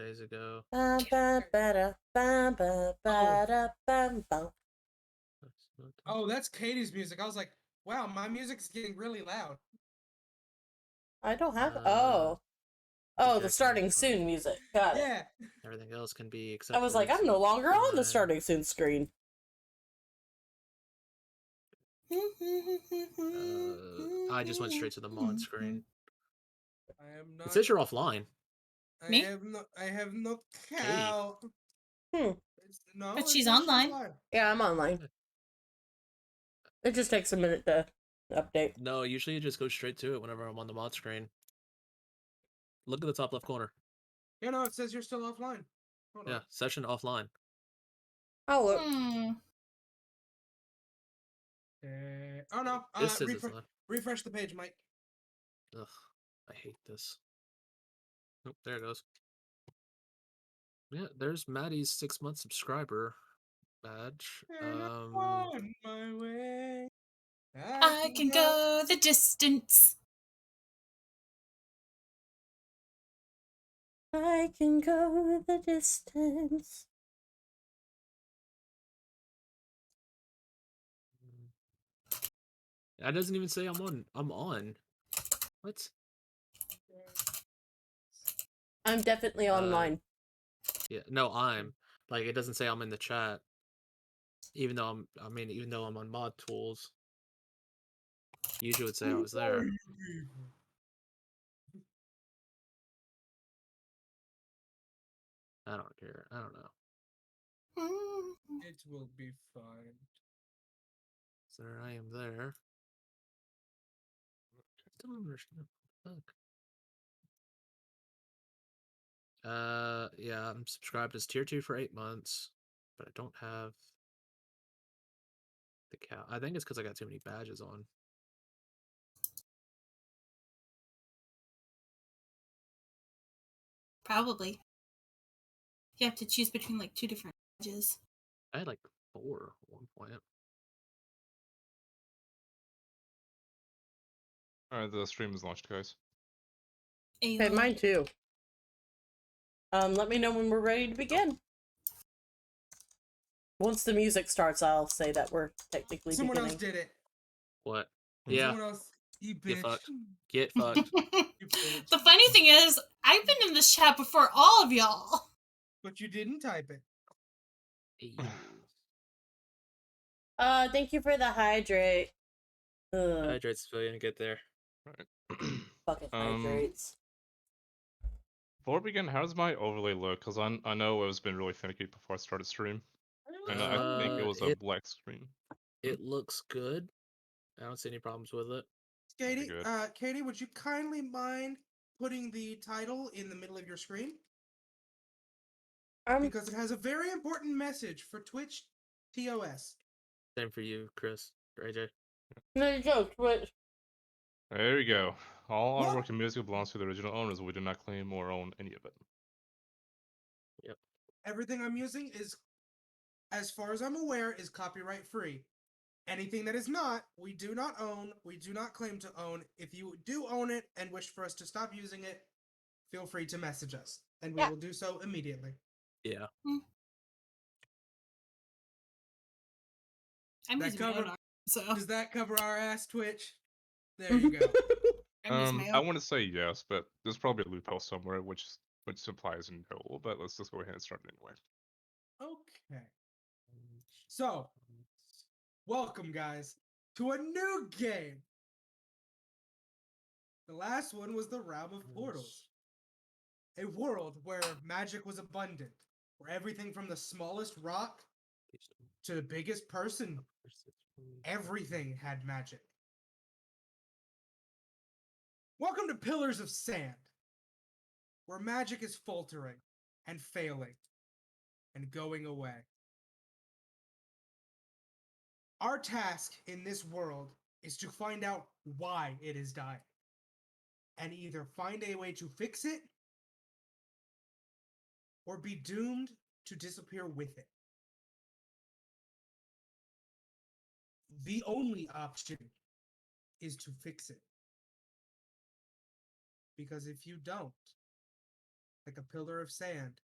days ago. Ba, ba, ba, da, ba, ba, ba, da, bam, bum. Oh, that's Katie's music. I was like, wow, my music's getting really loud. I don't have. Uh, The Jack starting and soon music. Got it. Yeah. Everything else can be I accepted. was like, I'm no so longer on the fine. starting soon screen. I just went straight to the mod screen. I am It not. says you're offline. Me? I have no Katie. cow. Hmm. No, But it she's says online. live. Yeah, I'm online. It just takes a minute to update. No, usually it just goes straight to it whenever I'm on the mod screen. Look at the top left corner. Yeah, no, it says you're still offline. Hold Yeah, on. session offline. Oh, look. Oh no. This says it's live. Refresh the page, Mike. Ugh, I hate this. Oh, there it goes. Yeah, there's Maddie's 6-month subscriber badge. And I'm on my way. I can go the distance. I can go the distance. That doesn't even say I'm on. I'm on. What? I'm definitely online. Yeah, no, I'm. Like, it doesn't say I'm in the chat. Even though even though I'm on mod tools. Usually would say I was there. I don't care. I don't know. It will be fine. So I am there. I don't understand. Fuck. Yeah, I'm subscribed as tier 2 for 8 months, but I don't have the cow. I think it's because I got too many badges on. Probably. You have to choose between like 2 different badges. I had like 4 at one point. Alright, the stream is launched, guys. Okay, mine too. Let me know when we're ready to begin. Once the music starts, I'll say that we're technically Someone beginning. else did it. What? Yeah. Someone else. You bitch. Get fucked. Get fucked. You bitch. The funny thing is, I've been in this chat before all of y'all. But you didn't type it. Thank you for the hydrate. Hydrate civilian, get there. Right. Fucking hydrates. Before we begin, how does my overlay look? Because I know it was been really finicky before I started stream. And I think it was a black screen. It looks good. I don't see any problems with it. Katie, would you kindly mind putting the title in the middle of your screen? Because it has a very important message for Twitch TOS. Same for you, Chris. Or AJ. No joke, Twitch. There you go. All artwork and music belongs to the original owners. We do not claim or own any of it. Yep. Everything I'm using is, as far as I'm aware, is copyright free. Anything that is not, we do not own, we do not claim to own. If you do own it and wish for us to stop using it, feel free to message us, and we will do so immediately. Yeah. I'm using my own art, so. Does that cover our ass, Twitch? There you go. I want to say yes, but there's probably a loophole somewhere which implies no. But let's just go ahead and start it anyway. Okay. So, welcome, guys, to a new game. The last one was the Realm of Portals. A world where magic was abundant, where everything from the smallest rock to the biggest person, everything had magic. Welcome to Pillars of Sand, where magic is faltering and failing and going away. Our task in this world is to find out why it is dying, and either find a way to fix it or be doomed to disappear with it. The only option is to fix it. Because if you don't, like a pillar of sand,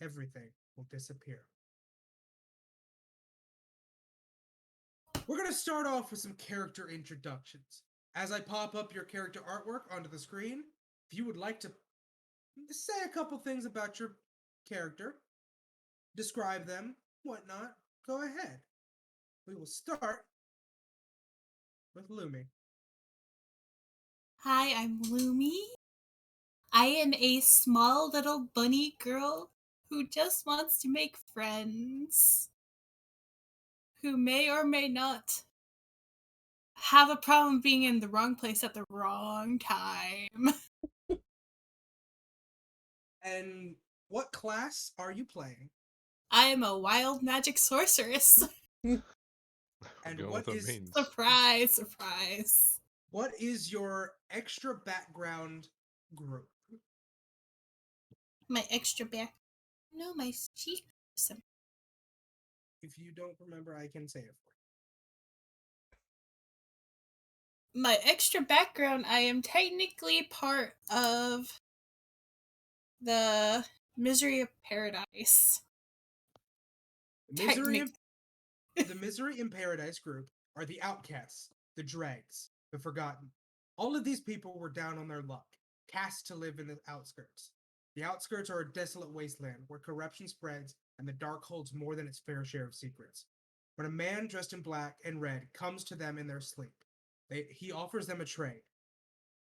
everything will disappear. We're going to start off with some character introductions. As I pop up your character artwork onto the screen, if you would like to say a couple things about your character, describe them, whatnot, go ahead. We will start with Lumi. Hi, I'm Lumi. I am a small little bunny girl who just wants to make friends. Who may or may not have a problem being in the wrong place at the wrong time. And what class are you playing? I am a wild magic sorceress. And Forgot what that is means. Surprise, surprise. what is your extra background group? My extra back. No, my cheek. If you don't remember, I can say it for My extra background, I am technically part of the Misery of Paradise. you. The Misery in Paradise group are the outcasts, the dregs, the forgotten. All of these people were down on their luck, cast to live in the outskirts. The outskirts are a desolate wasteland where corruption spreads and the dark holds more than its fair share of secrets. When a man dressed in black and red comes to them in their sleep, he offers them a trade.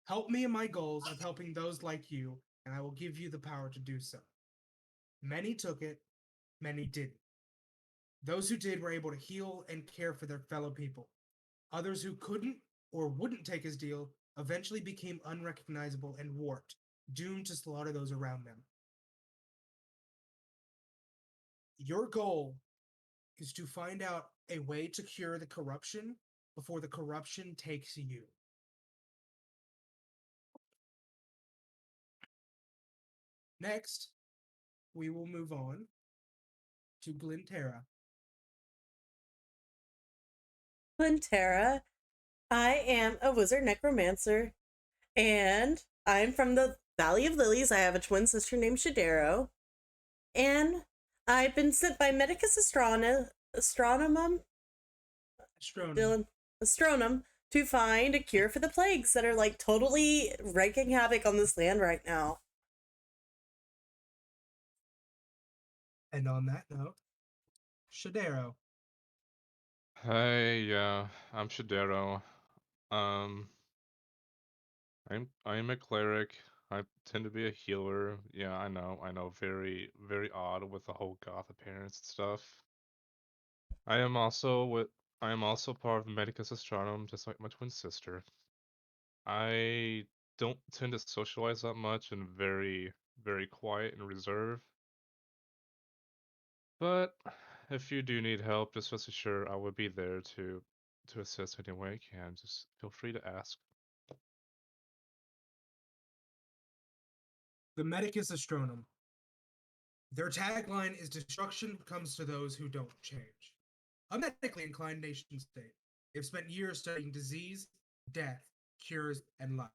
Help me in my goals of helping those like you, and I will give you the power to do so. Many took it, many didn't. Those who did were able to heal and care for their fellow people. Others who couldn't or wouldn't take his deal eventually became unrecognizable and warped, doomed to slaughter those around them. Your goal is to find out a way to cure the corruption before the corruption takes you. Next, we will move on to Glenterra. Plintera. I am a wizard necromancer, and I'm from the Valley of Lilies. I have a twin sister named Shadero, and I've been sent by Medicus Astronomum Astronum. Astronum to find a cure for the plagues that are like totally wreaking havoc on this land right now. And on that note, Shadero. Hey, yeah, I'm Shadero. Um, I'm a cleric. I tend to be a healer. Yeah, I know, very odd with the whole goth appearance and stuff. I am also part of Medicus Astronum, just like my twin sister. I don't tend to socialize that much and very quiet and reserved. But if you do need help, just rest assured I will be there to assist any way I can. Just feel free to ask. The Medicus Astronum. Their tagline is destruction comes to those who don't change. A medically inclined nation state. They've spent years studying disease, death, cures, and life.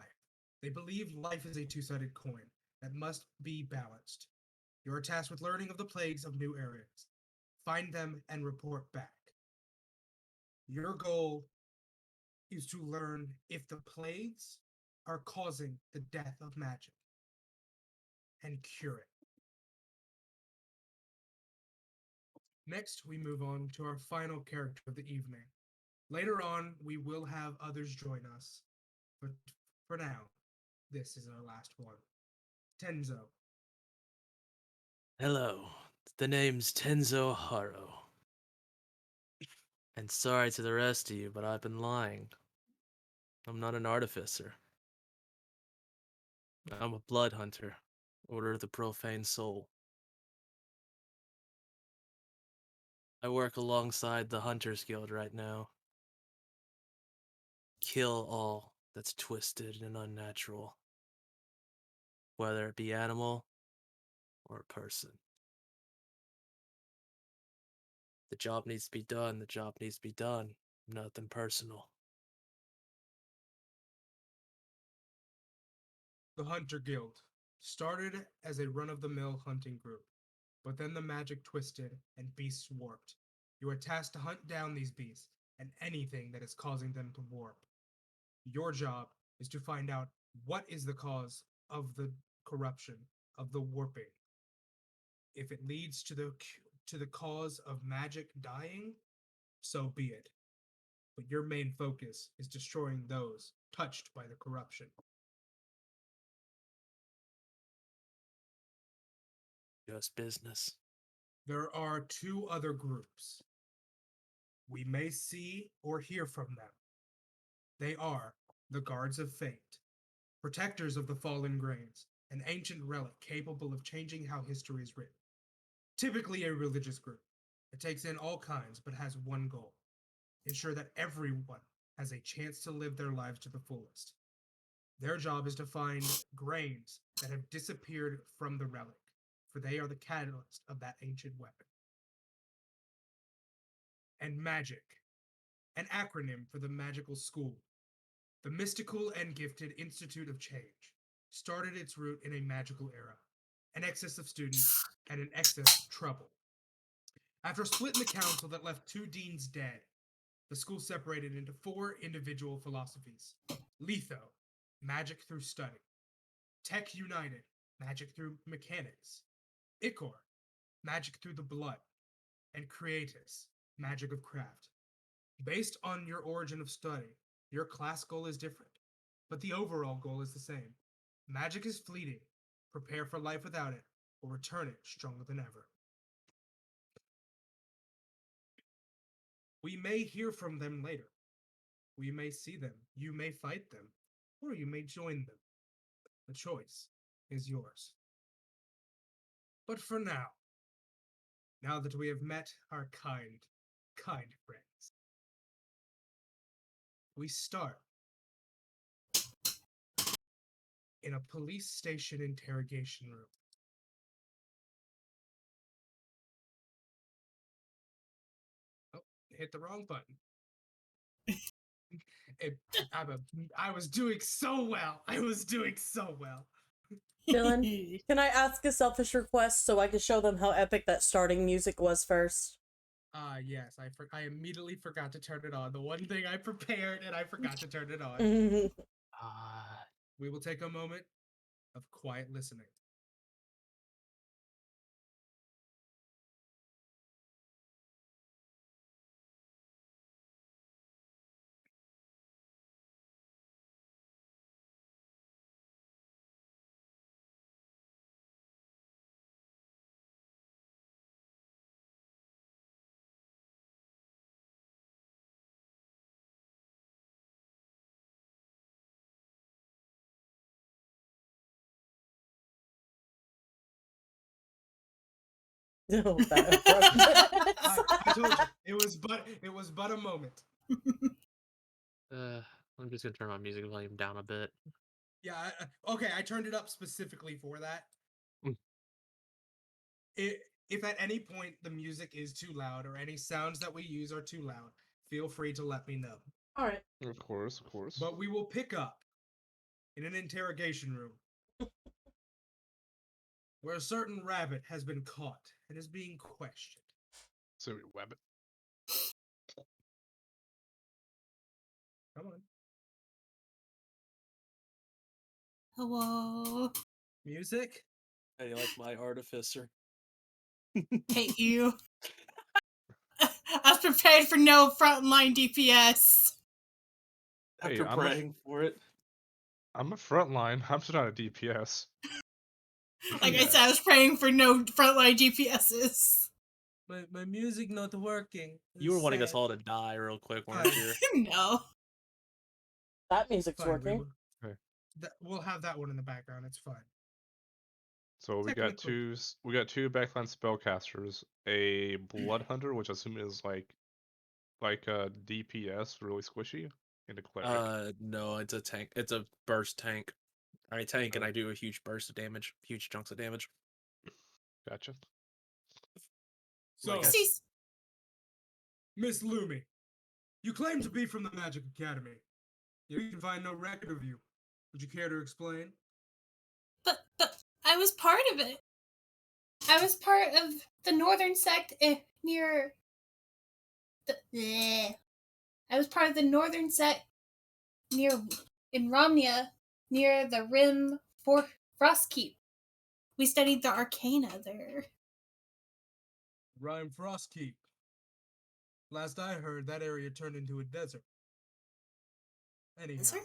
They believe life is a two-sided coin that must be balanced. You are tasked with learning of the plagues of new areas. Find them and report back. Your goal is to learn if the plagues are causing the death of magic and cure it. Next, we move on to our final character of the evening. Later on, we will have others join us, but for now, this is our last one. Tenzo. Hello, the name's Tenzo Haro. And sorry to the rest of you, but I've been lying. I'm not an artificer. I'm a blood hunter, Order of the Profane Soul. I work alongside the Hunters Guild right now. Kill all that's twisted and unnatural, whether it be animal or person. The job needs to be done, the job needs to be done. Nothing personal. The Hunter Guild. started as a run-of-the-mill hunting group, but then the magic twisted and beasts warped. You are tasked to hunt down these beasts and anything that is causing them to warp. Your job is to find out what is the cause of the corruption, of the warping. If it leads to the cause of magic dying, so be it. But your main focus is destroying those touched by the corruption. Just business. There are two other groups. We may see or hear from them. They are the Guards of Fate, protectors of the fallen grains, an ancient relic capable of changing how history is written. Typically a religious group. It takes in all kinds but has one goal: ensure that everyone has a chance to live their lives to the fullest. Their job is to find grains that have disappeared from the relic, for they are the catalyst of that ancient weapon. And magic, an acronym for the magical school. The Mystical and Gifted Institute of Change started its root in a magical era, an excess of students, and an excess of trouble. After splitting the council that left 2 deans dead, the school separated into 4 individual philosophies: Letho, magic through study; Tech United, magic through mechanics; Ichor, magic through the blood; and Creatus, magic of craft. Based on your origin of study, your class goal is different, but the overall goal is the same. Magic is fleeting. Prepare for life without it, or return it stronger than ever. We may hear from them later. We may see them. You may fight them, or you may join them. The choice is yours. But for now that we have met our kind friends, we start in a police station interrogation room. Oh, hit the wrong button. I was doing so well. I was doing so well. Dylan, can I ask a selfish request so I can show them how epic that starting music was first? Yes, I immediately forgot to turn it on. The one thing I prepared and I forgot to turn it on. We will take a moment of quiet listening. No, that I told you it was but a moment. I'm just gonna turn my music volume down a bit. Yeah. Okay, I turned it up specifically for that. Mm. If at any point the music is too loud or any sounds that we use are too loud, feel free to let me know. All right. Of course, of course. But we will pick up in an interrogation room where a certain rabbit has been caught and is being questioned. So we web it. Come on. Hello. Music? How do you like my artificer? Hate you. I was prepared for no frontline DPS. Hey, After praying for it. I'm a frontline. I'm just not a DPS. Like I Yeah. said, I was praying for no frontline DPSs. My music not working. You were wanting us Sad. all to die real quick, weren't Fine. you? No. That music's Fine, working. we'll have that one in the background. It's fine. So we got two backline spellcasters, a blood hunter, which I assume is like a DPS, really squishy, and a cleric. No, it's a tank. It's a burst tank. I tank and Oh. I do a huge burst of damage, huge chunks of damage. Gotcha. So, Like I Pixies. Miss Lumi, you claim to be from the Magic Academy. Yet we can find no record of you. Would you care to explain? But I was part of it. I was part of the northern sect near the. Bleh. I was part of the northern sect in Romnia, near the Rim for Frostkeep. We studied the arcana there. Rhyme Frostkeep. Last I heard, that area turned into a desert. Anyhow, Is there?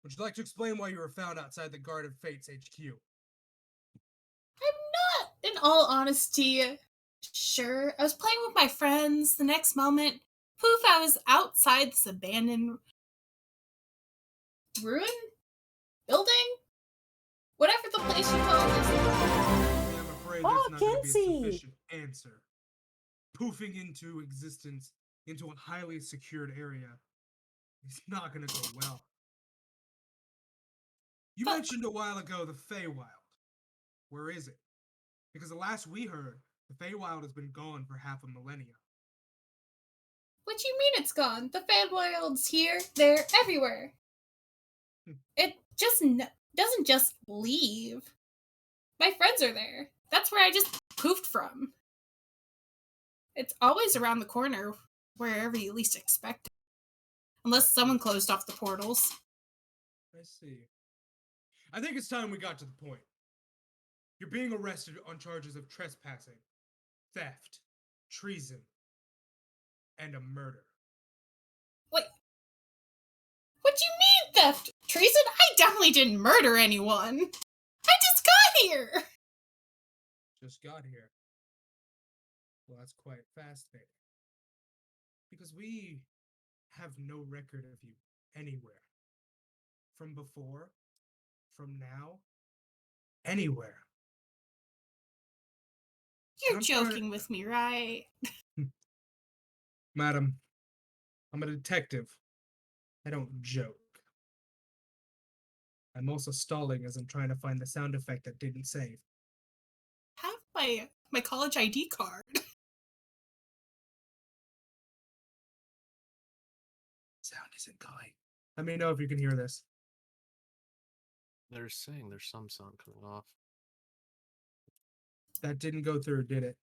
would you like to explain why you were found outside the Guard of Fate's HQ? I'm not, in all honesty, sure. I was playing with my friends. The next moment, poof, I was outside this abandoned ruin? Building? Whatever the place you call it. I'm afraid Oh, that's not going to be a Kinsey! sufficient answer. Poofing into existence into a highly secured area is not going to go well. You But- mentioned a while ago the Feywild. Where is it? Because the last we heard, the Feywild has been gone for half a millennia. What do you mean it's gone? The Feywild's here, there, everywhere. It just doesn't just leave. My friends are there. That's where I just poofed from. It's always around the corner, wherever you least expect it. Unless someone closed off the portals. I see. I think it's time we got to the point. You're being arrested on charges of trespassing, theft, treason, and a murder. Wait. What do you mean theft? Treason? I definitely didn't murder anyone. I just got here. Just got here. Well, that's quite fascinating. Because we have no record of you anywhere. From before, from now, anywhere. You're I'm sorry. joking with me, right? Madam, I'm a detective. I don't joke. I'm also stalling as I'm trying to find the sound effect that didn't save. Have my college ID card. Sound isn't going. Let me know if you can hear this. They're saying there's some sound coming off. That didn't go through, did it?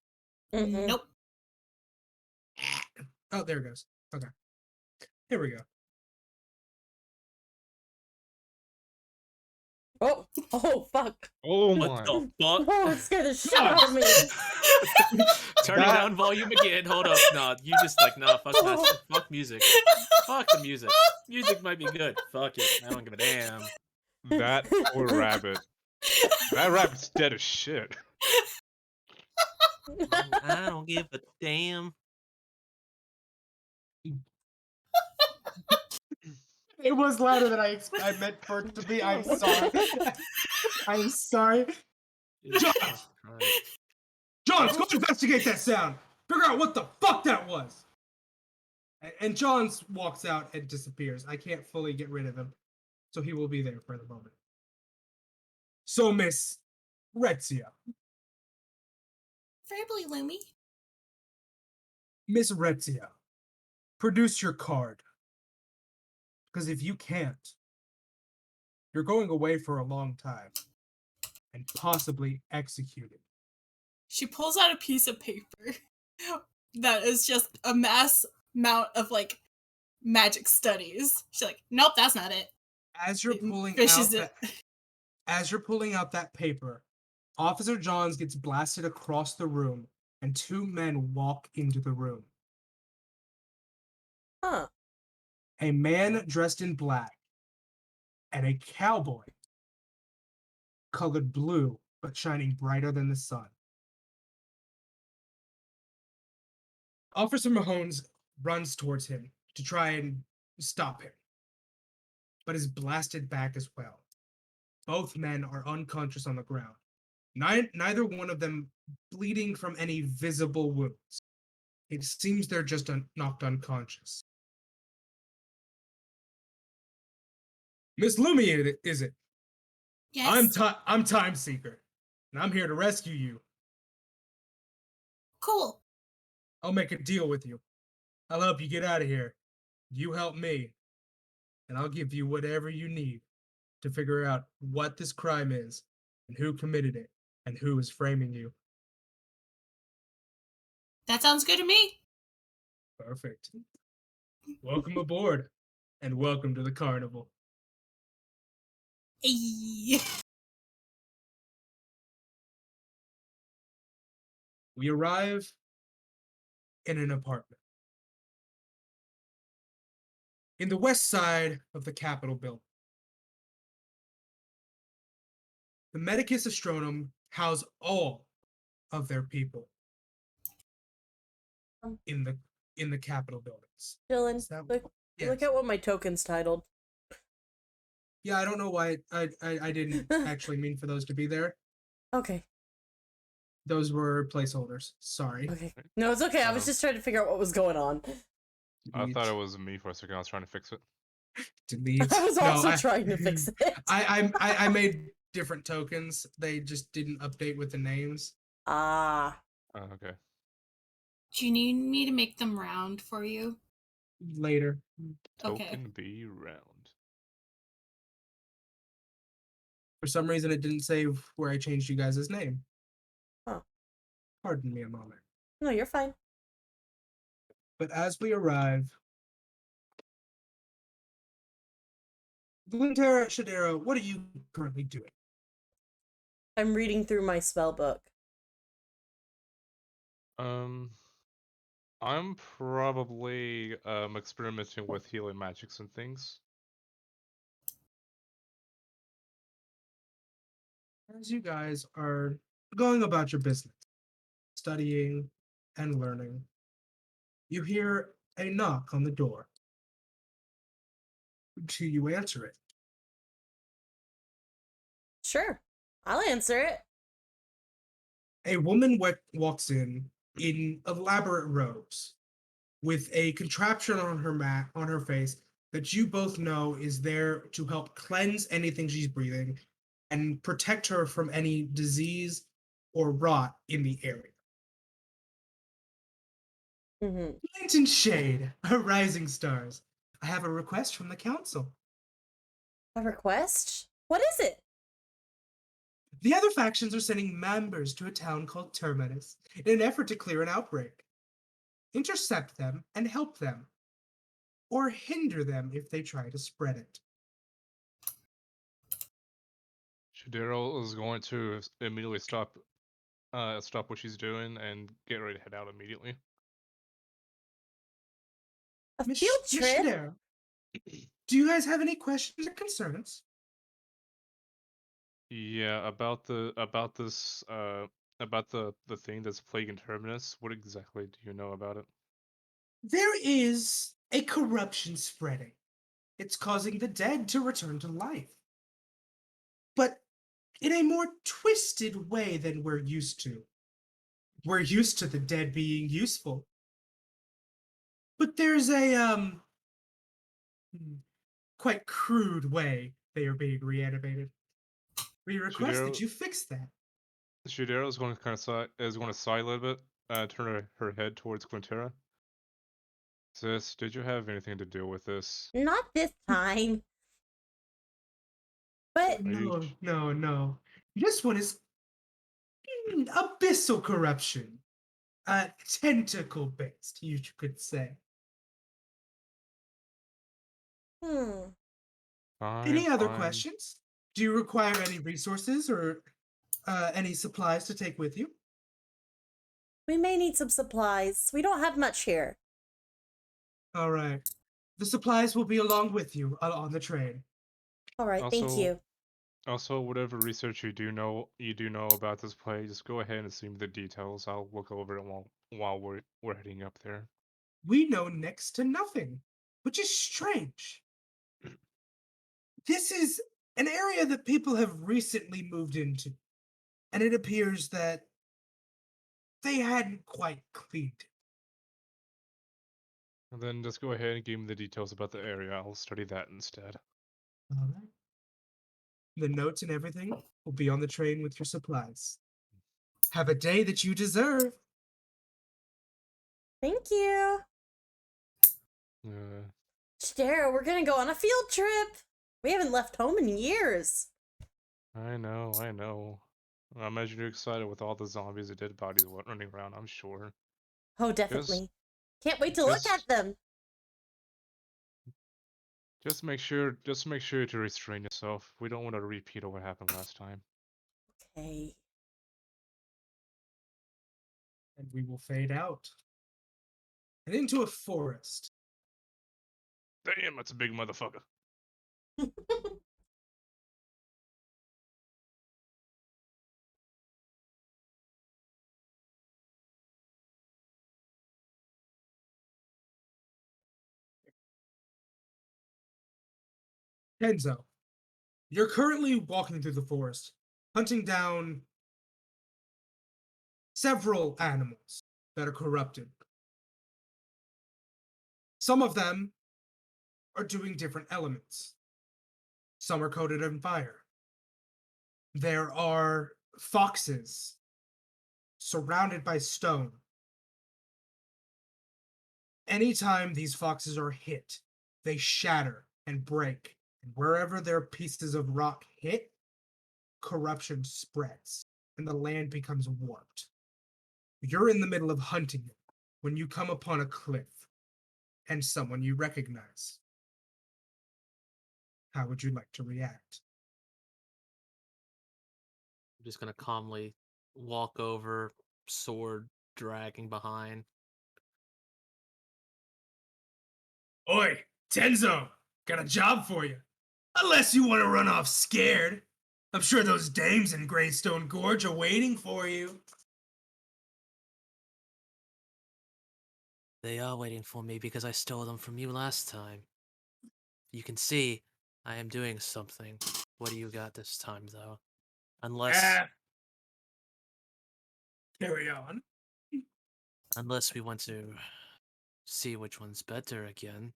Mm-mm. Nope. Oh, there it goes. Okay. Here we go. Oh, fuck. Oh What my. the fuck? Oh, it scared the shit out of me. Turning down volume again. Hold up. Nah, you just like, nah, fuck that. Fuck music. Fuck the music. Music might be good. Fuck it. I don't give a damn. That poor rabbit. That rabbit's dead as shit. I don't give a damn. It was louder than I meant for it to be. I'm sorry. I'm sorry. Jesus John! Christ. Johns, go investigate that sound. Figure out what the fuck that was. And Johns walks out and disappears. I can't fully get rid of him, so he will be there for the moment. So, Miss Retzia. Verbally, Lumi. Miss Retzia, produce your card. Because if you can't, you're going away for a long time and possibly executed. She pulls out a piece of paper that is just a mass amount of like magic studies. She's like, nope, that's not it. As you're It pulling fishes out as you're pulling out that paper, Officer Johns gets blasted across the room, and two men walk into the room. Huh. A man dressed in black and a cowboy colored blue but shining brighter than the sun. Officer Mahones runs towards him to try and stop him, but is blasted back as well. Both men are unconscious on the ground. Neither one of them bleeding from any visible wounds. It seems they're just knocked unconscious. Miss Lumi, is it? Yes. I'm Time Seeker, and I'm here to rescue you. Cool. I'll make a deal with you. I'll help you get out of here. You help me, and I'll give you whatever you need to figure out what this crime is and who committed it and who is framing you. That sounds good to me. Perfect. Welcome aboard, and welcome to the carnival. Ayy. We arrive in an apartment in the west side of the Capitol building. The Medicus Astronum house all of their people in the Capitol buildings. Dylan, Is that- look Yes. at what my token's titled. Yeah, I don't know why I didn't actually mean for those to be there. Okay. Those were placeholders. Sorry. Okay. No, it's okay. I was just trying to figure out what was going on. I thought it was me for a second. I was trying to fix it. Delete. I was No, also trying to fix it. I made different tokens. They just didn't update with the names. Ah. Oh, okay. Do you need me to make them round for you? Later. Okay. Token be round. For some reason, it didn't say where I changed you guys' name. Oh. Pardon me a moment. No, you're fine. But as we arrive, Glintera, Shadera, what are you currently doing? I'm reading through my spell book. I'm probably experimenting with healing magics and things. As you guys are going about your business, studying and learning, you hear a knock on the door. Do you answer it? Sure. I'll answer it. A woman walks in elaborate robes with a contraption on her face that you both know is there to help cleanse anything she's breathing and protect her from any disease or rot in the area. Mm-hmm. Light and shade, rising stars. I have a request from the council. A request? What is it? The other factions are sending members to a town called Terminus in an effort to clear an outbreak. Intercept them and help them, or hinder them if they try to spread it. Shadero is going to immediately stop what she's doing and get ready to head out immediately. A Miss field trip? Shadera, do you guys have any questions or concerns? Yeah, about the thing that's plaguing Terminus. What exactly do you know about it? There is a corruption spreading. It's causing the dead to return to life. But in a more twisted way than we're used to. We're used to the dead being useful. But there's a quite crude way they are being reanimated. We request that Shadero, you fix that. Shadero is going to sigh a little bit, turn her head towards Quintera. Sis, did you have anything to do with this? Not this time. But No. This one is abyssal corruption. Tentacle based, you could say. Fine. Any other Fine. questions? Do you require any resources or any supplies to take with you? We may need some supplies. We don't have much here. All right. The supplies will be along with you on the train. All right, thank you. Also, whatever research you do know about this play, just go ahead and send me the details. I'll look over it while we're heading up there. We know next to nothing, which is strange. This is an area that people have recently moved into, and it appears that they hadn't quite cleaned it. And then just go ahead and give me the details about the area. I'll study that instead. All right. The notes and everything will be on the train with your supplies. Have a day that you deserve. Thank you. Stara, we're gonna go on a field trip. We haven't left home in years. I know, I know. I imagine you're excited with all the zombies and dead bodies running around, I'm sure. Oh, Just, definitely. Can't wait to look at just, them. just make sure to restrain yourself. We don't want a repeat of what happened last time. Okay. And we will fade out and into a forest. Damn, that's a big motherfucker. Kenzo, you're currently walking through the forest, hunting down several animals that are corrupted. Some of them are doing different elements. Some are coated in fire. There are foxes surrounded by stone. Anytime these foxes are hit, they shatter and break. And wherever their pieces of rock hit, corruption spreads and the land becomes warped. You're in the middle of hunting it when you come upon a cliff and someone you recognize. How would you like to react? I'm just gonna calmly walk over, sword dragging behind. Oi, Tenzo, got a job for you. Unless you want to run off scared. I'm sure those dames in Greystone Gorge are waiting for you. They are waiting for me because I stole them from you last time. You can see I am doing something. What do you got this time, though? Unless Carry on. we want to see which one's better again.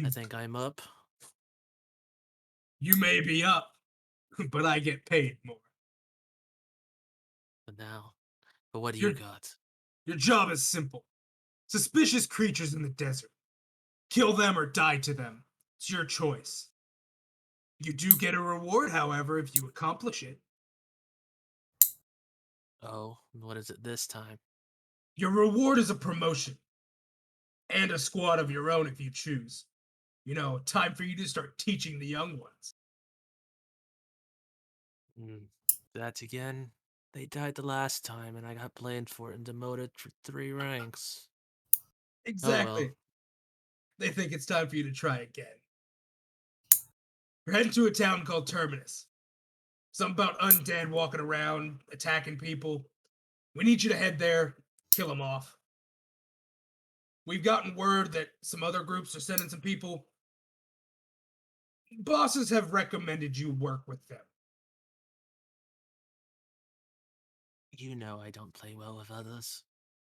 I think I'm up. You may be up, but I get paid more. But what do Your, you got? your job is simple. Suspicious creatures in the desert. Kill them or die to them. It's your choice. You do get a reward, however, if you accomplish it. Oh, what is it this time? Your reward is a promotion and a squad of your own if you choose. You know, time for you to start teaching the young ones. That again? They died the last time, and I got blamed for it and demoted for 3 ranks. Exactly. Oh well. They think it's time for you to try again. We're heading to a town called Terminus. Something about undead walking around, attacking people. We need you to head there, kill them off. We've gotten word that some other groups are sending some people. Bosses have recommended you work with them. You know I don't play well with others.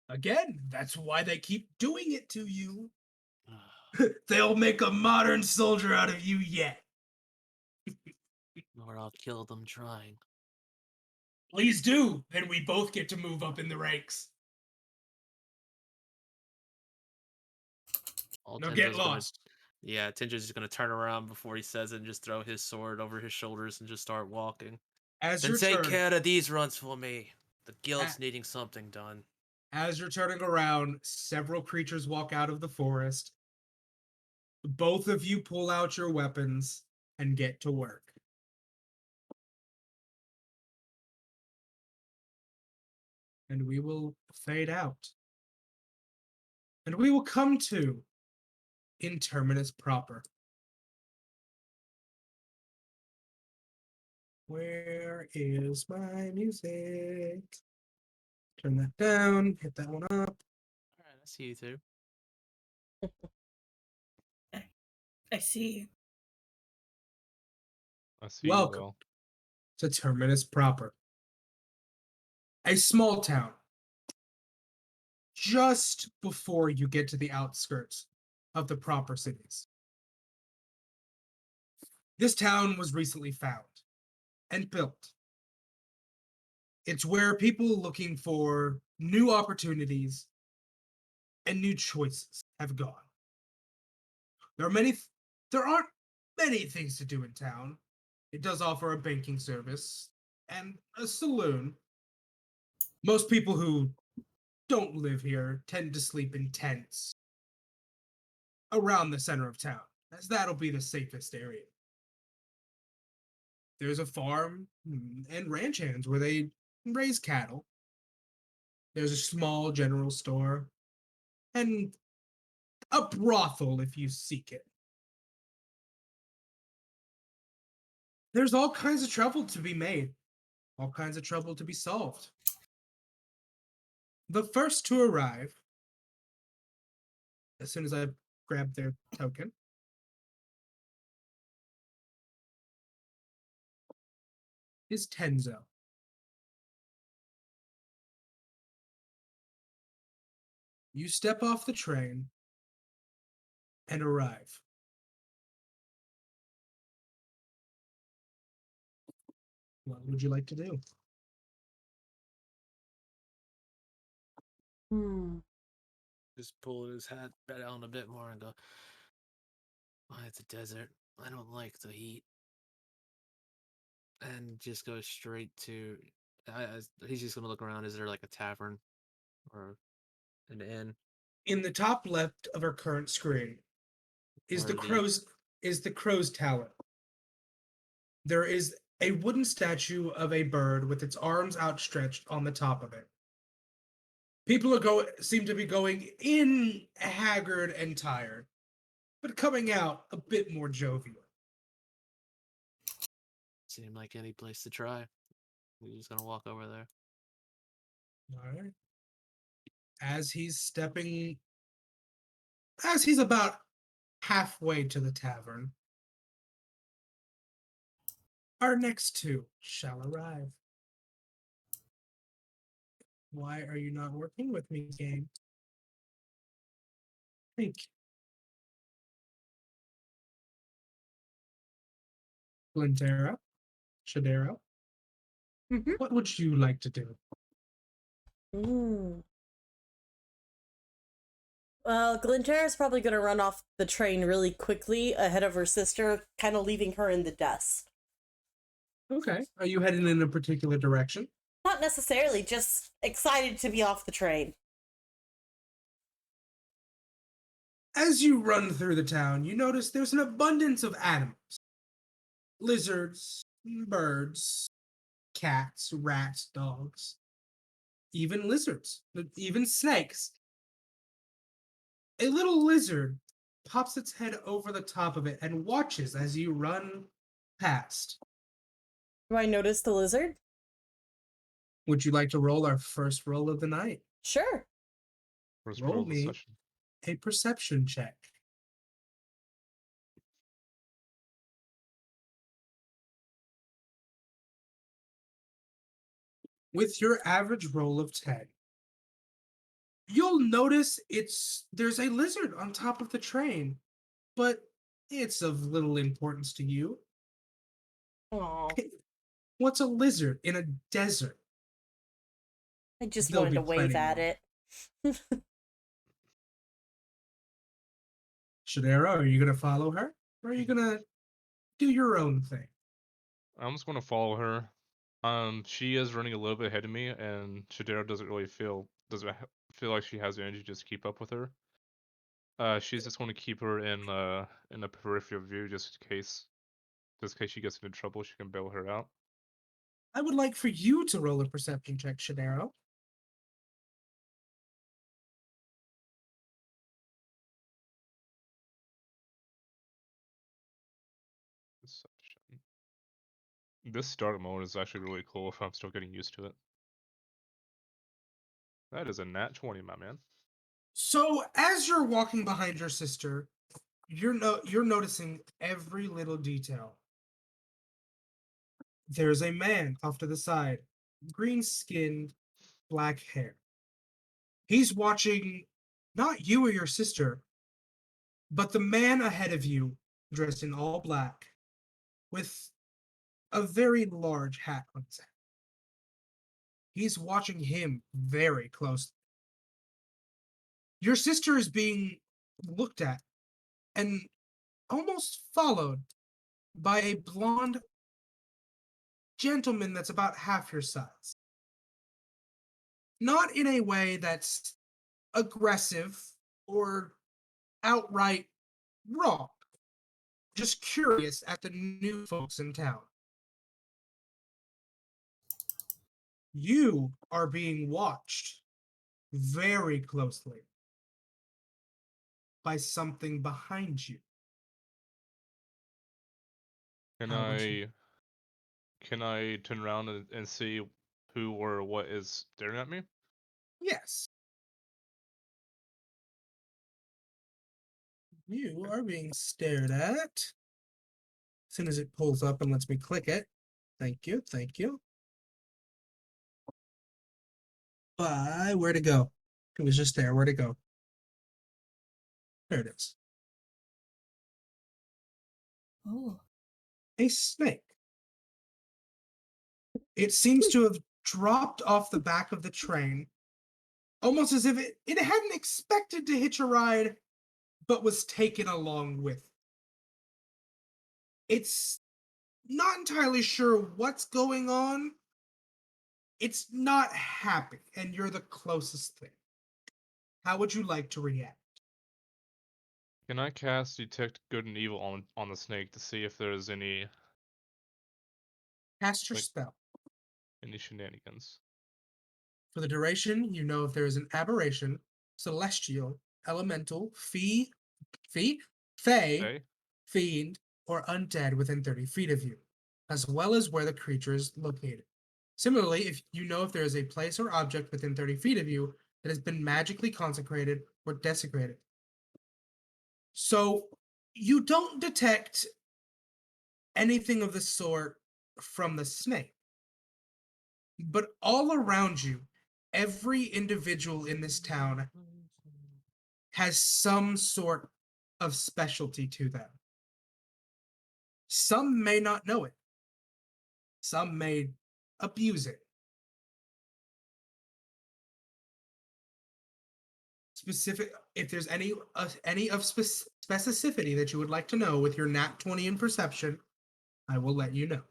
Again, that's why they keep doing it to you. They'll make a modern soldier out of you yet. Or I'll kill them trying. Please do. Then we both get to move up in the ranks. Now get lost. Yeah, Tinger's just gonna turn around before he says it and just throw his sword over his shoulders and just start walking. As Then your take turn, care of these runs for me. The guild's needing something done. as you're turning around, several creatures walk out of the forest. Both of you pull out your weapons and get to work. And we will fade out. And we will come to Interminus proper. Where is my music? Turn that down, hit that one up. Alright, I see you two. I see. I see you Welcome well. to Terminus proper. A small town. Just before you get to the outskirts of the proper cities. This town was recently found and built. It's where people looking for new opportunities and new choices have gone. There aren't many things to do in town, It does offer a banking service and a saloon. Most people who don't live here tend to sleep in tents around the center of town, as that'll be the safest area. There's a farm and ranch hands where they raise cattle. There's a small general store and a brothel if you seek it. There's all kinds of trouble to be made, all kinds of trouble to be solved. The first to arrive, as soon as I grab their token, is Tenzo. You step off the train and arrive. What would you like to do? Just pull his hat down a bit more and go, oh, it's a desert. I don't like the heat. And just go straight to. He's just gonna look around. Is there like a tavern or an inn? In the top left of our current screen is Or the the crow's talent. There is a wooden statue of a bird with its arms outstretched on the top of it. People seem to be going in haggard and tired, but coming out a bit more jovial. seem like any place to try. We're just gonna walk over there. All right. As he's about halfway to the tavern, our next two shall arrive. Why are you not working with me, game? Thank you. Glintera, Shadero, Mhm. what would you like to do? Well, Glintera's probably going to run off the train really quickly ahead of her sister, kind of leaving her in the dust. Okay. Are you heading in a particular direction? Not necessarily, just excited to be off the train. As you run through the town, you notice there's an abundance of animals. Lizards, birds, cats, rats, dogs, even lizards, even snakes. A little lizard pops its head over the top of it and watches as you run past. Do I notice the lizard? Would you like to roll our first roll of the night? Sure. First Roll roll of the me. session. A perception check. With your average roll of 10, you'll notice there's a lizard on top of the train, but it's of little importance to you. Aw, What's a lizard in a desert? I just There'll wanted be to wave plenty at more. it. Shadera, are you going to follow her? Or are you going to do your own thing? I'm just gonna follow her. She is running a little bit ahead of me, and Shadera doesn't feel like she has the energy to just keep up with her. She's just going to keep her in the peripheral view just in case she gets into trouble, she can bail her out. I would like for you to roll a perception check, Shadero. Deception. This start mode is actually really cool if I'm still getting used to it. That is a nat 20, my man. So as you're walking behind your sister, you're noticing every little detail. There's a man off to the side, green-skinned, black hair. He's watching not you or your sister, but the man ahead of you, dressed in all black, with a very large hat on his head. He's watching him very closely. Your sister is being looked at and almost followed by a blonde gentleman that's about half your size. Not in a way that's aggressive or outright wrong. Just curious at the new folks in town. You are being watched very closely by something behind you. Can How would you- I turn around and see who or what is staring at me? Yes. You are being stared at. As soon as it pulls up and lets me click it. Thank you, thank you. Bye. Where'd it go? It was just there. Where'd it go? There it is. Oh. A snake. It seems to have dropped off the back of the train, almost as if it hadn't expected to hitch a ride, but was taken along with. It's not entirely sure what's going on. It's not happy, and you're the closest thing. How would you like to react? Can I cast Detect Good and Evil on the snake to see if there's any Cast your like spell. any shenanigans? For the duration, you know if there is an aberration, celestial, elemental, fey, Hey? fiend, or undead within 30 feet of you, as well as where the creature is located. Similarly, if you know if there is a place or object within 30 feet of you that has been magically consecrated or desecrated. So you don't detect anything of the sort from the snake. But all around you, every individual in this town has some sort of specialty to them. Some may not know it. Some may abuse it. Specific, if there's any of specificity that you would like to know with your nat 20 in perception, I will let you know.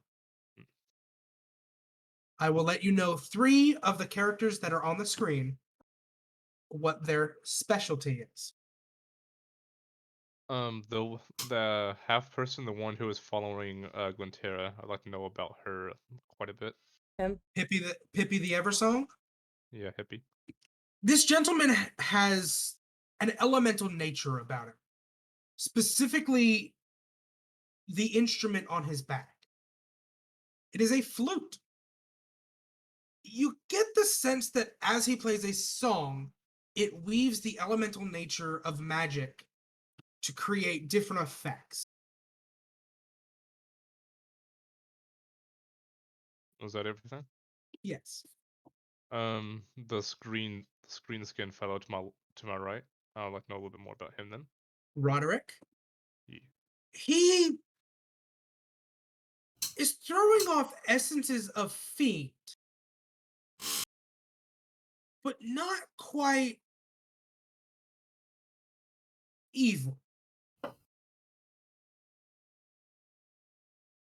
I will let you know 3 of the characters that are on the screen what their specialty is. The half person, the one who is following Glintera, I'd like to know about her quite a bit. Pippi the Eversong. Yeah, hippie. This gentleman has an elemental nature about him, specifically the instrument on his back. It is a flute. You get the sense that as he plays a song, it weaves the elemental nature of magic to create different effects. Was that everything? Yes. The screen skin fellow to my right. I'd like to know a little bit more about him then. Roderick, Yeah. he is throwing off essences of fiend, but not quite evil.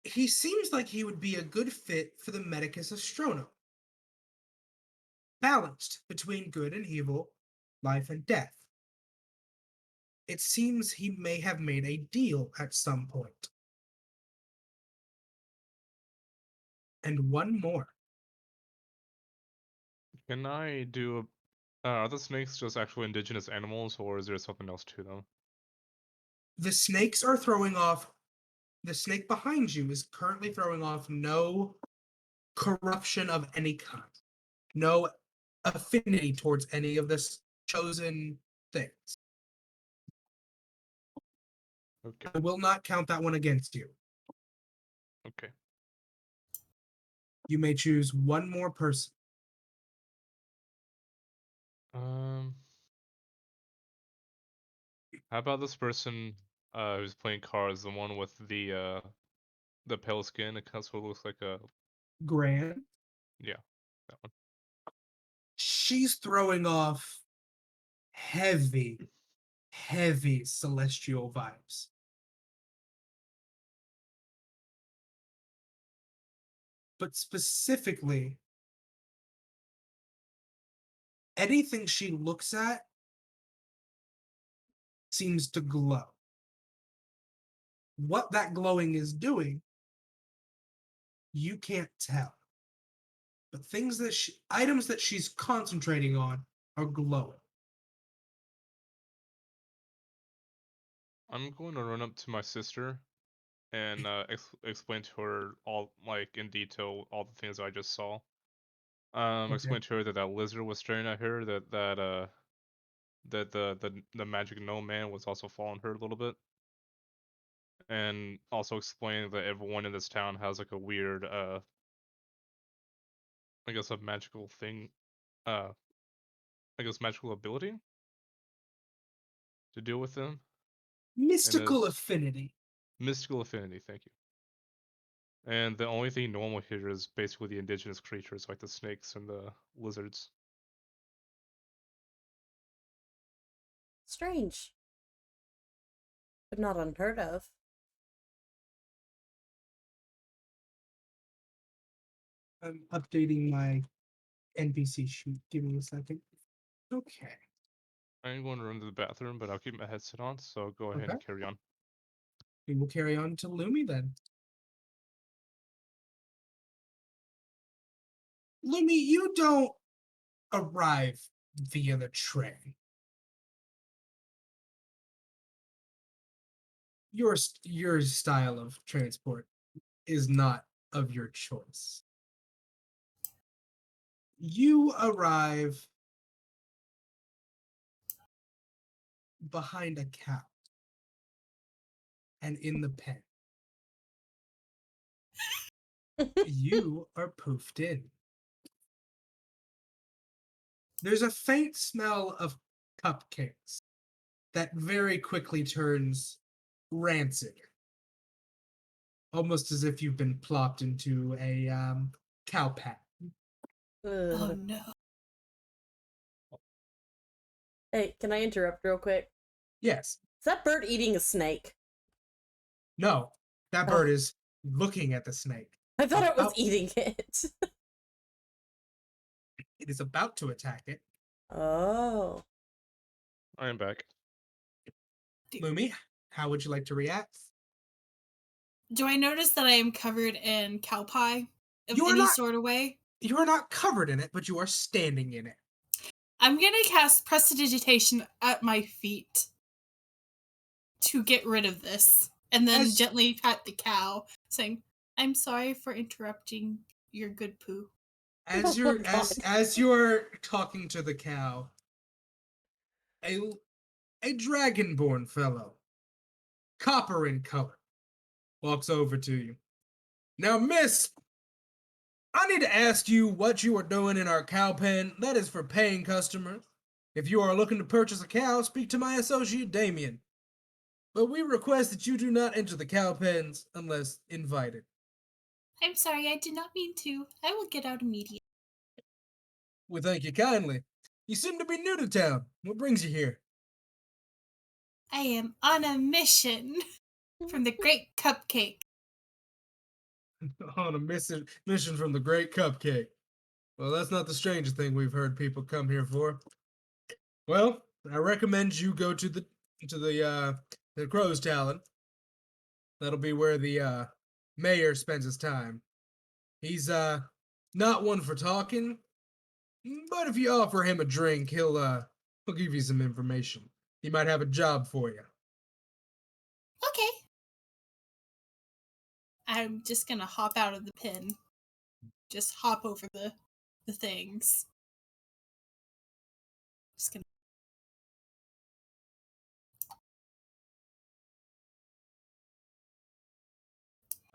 He seems like he would be a good fit for the Medicus Astrono. Balanced between good and evil, life and death. It seems he may have made a deal at some point. And one more. Can I do are the snakes just actual indigenous animals, or is there something else to them? The snakes are throwing off, the snake behind you is currently throwing off no corruption of any kind, no affinity towards any of this chosen things. Okay. I will not count that one against you. Okay. You may choose one more person. Um, how about this person who's playing cards, the one with the pale skin? It kind of sort of looks like a Gran, yeah, that one. she's throwing off heavy, heavy celestial vibes. but specifically, anything she looks at seems to glow. What that glowing is doing, you can't tell. But items that she's concentrating on are glowing. I'm going to run up to my sister and explain to her all, like, in detail, all the things I just saw. Okay. Explain to her that lizard was staring at her, that the magic gnome man was also following her a little bit, and also explain that everyone in this town has like a weird, I guess a magical thing, I guess magical ability to deal with them. Mystical is- affinity. Mystical affinity, thank you. And the only thing normal here is basically the indigenous creatures like the snakes and the lizards. Strange. But not unheard of. I'm updating my NPC sheet. Give me a second. Okay. I'm going to run to the bathroom, but I'll keep my headset on, so go ahead Okay. and carry on. We will carry on to Lumi then. Lumi, you don't arrive via the train. Your style of transport is not of your choice. You arrive behind a cow and in the pen. You are poofed in. There's a faint smell of cupcakes that very quickly turns rancid. Almost as if you've been plopped into a cow pat. Oh Ugh. no. Hey, can I interrupt real quick? Yes. Is that bird eating a snake? No. That Oh. bird is looking at the snake. I thought it was About- eating it. It is about to attack it. Oh. I am back. Lumi, how would you like to react? Do I notice that I am covered in cow pie of You are any not- sort of way? You are not covered in it, but you are standing in it. I'm gonna cast Prestidigitation at my feet to get rid of this, and then As- gently pat the cow, saying, "I'm sorry for interrupting your good poo." As Oh you're my as you're talking to the cow, a dragonborn fellow, copper in color, walks over to you. Now, miss, I need to ask you what you are doing in our cow pen. That is for paying customers. If you are looking to purchase a cow, speak to my associate Damien. But we request that you do not enter the cow pens unless invited. I'm sorry, I did not mean to. I will get out immediately. We thank you kindly. You seem to be new to town. What brings you here? I am on a mission from the Great Cupcake. On a mission from the Great Cupcake. Well, that's not the strangest thing we've heard people come here for. Well, I recommend you go to the Crow's Talon. That'll be where the mayor spends his time. He's not one for talking, but if you offer him a drink, he'll give you some information. He might have a job for you. Okay. I'm just gonna hop out of the pin. Just hop over the things. Just gonna.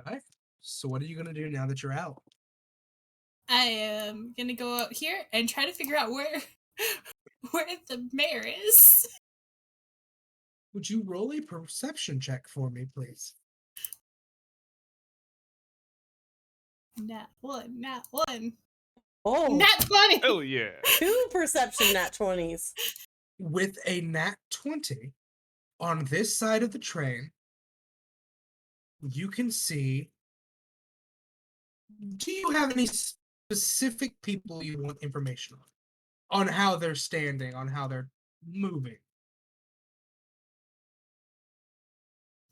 All right. So what are you gonna do now that you're out? I am gonna go out here and try to figure out where where the mayor is. Would you roll a perception check for me, please? Nat 1, nat 1. Oh. Nat 20! Hell yeah! 2 perception nat 20s. With a nat 20 on this side of the train, you can see Do you have any specific people you want information on how they're standing, on how they're moving?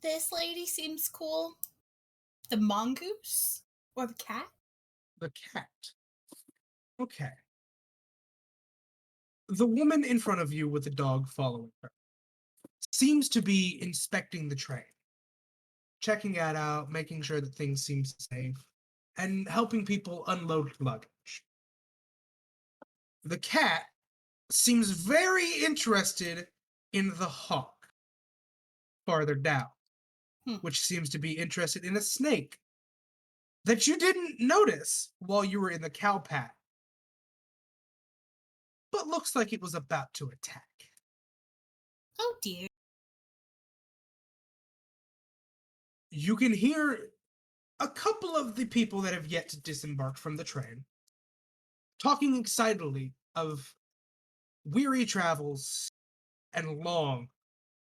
This lady seems cool. The mongoose? Or the cat? The cat. Okay. The woman in front of you with the dog following her seems to be inspecting the train, checking it out, making sure that things seem safe, and helping people unload luggage. The cat seems very interested in the hawk farther down, which seems to be interested in a snake that you didn't notice while you were in the cow pat, but looks like it was about to attack. Oh dear. You can hear a couple of the people that have yet to disembark from the train talking excitedly of weary travels and long,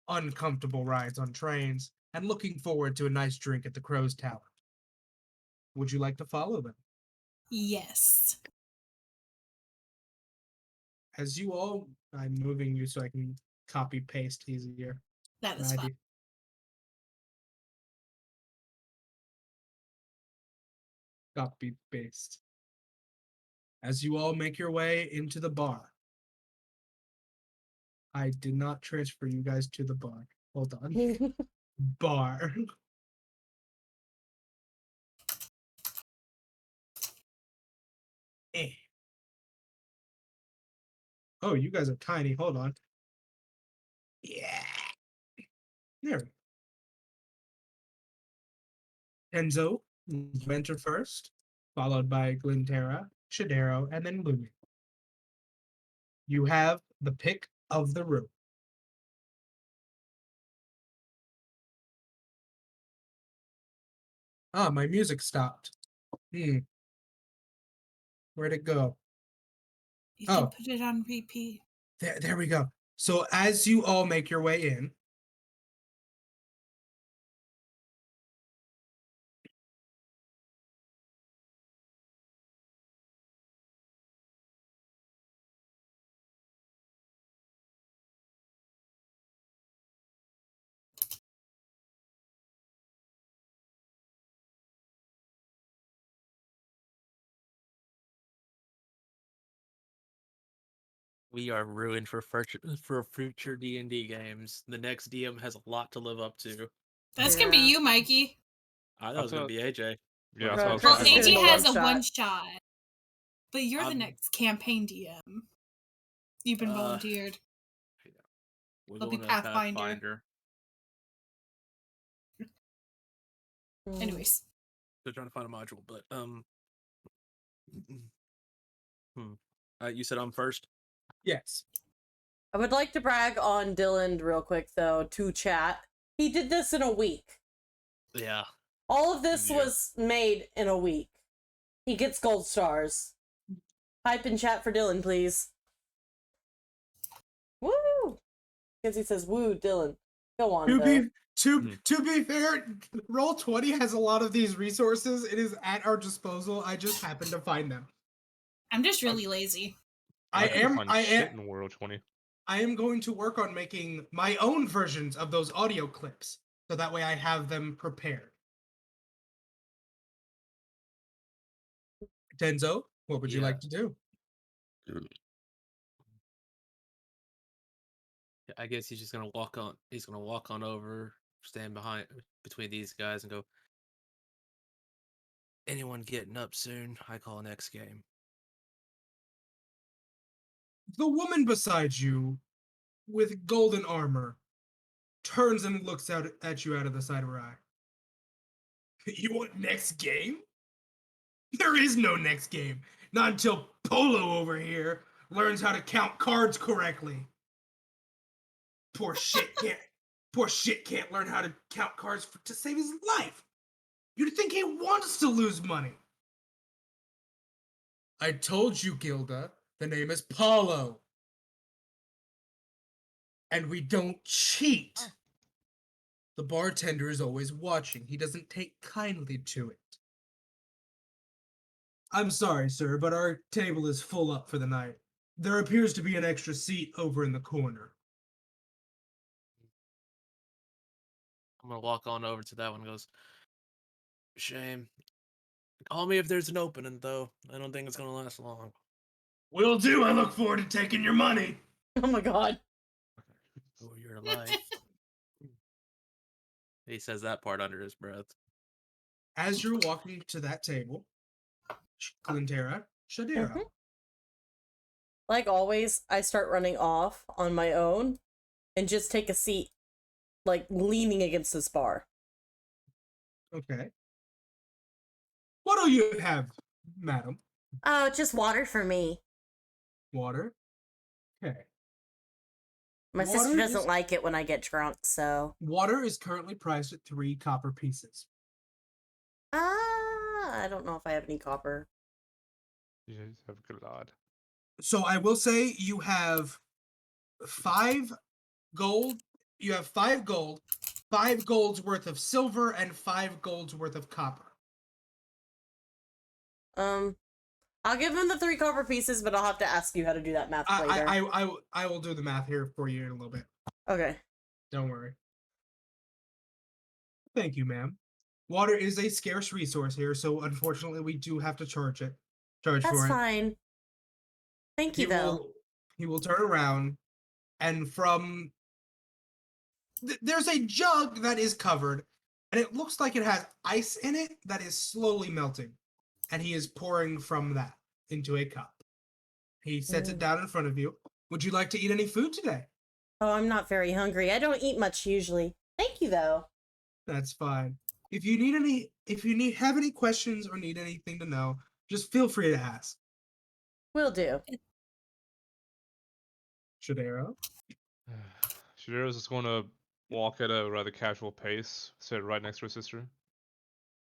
uncomfortable rides on trains, and looking forward to a nice drink at the Crow's Tower. Would you like to follow them? Yes. As you all, I'm moving you so I can copy paste easier. That is fine. Copy paste. As you all make your way into the bar. I did not transfer you guys to the bar. Hold on. Bar. Eh. Oh, you guys are tiny. Hold on. Yeah. There. Enzo, you enter first, followed by Glinterra, Shadero, and then Lumi. You have the pick of the room. Ah, my music stopped. Where'd it go? You Oh. can put it on repeat. There we go. So as you all make your way in, We are ruined for future D&D games. The next DM has a lot to live up to. That's gonna be Yeah. you, Mikey. I thought it was going to be AJ. Yeah, Well, that's Well, what I was Chris is trying getting to AJ the has a one-shot. one shot. But you're the I'm- next campaign DM. You've been volunteered. We're It'll be going to Pathfinder. Pathfinder. Anyways. They're trying to find a module, but you said I'm first? yes. I would like to brag on Dylan real quick, though, to chat. He did this in a week. Yeah. All of this Yeah. was made in a week. He gets gold stars. Hype in chat for Dylan, please. Woo! Because he says, woo, Dylan. Go on, Dylan. To be fair, Roll20 has a lot of these resources. It is at our disposal. I just happen to find them. I'm just really lazy. I couldn't am find shit in World 20. I am going to work on making my own versions of those audio clips, so that way I have them prepared. Denzo, what would you Yeah. like to do? I guess he's just gonna walk on. He's gonna walk on over, stand between these guys, and go. Anyone getting up soon? I call next game. The woman beside you, with golden armor, turns and looks out at you out of the side of her eye. You want next game? There is no next game. Not until Polo over here learns how to count cards correctly. Poor shit can't learn how to count cards to save his life. You'd think he wants to lose money. I told you, Gilda, the name is Paulo. And we don't cheat. The bartender is always watching. He doesn't take kindly to it. I'm sorry, sir, but our table is full up for the night. There appears to be an extra seat over in the corner. I'm gonna walk on over to that one and goes, shame. Call me if there's an opening, though. I don't think it's gonna last long. Will do. I look forward to taking your money. Oh my god. Oh, your life. He says that part under his breath. As you're walking to that table, Glintera, Shadira. Mhm. Like always, I start running off on my own and just take a seat, like leaning against this bar. Okay. What do you have, madam? Oh, just water for me. Water? Okay. My sister Water doesn't is- like it when I get drunk, so. Water is currently priced at 3 copper pieces. I don't know if I have any copper. You just have a good lord. So I will say you have 5 gold. You have 5 gold, 5 gold's worth of silver, and 5 gold's worth of copper. I'll give him the 3 copper pieces, but I'll have to ask you how to do that math later. I will do the math here for you in a little bit. Okay. Don't worry. Thank you, ma'am. Water is a scarce resource here, so unfortunately we do have to charge That's for it. fine. Thank you, though. He will turn around, and from there's a jug that is covered, and it looks like it has ice in it that is slowly melting, and he is pouring from that into a cup. He sets it down in front of you. Would you like to eat any food today? Oh, I'm not very hungry. I don't eat much usually. Thank you, though. That's fine. If you have any questions or need anything to know, just feel free to ask. Will do. Shadero? Shadira's just going to walk at a rather casual pace, sit right next to her sister.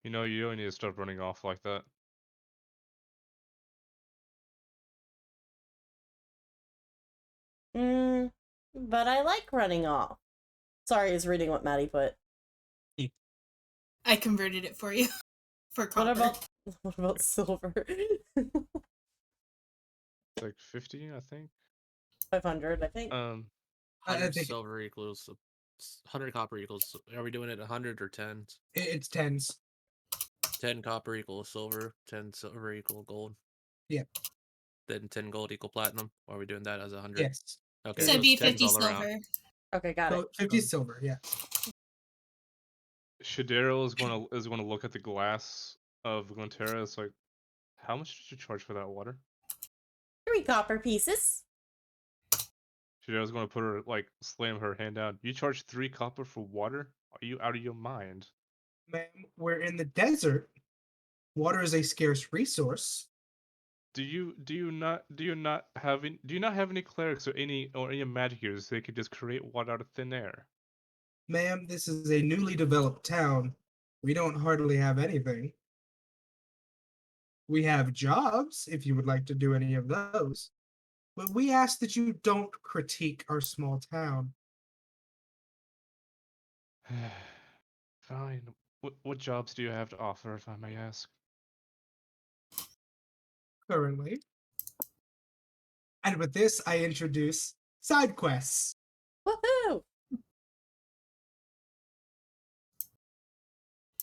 You know, you don't need to start running off like that. But I like running off. Sorry, I was reading what Maddie put. I converted it for you. For copper. What about silver? It's like 50, I think. 500, I think. 100 think- silver equals 100 copper equals. Are we doing it 100 or 10? It's tens. 10 copper equals silver. 10 silver equal gold. Yeah. Then 10 gold equal platinum. Or are we doing that as 100? Yes. Okay. So it'd be it's 10s 50 all around. silver. Okay, got it. So 50 silver, yeah. Shadero is gonna look at the glass of Glintera. It's like, how much did you charge for that water? 3 copper pieces. Shadero's gonna put her slam her hand down. You charge 3 copper for water? Are you out of your mind? Ma'am, we're in the desert. Water is a scarce resource. Do you not have any clerics or any magic users they could just create water out of thin air? Ma'am, this is a newly developed town. We don't hardly have anything. We have jobs, if you would like to do any of those. But we ask that you don't critique our small town. Fine. What jobs do you have to offer, if I may ask? Currently. And with this, I introduce side quests. Woohoo!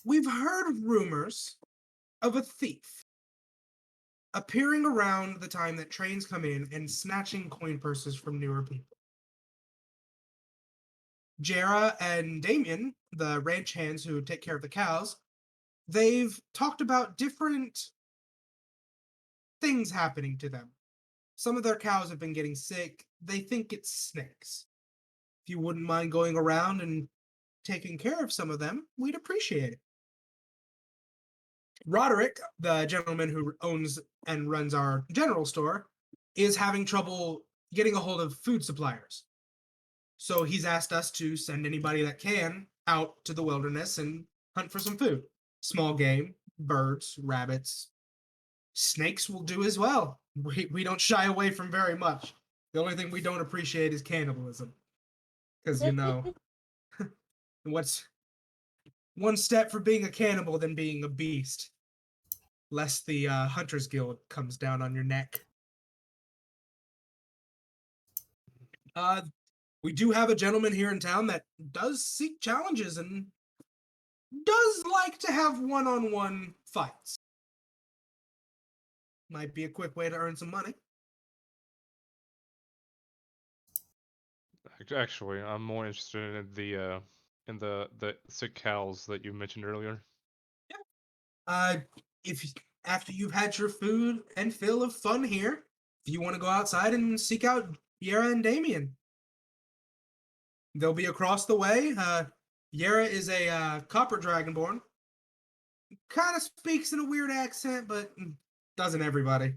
We've heard rumors of a thief appearing around the time that trains come in and snatching coin purses from newer people. Jera and Damien, the ranch hands who take care of the cows, they've talked about different things happening to them. Some of their cows have been getting sick. They think it's snakes. If you wouldn't mind going around and taking care of some of them, we'd appreciate it. Roderick, the gentleman who owns and runs our general store, is having trouble getting a hold of food suppliers. So he's asked us to send anybody that can out to the wilderness and hunt for some food. Small game, birds, rabbits, snakes will do as well. We don't shy away from very much. The only thing we don't appreciate is cannibalism. Because, what's one step for being a cannibal than being a beast? lest the Hunters Guild comes down on your neck. We do have a gentleman here in town that does seek challenges and does like to have one-on-one fights. Might be a quick way to earn some money. Actually, I'm more interested in the sick cows that you mentioned earlier. If after you've had your food and fill of fun here, if you want to go outside and seek out Yera and Damien, they'll be across the way. Yera is a copper dragonborn. Kind of speaks in a weird accent, but doesn't everybody.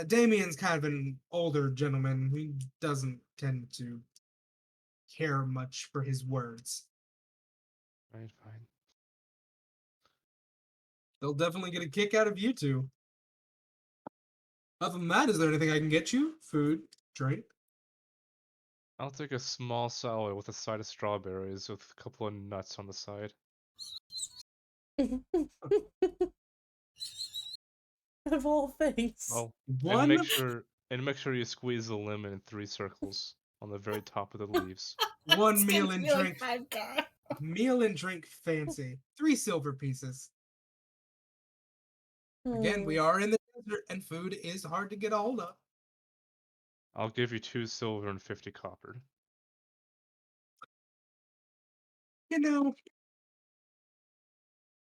Damien's kind of an older gentleman. He doesn't tend to care much for his words. Right, fine. They'll definitely get a kick out of you two. Other than that, is there anything I can get you? Food, drink? I'll take a small salad with a side of strawberries with a couple of nuts on the side. Of all things. Oh, One, and make sure you squeeze the lemon in 3 circles on the very top of the leaves. one It's meal gonna and be like drink. 5K. Meal and drink fancy. 3 silver pieces. Again, we are in the desert and food is hard to get a hold of. I'll give you 2 silver and 50 copper. You know,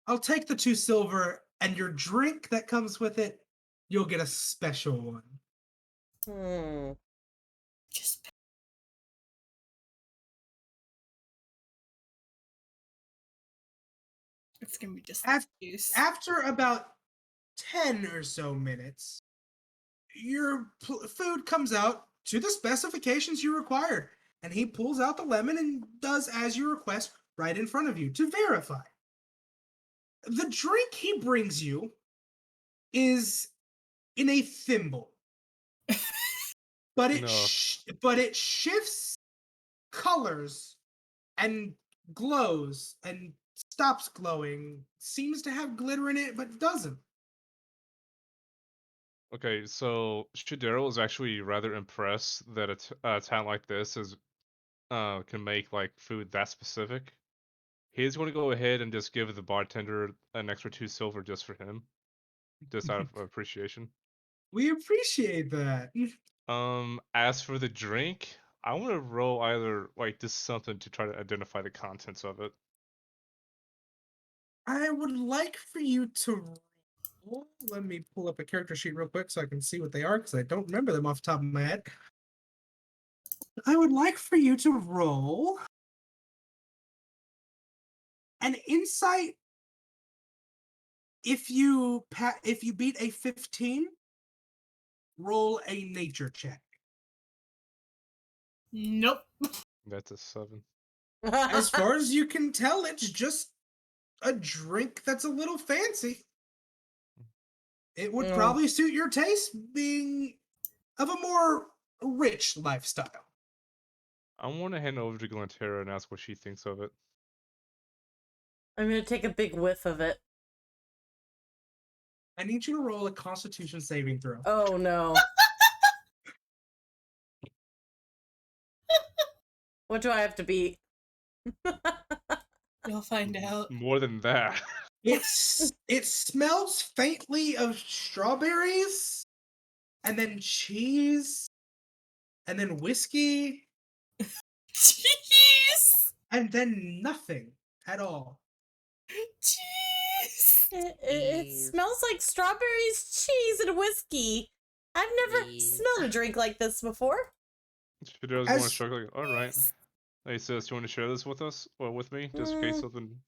I'll take the 2 silver and your drink that comes with it, you'll get a special one. Just it's gonna be just juice. After about 10 or so minutes, your food comes out to the specifications you required, and he pulls out the lemon and does as you request right in front of you to verify. The drink he brings you is in a thimble, but it shifts colors and glows and stops glowing. Seems to have glitter in it, but doesn't. Okay, so Shadero is actually rather impressed that a town like this can make like food that specific. He's going to go ahead and just give the bartender an extra 2 silver just for him, just out of appreciation. We appreciate that. As for the drink, I want to roll either like just something to try to identify the contents of it. I would like for you to roll. Let me pull up a character sheet real quick so I can see what they are, because I don't remember them off the top of my head. I would like for you to roll an insight. If you beat a 15, roll a nature check. Nope. That's a 7. As far as you can tell, it's just a drink that's a little fancy. It would probably suit your taste, being of a more rich lifestyle. I want to hand over to Glantera and ask what she thinks of it. I'm gonna take a big whiff of it. I need you to roll a Constitution saving throw. Oh no. What do I have to beat? You'll find out. More than that. It smells faintly of strawberries, and then cheese, and then whiskey, Jeez. and then nothing at all. Jeez. It smells like strawberries, cheese, and whiskey. I've never smelled a drink like this before. Shadero's more struggling. All right. He says, "Do you want to share this with us or with me, just in case something?"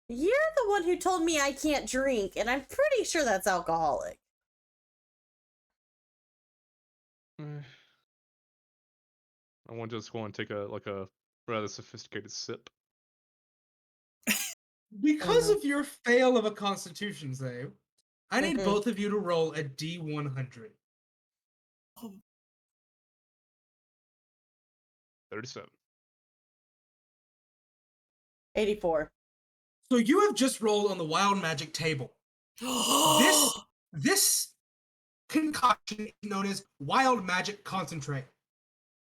You're the one who told me I can't drink, and I'm pretty sure that's alcoholic. I want to just go and take a rather sophisticated sip. Because of your fail of a Constitution save, I need both of you to roll a D100. 37. 84. So you have just rolled on the wild magic table. This concoction is known as wild magic concentrate.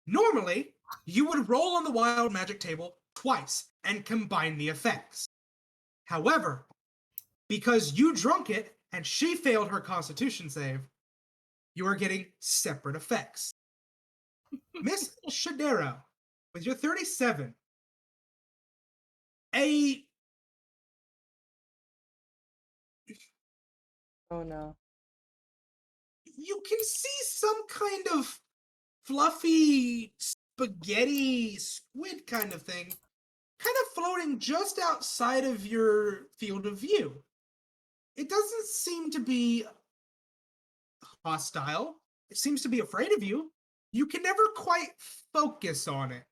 Normally, you would roll on the wild magic table twice and combine the effects. However, because you drunk it and she failed her constitution save, you are getting separate effects. Miss Shadero, with your 37, Oh no. you can see some kind of fluffy spaghetti squid kind of thing kind of floating just outside of your field of view. It doesn't seem to be hostile. It seems to be afraid of you. You can never quite focus on it.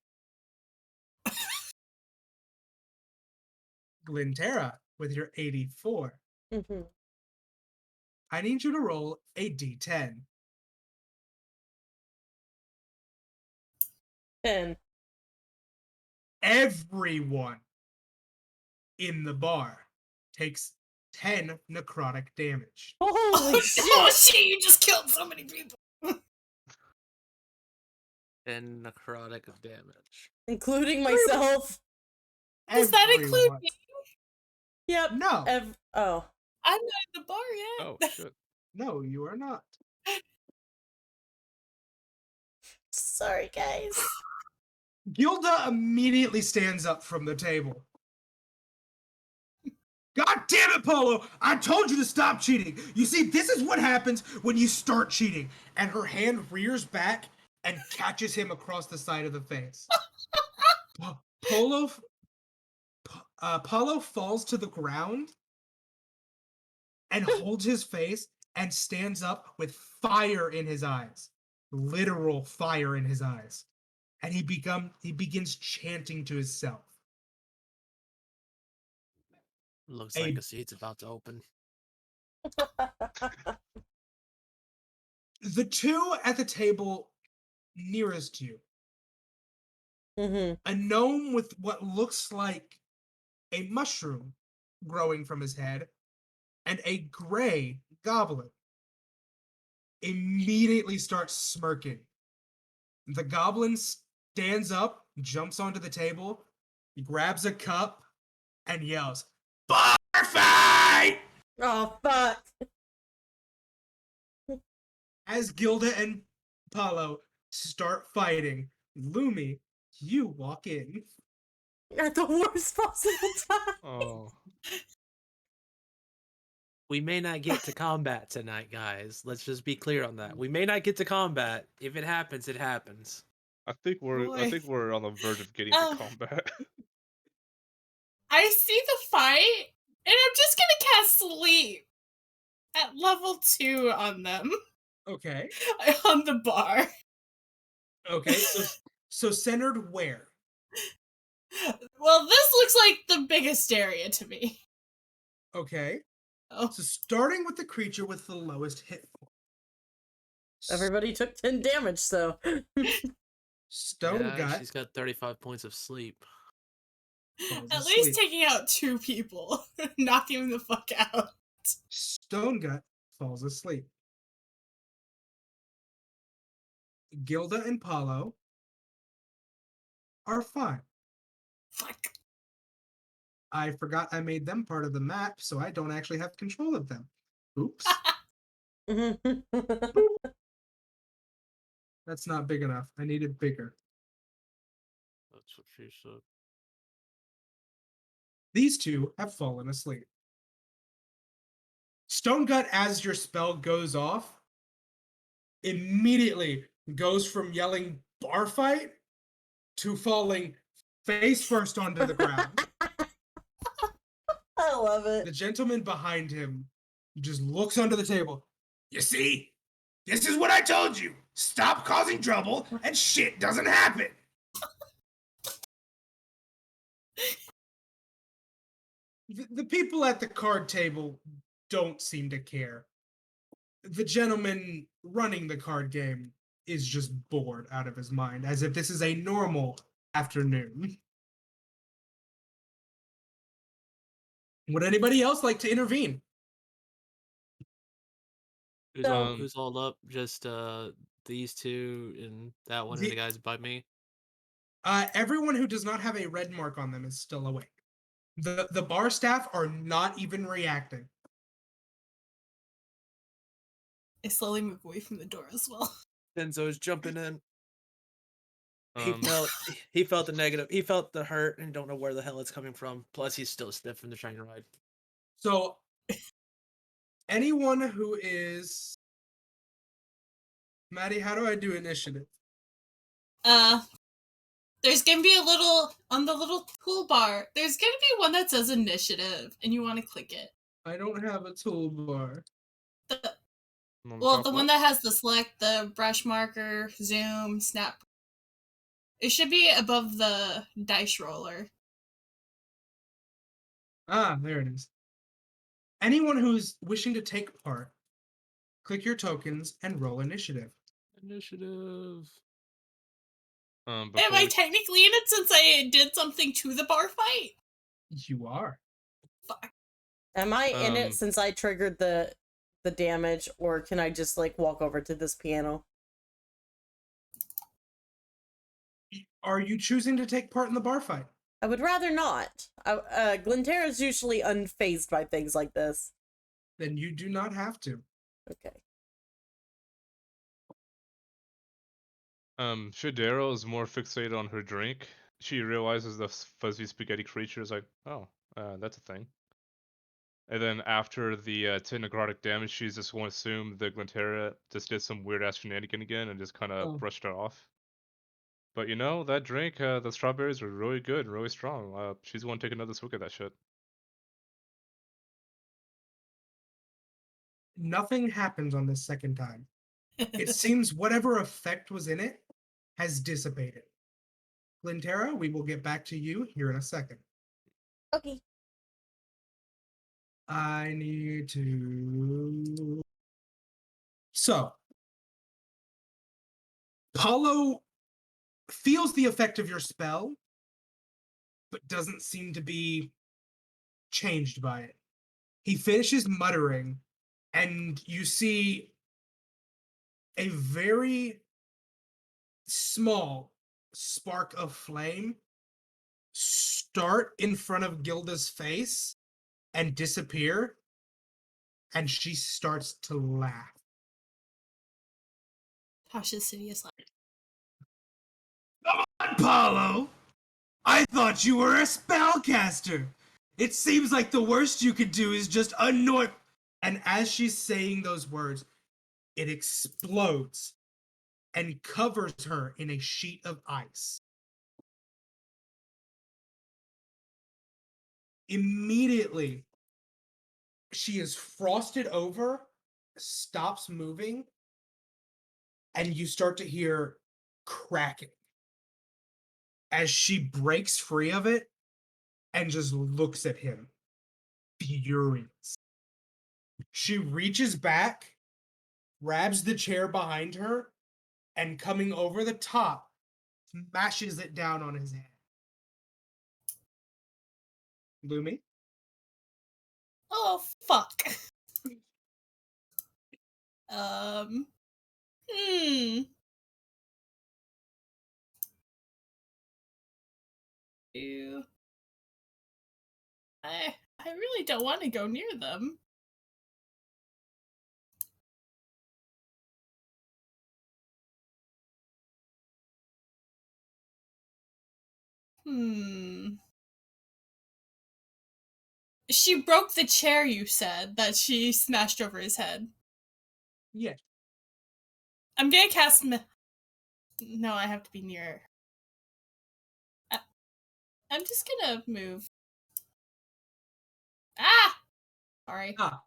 Glinterra, with your 84, Mm-hmm. I need you to roll a d10. 10. Everyone in the bar takes 10 necrotic damage. Holy shit! Oh shit! You just killed so many people. And necrotic of damage. Including myself. Does that include Everyone. me? Yep. No, Oh. I'm not at the bar yet. Oh shit. no, you are not. Sorry, guys. Gilda immediately stands up from the table. God damn it, Polo! I told you to stop cheating. You see, this is what happens when you start cheating. And her hand rears back and catches him across the side of the face. Polo falls to the ground and holds his face and stands up with fire in his eyes. Literal fire in his eyes. And he begins chanting to himself. Looks like a seat's about to open. The two at the table nearest you, Mm-hmm. a gnome with what looks like a mushroom growing from his head, and a gray goblin, immediately starts smirking. The goblin stands up, jumps onto the table, grabs a cup, and yells, "Bar fight!" Oh, fuck. As Gilda and Paulo start fighting, Lumi, you walk in. At the worst possible time. Oh. We may not get to combat tonight, guys. Let's just be clear on that. We may not get to combat. If it happens, it happens. I think Boy. we're on the verge of getting Oh. to combat. I see the fight, and I'm just gonna cast sleep at level 2 on them. Okay. On the bar. Okay, so centered where? Well, this looks like the biggest area to me. Okay. Oh. So starting with the creature with the lowest hit point. Everybody took 10 damage, so. Stone Yeah, Gut she's got 35 points of sleep. falls At asleep. least taking out 2 people. Knocking them the fuck out. Stone Gut falls asleep. Gilda and Paulo are fine. Fuck. I forgot I made them part of the map, so I don't actually have control of them. Oops. That's not big enough. I need it bigger. That's what she said. These two have fallen asleep. Stone Gut, as your spell goes off, immediately goes from yelling bar fight to falling face first onto the ground. I love it. The gentleman behind him just looks under the table. You see, this is what I told you. Stop causing trouble and shit doesn't happen. The people at the card table don't seem to care. The gentleman running the card game is just bored out of his mind, as if this is a normal afternoon. Would anybody else like to intervene? So- who's all up? Just these two and that one and The- the guys by me. Everyone who does not have a red mark on them is still awake. The bar staff are not even reacting. I slowly move away from the door as well. Denzo's jumping in. Um, He felt the negative. He felt the hurt and don't know where the hell it's coming from. Plus, he's still stiff from the train ride. So anyone who is Maddie, how do I do initiative? There's gonna be a little on the little toolbar. There's gonna be one that says initiative, and you want to click it. I don't have a toolbar. on Well, top the one left? that has the select, the brush marker, zoom, snap. It should be above the dice roller. Ah, there it is. Anyone who's wishing to take part, click your tokens and roll initiative. Initiative. Am Before I we, technically in it since I did something to the bar fight? You are. Fuck. Am I in it Um, since I triggered the damage, or can I just like walk over to this piano? Are you choosing to take part in the bar fight? I would rather not. Glenterra's usually unfazed by things like this. Then you do not have to. Okay. Shadero is more fixated on her drink. She realizes the fuzzy spaghetti creature is like, oh, that's a thing. And then after the 10 necrotic damage, she's just going to assume that Glenterra just did some weird ass shenanigan again and just kind of Oh. brushed it off. But you know, that drink, the strawberries are really good and really strong. She's going to take another swig of that shit. Nothing happens on this second time. It seems whatever effect was in it has dissipated. Glenterra, we will get back to you here in a second. Okay. I need to. So, Paulo feels the effect of your spell, but doesn't seem to be changed by it. He finishes muttering, and you see a very small spark of flame start in front of Gilda's face and disappear, and she starts to laugh. Tasha's city is like, Come on, Paulo! I thought you were a spellcaster! It seems like the worst you could do is just annoy. And as she's saying those words, it explodes and covers her in a sheet of ice. Immediately, she is frosted over, stops moving, and you start to hear cracking as she breaks free of it and just looks at him, furious. She reaches back, grabs the chair behind her, and coming over the top, smashes it down on his head. Lumi? oh fuck. Um. Hmm. Ew. I really don't want to go near them. Hmm. She broke the chair, you said, that she smashed over his head. Yeah. I'm gonna cast No, I have to be near her. I'm just gonna move. Ah! Sorry. Ah,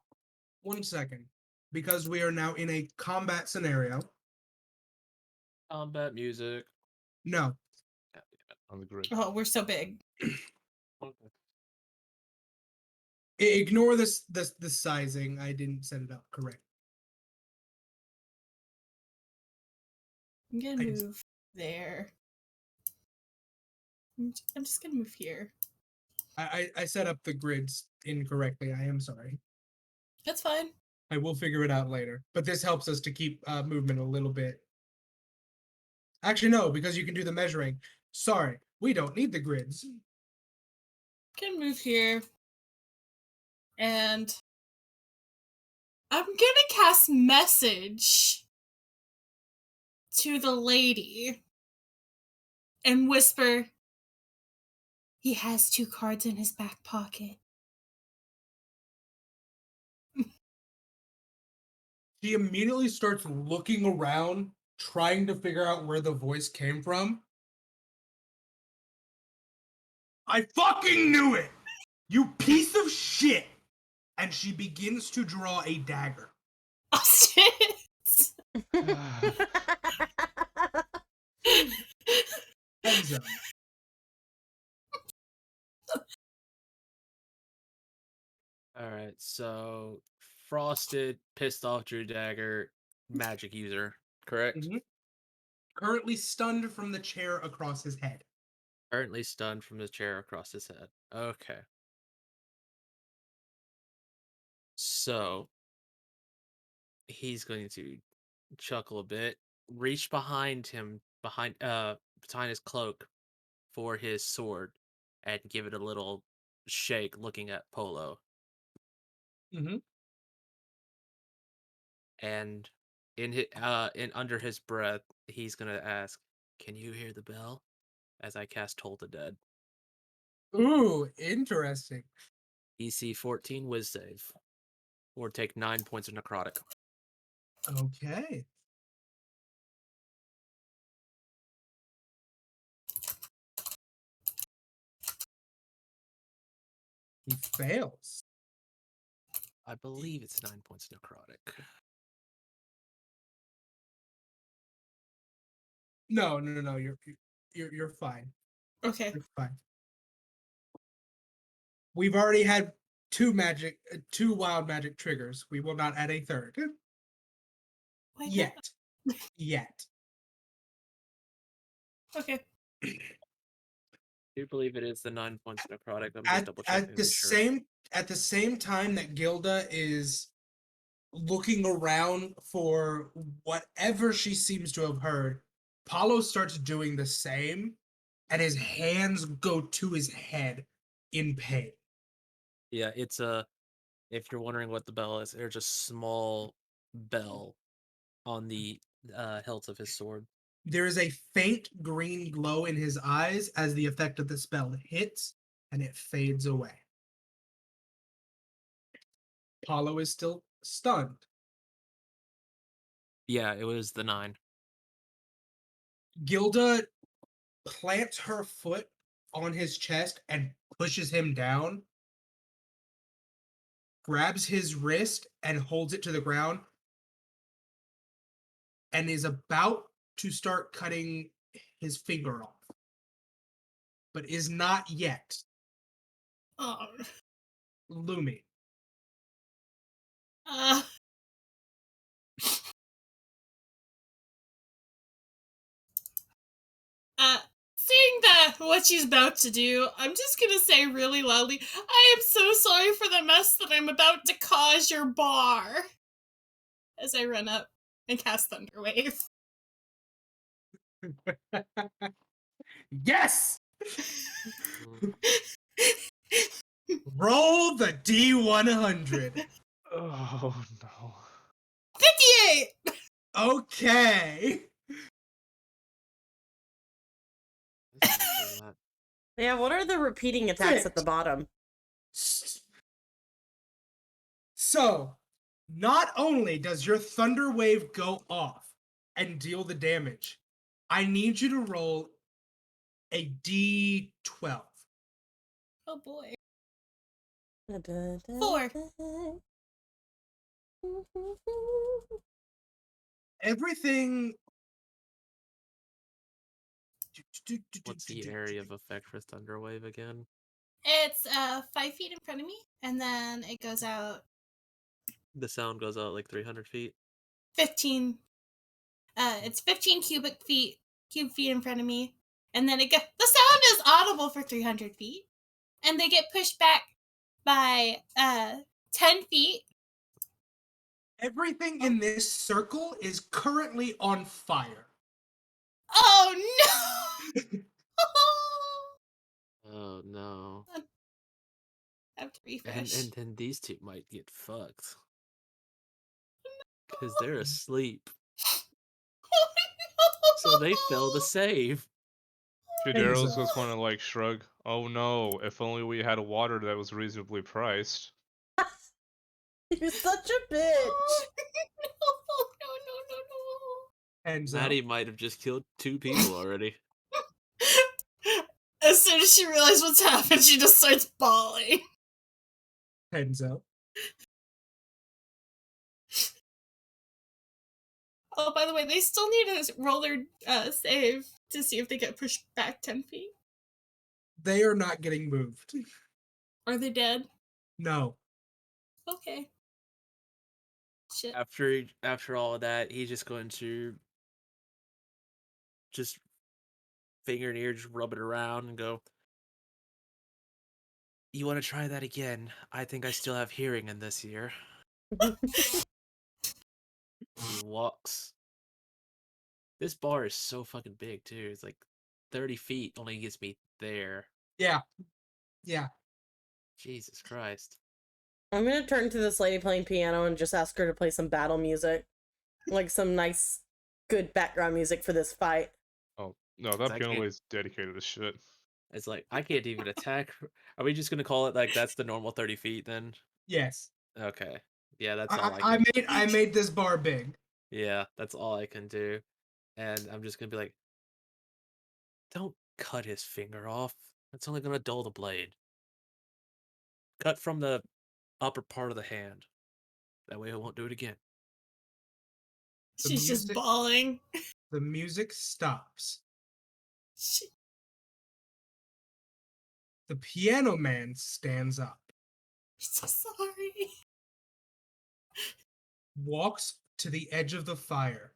1 second. Because we are now in a combat scenario. Combat music. No. On the grid. Oh, we're so big. Okay. Ignore this sizing. I didn't set it up correct. I'm gonna I just- move there. I'm just gonna move here. I set up the grids incorrectly. I am sorry. That's fine. I will figure it out later. But this helps us to keep movement a little bit. Actually, no, because you can do the measuring. Sorry, we don't need the grids. Can move here. And I'm gonna cast message to the lady and whisper, he has 2 cards in his back pocket. She immediately starts looking around, trying to figure out where the voice came from. I fucking knew it! You piece of shit! And she begins to draw a dagger. Oh shit! Heads up. Alright, so Frosted, pissed off Drew Dagger, magic user, correct? Mhm. Currently stunned from the chair across his head. Currently stunned from the chair across his head. Okay. So he's going to chuckle a bit, reach behind him, behind his cloak for his sword, and give it a little shake looking at Polo. Mm-hmm. And in under his breath, he's gonna ask, "Can you hear the bell?" As I cast Toll the Dead. Ooh, interesting. EC 14 Wiz save, or take 9 points of necrotic. Okay. He fails. I believe it's 9 points of necrotic. No. You're fine. Okay. You're fine. We've already had two wild magic triggers. We will not add a third. Why not? Yet. Okay. I do believe it is the 9 points of necrotic. I'm just double checking. At the same time that Gilda is looking around for whatever she seems to have heard, Paulo starts doing the same, and his hands go to his head in pain. Yeah, it's if you're wondering what the bell is, there's a small bell on the hilt of his sword. There is a faint green glow in his eyes as the effect of the spell hits, and it fades away. Paulo is still stunned. Yeah, it was the 9. Gilda plants her foot on his chest and pushes him down, grabs his wrist and holds it to the ground, and is about to start cutting his finger off, but is not yet. Oh. Lumi. Uh. Seeing that what she's about to do, I'm just gonna say really loudly, I am so sorry for the mess that I'm about to cause your bar. As I run up and cast Thunderwave. Yes! Roll the D100. Oh no. 58! Okay. Yeah, what are the repeating attacks at the bottom? So, not only does your thunder wave go off and deal the damage, I need you to roll a D12. Oh boy. 4. Everything. What's the area of effect for Thunderwave again? It's 5 feet in front of me, and then it goes out The sound goes out like 300 feet. 15. It's 15 cube feet in front of me, and then the sound is audible for 300 feet, and they get pushed back by 10 feet Everything in this circle is currently on fire. Oh no! Oh no. I have to And refresh. and then these two might get fucked. Because they're asleep. So they fail to save. Shidero's Enzo. just want to like shrug. Oh no! If only we had water that was reasonably priced. You're such a bitch. No. Enzo. Maddie might have just killed 2 people already. As soon as she realizes what's happened, she just starts bawling. Enzo. Oh, by the way, they still need to roll their save to see if they get pushed back 10 feet. They are not getting moved. Are they dead? No. Okay. Shit. After all of that, he's just going to just finger and ear, just rub it around and go, "You want to try that again? I think I still have hearing in this ear." He walks. This bar is so fucking big too. It's like 30 feet only gets me there. Yeah. Yeah. Jesus Christ. I'm gonna turn to this lady playing piano and just ask her to play some battle music. Like some nice, good background music for this fight. Oh no, that I piano can't. is dedicated as shit. It's like I can't even attack. Are we just gonna call it like that's the normal 30 feet then? Yes. Okay. Yeah, that's I, all I I can. made I made this bar big. Yeah, that's all I can do. And I'm just gonna be like, don't cut his finger off. That's only gonna dull the blade. Cut from the upper part of the hand. That way I won't do it again. The She's just music bawling. the music stops. She... The piano man stands up, I'm so sorry. walks to the edge of the fire,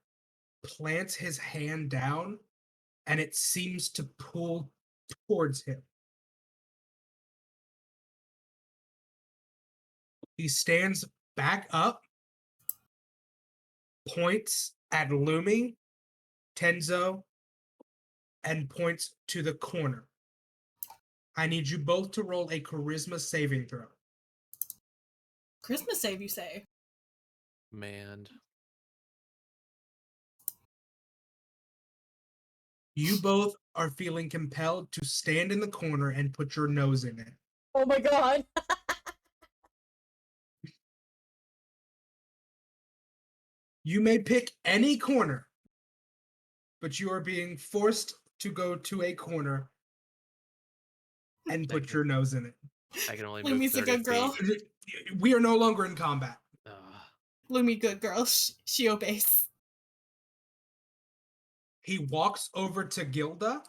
plants his hand down, and it seems to pull towards him. He stands back up, points at Lumi, Tenzo, and points to the corner. I need you both to roll a charisma saving throw. Christmas save, you say? Man. You both are feeling compelled to stand in the corner and put your nose in it. Oh my god. You may pick any corner, but you are being forced to go to a corner and put your nose in it. I can only move Lumi's a 30 good girl. feet. We are no longer in combat. Ugh. Lumi, good girl. She obeys. He walks over to Gilda,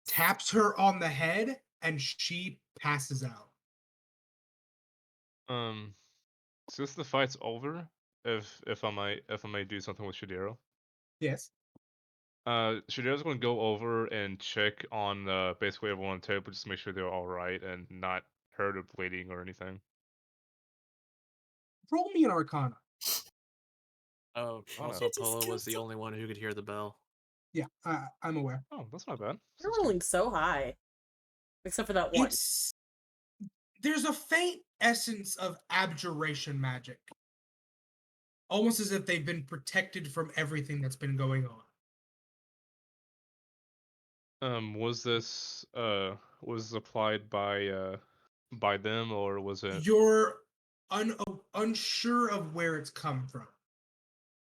taps her on the head, and she passes out. Since the fight's over, if I might do something with Shidero. Yes. Shidero's gonna go over and check on basically everyone on the table just to make sure they're all right and not hurt or bleeding or anything. Roll me an Arcana. Oh, Oh no. also It just Polo was goes the to- only one who could hear the bell. Yeah, I'm aware. Oh, that's not bad. You're 16. rolling so high. Except for that one. There's a faint essence of abjuration magic. Almost as if they've been protected from everything that's been going on. Was this was applied by them or was it? You're unsure of where it's come from.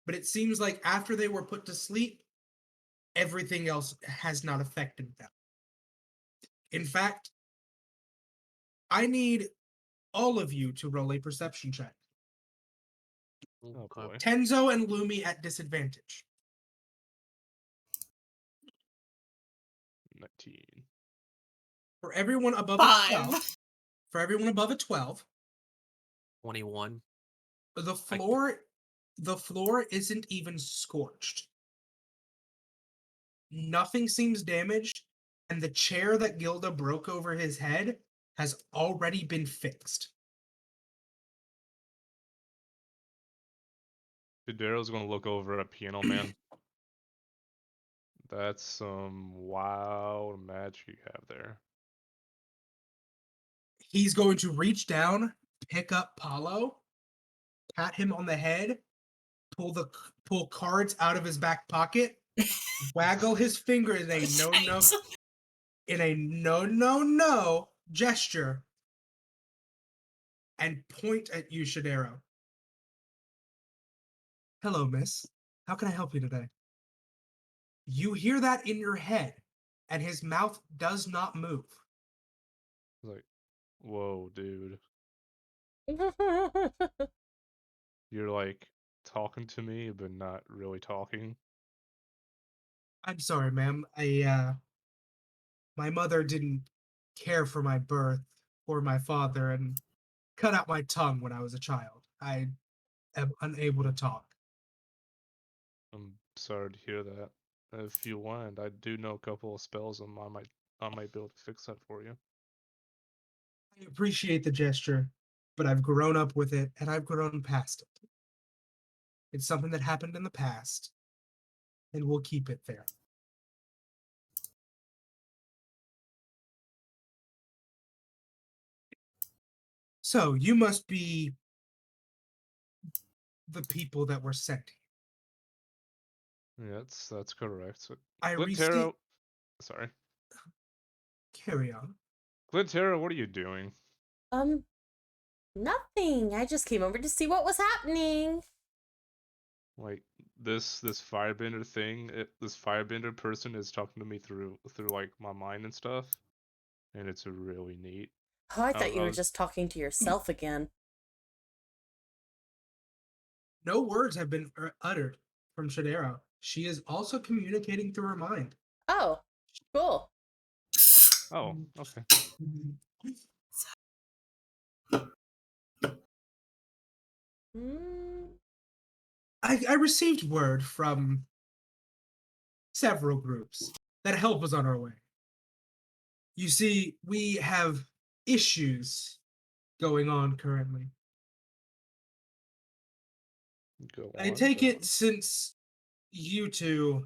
But it seems like after they were put to sleep, everything else has not affected them. In fact, I need all of you to roll a perception check. Oh Okay. boy. Tenzo and Lumi at disadvantage. 19. For everyone above a 12, 5. for everyone above a 12, 21. the floor isn't even scorched. Nothing seems damaged, and the chair that Gilda broke over his head has already been fixed. Fidero's gonna look over at Piano Man. That's some wild magic you have there. He's going to reach down, pick up Paulo, pat him on the head, pull cards out of his back pocket, waggle his finger in a no gesture, and point at you, Shadero. Hello, miss. How can I help you today? You hear that in your head, and his mouth does not move. Like, whoa, dude. You're like talking to me, but not really talking. I'm sorry, ma'am. My mother didn't care for my birth or my father and cut out my tongue when I was a child. I am unable to talk. I'm sorry to hear that. If you want, I do know a couple of spells, and I might be able to fix that for you. I appreciate the gesture, but I've grown up with it and I've grown past it. It's something that happened in the past, and we'll keep it there. So, you must be the people that were sent. Yeah, that's correct. So, I received. Glintero, sorry, Carry on. Glintero, what are you doing? um, Nothing. I just came over to see what was happening. Like this firebender thing, this firebender person is talking to me through like my mind and stuff, and it's really neat. Oh, I I, thought you I were was just talking to yourself again. No words have been uttered from Shadero. She is also communicating through her mind. Oh, cool. oh okay. Mm, I received word from several groups that help is on our way. You see, we have issues going on currently. Go I on, take go it on. since you two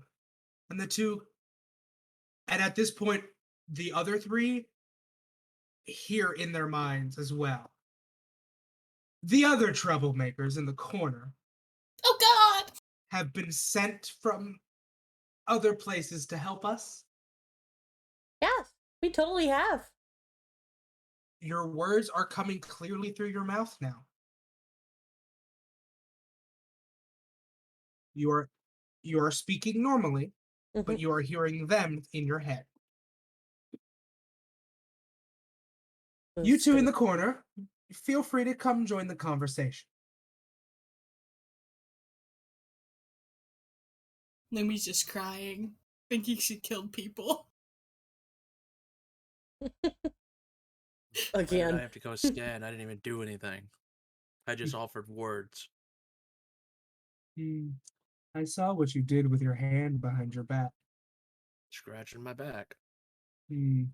and the two, and at this point, the other three hear in their minds as well. The other troublemakers in the corner Oh God! have been sent from other places to help us. yes, we totally have. Your words are coming clearly through your mouth now. You are you are speaking normally, but Mhm. you are hearing them in your head. You Those two in things. the corner, feel free to come join the conversation. Lumi's just crying, thinking she killed people. Why did I Again. have to go scan? I didn't even do anything. I just offered words. Hmm, I saw what you did with your hand behind your back. Scratching my back. Hmm,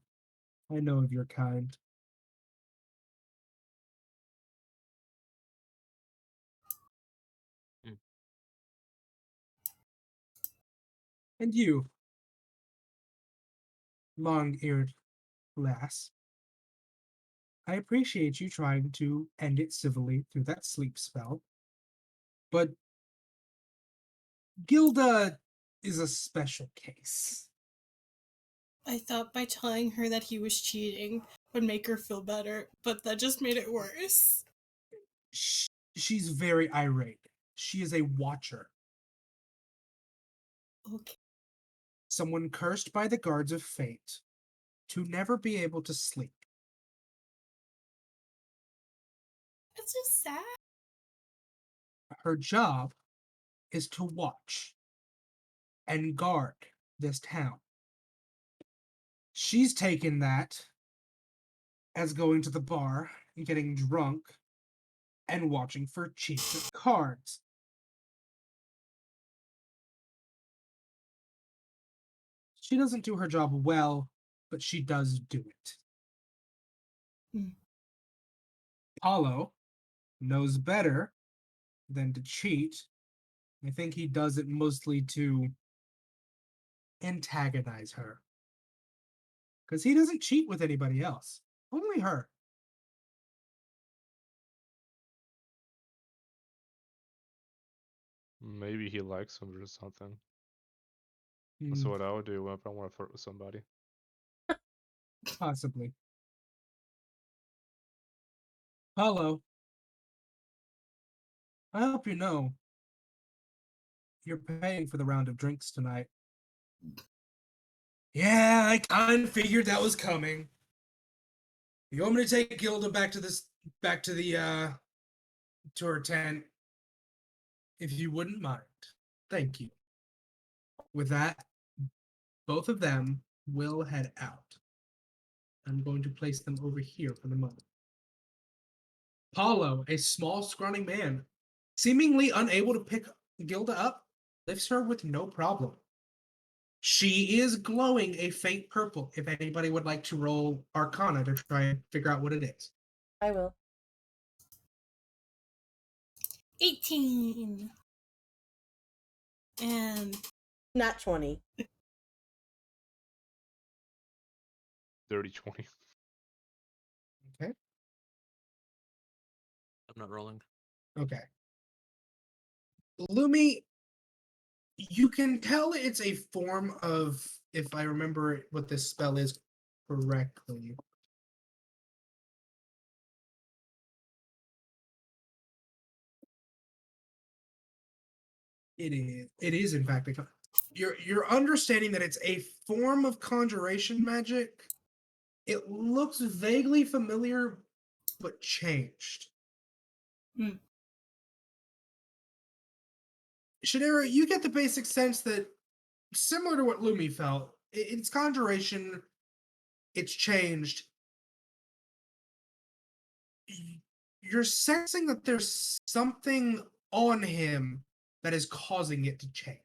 I know of your kind. Mm. And you, long-eared lass, I appreciate you trying to end it civilly through that sleep spell, but Gilda is a special case. I thought by telling her that he was cheating would make her feel better, but that just made it worse. She's very irate. She is a watcher, Okay. someone cursed by the guards of fate to never be able to sleep. It's just sad. Her job is to watch and guard this town. She's taken that as going to the bar and getting drunk and watching for cheats at cards. She doesn't do her job well, but she does do it. Mm. Paulo knows better than to cheat I think he does it mostly to antagonize her. Because he doesn't cheat with anybody else, only her. Maybe he likes him or something. That's Hmm, what I would do if I want to flirt with somebody. possibly. Paulo, I hope you know you're paying for the round of drinks tonight. Yeah, I kind of figured that was coming. You want me to take Gilda back to the to her tent, if you wouldn't mind. Thank you. With that, both of them will head out. I'm going to place them over here for the moment. Paulo, a small, scrawny man, seemingly unable to pick Gilda up, lifts her with no problem. She is glowing a faint purple. If anybody would like to roll Arcana to try and figure out what it is. I will. 18. And Not 20. Dirty 20. Okay. I'm not rolling. Okay. Lumi, you can tell it's a form of, if I remember what this spell is correctly. It is. It is in fact a. You're understanding that it's a form of conjuration magic. It looks vaguely familiar, but changed. Hmm. Shadera, you get the basic sense that similar to what Lumi felt, it's conjuration. It's changed. You're sensing that there's something on him that is causing it to change.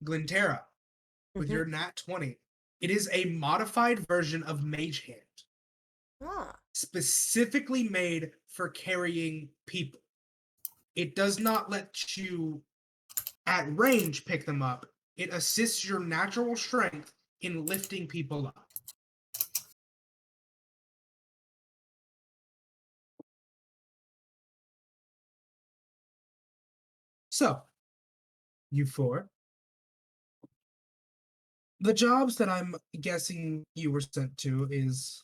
Glintera, with your nat 20, it is a modified version of Mage Hand, Ah. specifically made for carrying people. It does not let you at range pick them up. It assists your natural strength in lifting people up. So, you four, the jobs that I'm guessing you were sent to is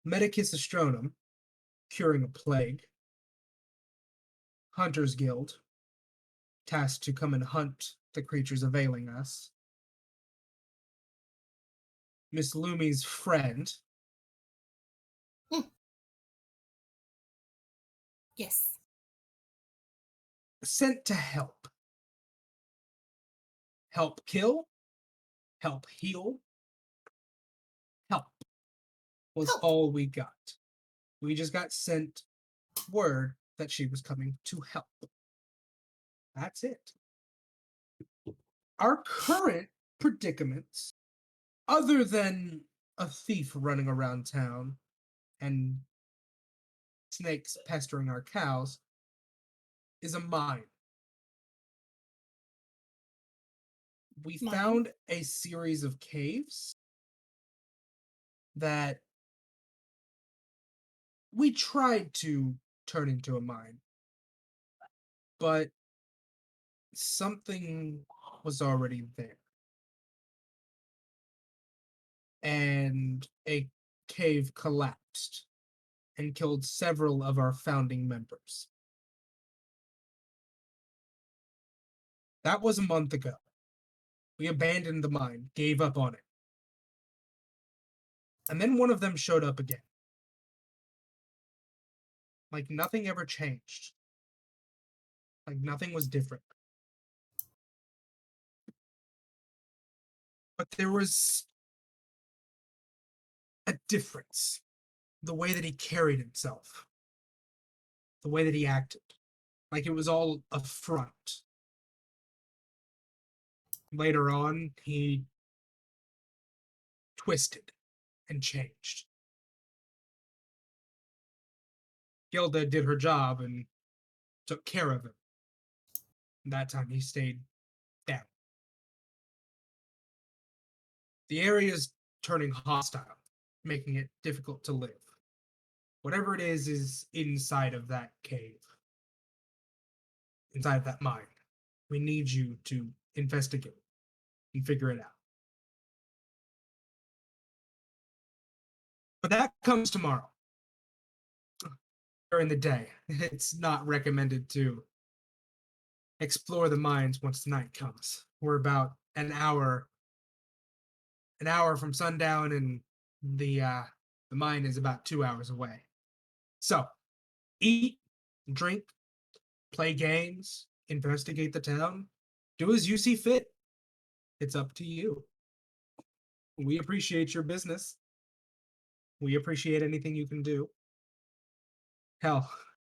Medicus Astronum, curing a plague, Hunter's Guild, tasked to come and hunt the creatures availing us, Miss Lumi's friend, yes. sent to help. Help kill, help heal, help was Help. all we got. We just got sent word that she was coming to help. That's it. Our current predicaments, other than a thief running around town and snakes pestering our cows, is a mine. We Mine. found a series of caves that we tried to turn into a mine, but something was already there. And a cave collapsed and killed several of our founding members. That was a month ago. We abandoned the mine, gave up on it. And then one of them showed up again. Like nothing ever changed. Like nothing was different. But there was a difference. The way that he carried himself, the way that he acted. Like it was all a front. Later on, he twisted and changed. Gilda did her job and took care of him. That time he stayed down. The area is turning hostile, making it difficult to live. Whatever it is inside of that cave, inside of that mine. We need you to investigate and figure it out. But that comes tomorrow during the day. It's not recommended to explore the mines once night comes. We're about an hour from sundown, and the mine is about 2 hours away. So eat, drink, play games, investigate the town, do as you see fit. It's up to you. We appreciate your business. We appreciate anything you can do. Hell,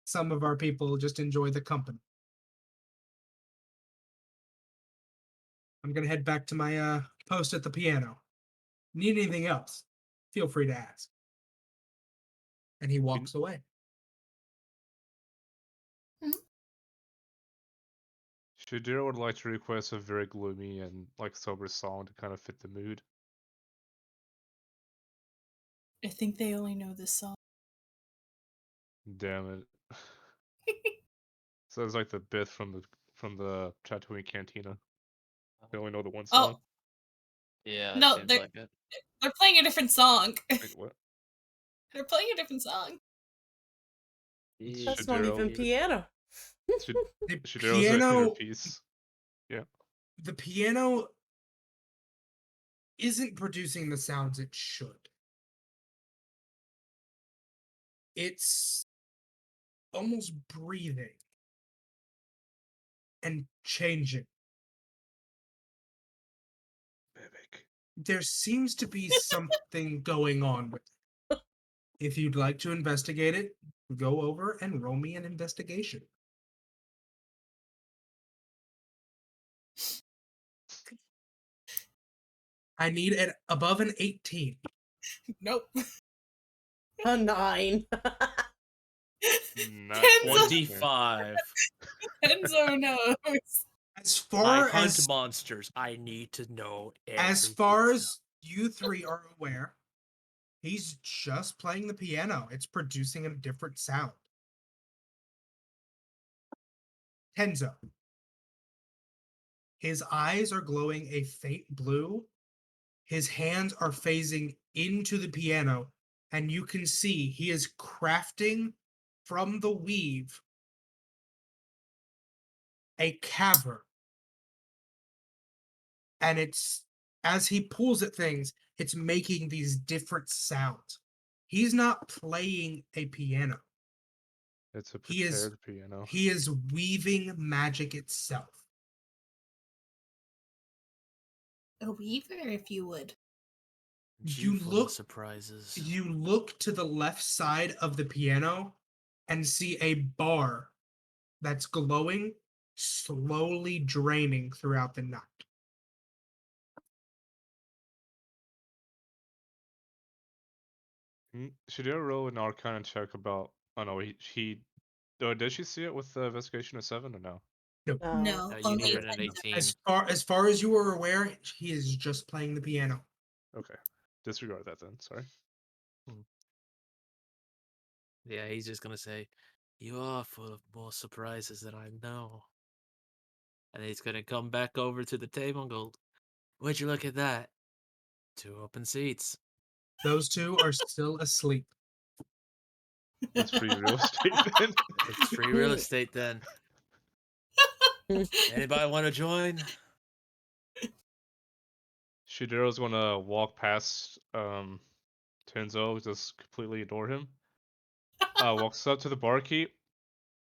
some of our people just enjoy the company. I'm gonna head back to my post at the piano. Need anything else? Feel free to ask. And he walks away. Shadira would like to request a very gloomy and like sober song to kind of fit the mood. I think they only know this song. Damn it. Sounds like the bit from the Tatooine Cantina. They only know the one Oh song. Yeah, it no, seems like it. they're playing a different song. Wait, what? They're playing a different song. That's not even Shadiro. piano. The Shadiro's a piano, piece. Yeah. the piano isn't producing the sounds it should. It's almost breathing and changing. Mimic. There seems to be something going on with it. If you'd like to investigate it, go over and roll me an investigation. I need it above an 18. Nope. A 9. Not Kenzo, 25. Kenzo knows. As I far hunt as monsters. I need to know as every far detail. as you three are aware, he's just playing the piano. It's producing a different sound. Kenzo. His eyes are glowing a faint blue. His hands are phasing into the piano, and you can see he is crafting from the weave a cavern. And it's as he pulls at things, it's making these different sounds. He's not playing a piano. It's a He is prepared piano. he is weaving magic itself. A weaver, if you would. You Full of look surprises. you look to the left side of the piano and see a bar that's glowing, slowly draining throughout the night. Shadira roll an Arcana check about. Oh no, he. Oh, did she see it with the investigation of 7 or no? No. No, You need only an 18. As far as you are aware, he is just playing the piano. Okay, disregard that then. Sorry. Yeah, he's just gonna say, "You are full of more surprises than I know." And he's gonna come back over to the table and go, "Would you look at that? 2 open seats." Those two are still asleep. That's free real estate then. It's free real estate then. Anybody want to join? Shadira's gonna walk past Tenzo, just completely ignore him. Walks up to the barkeep,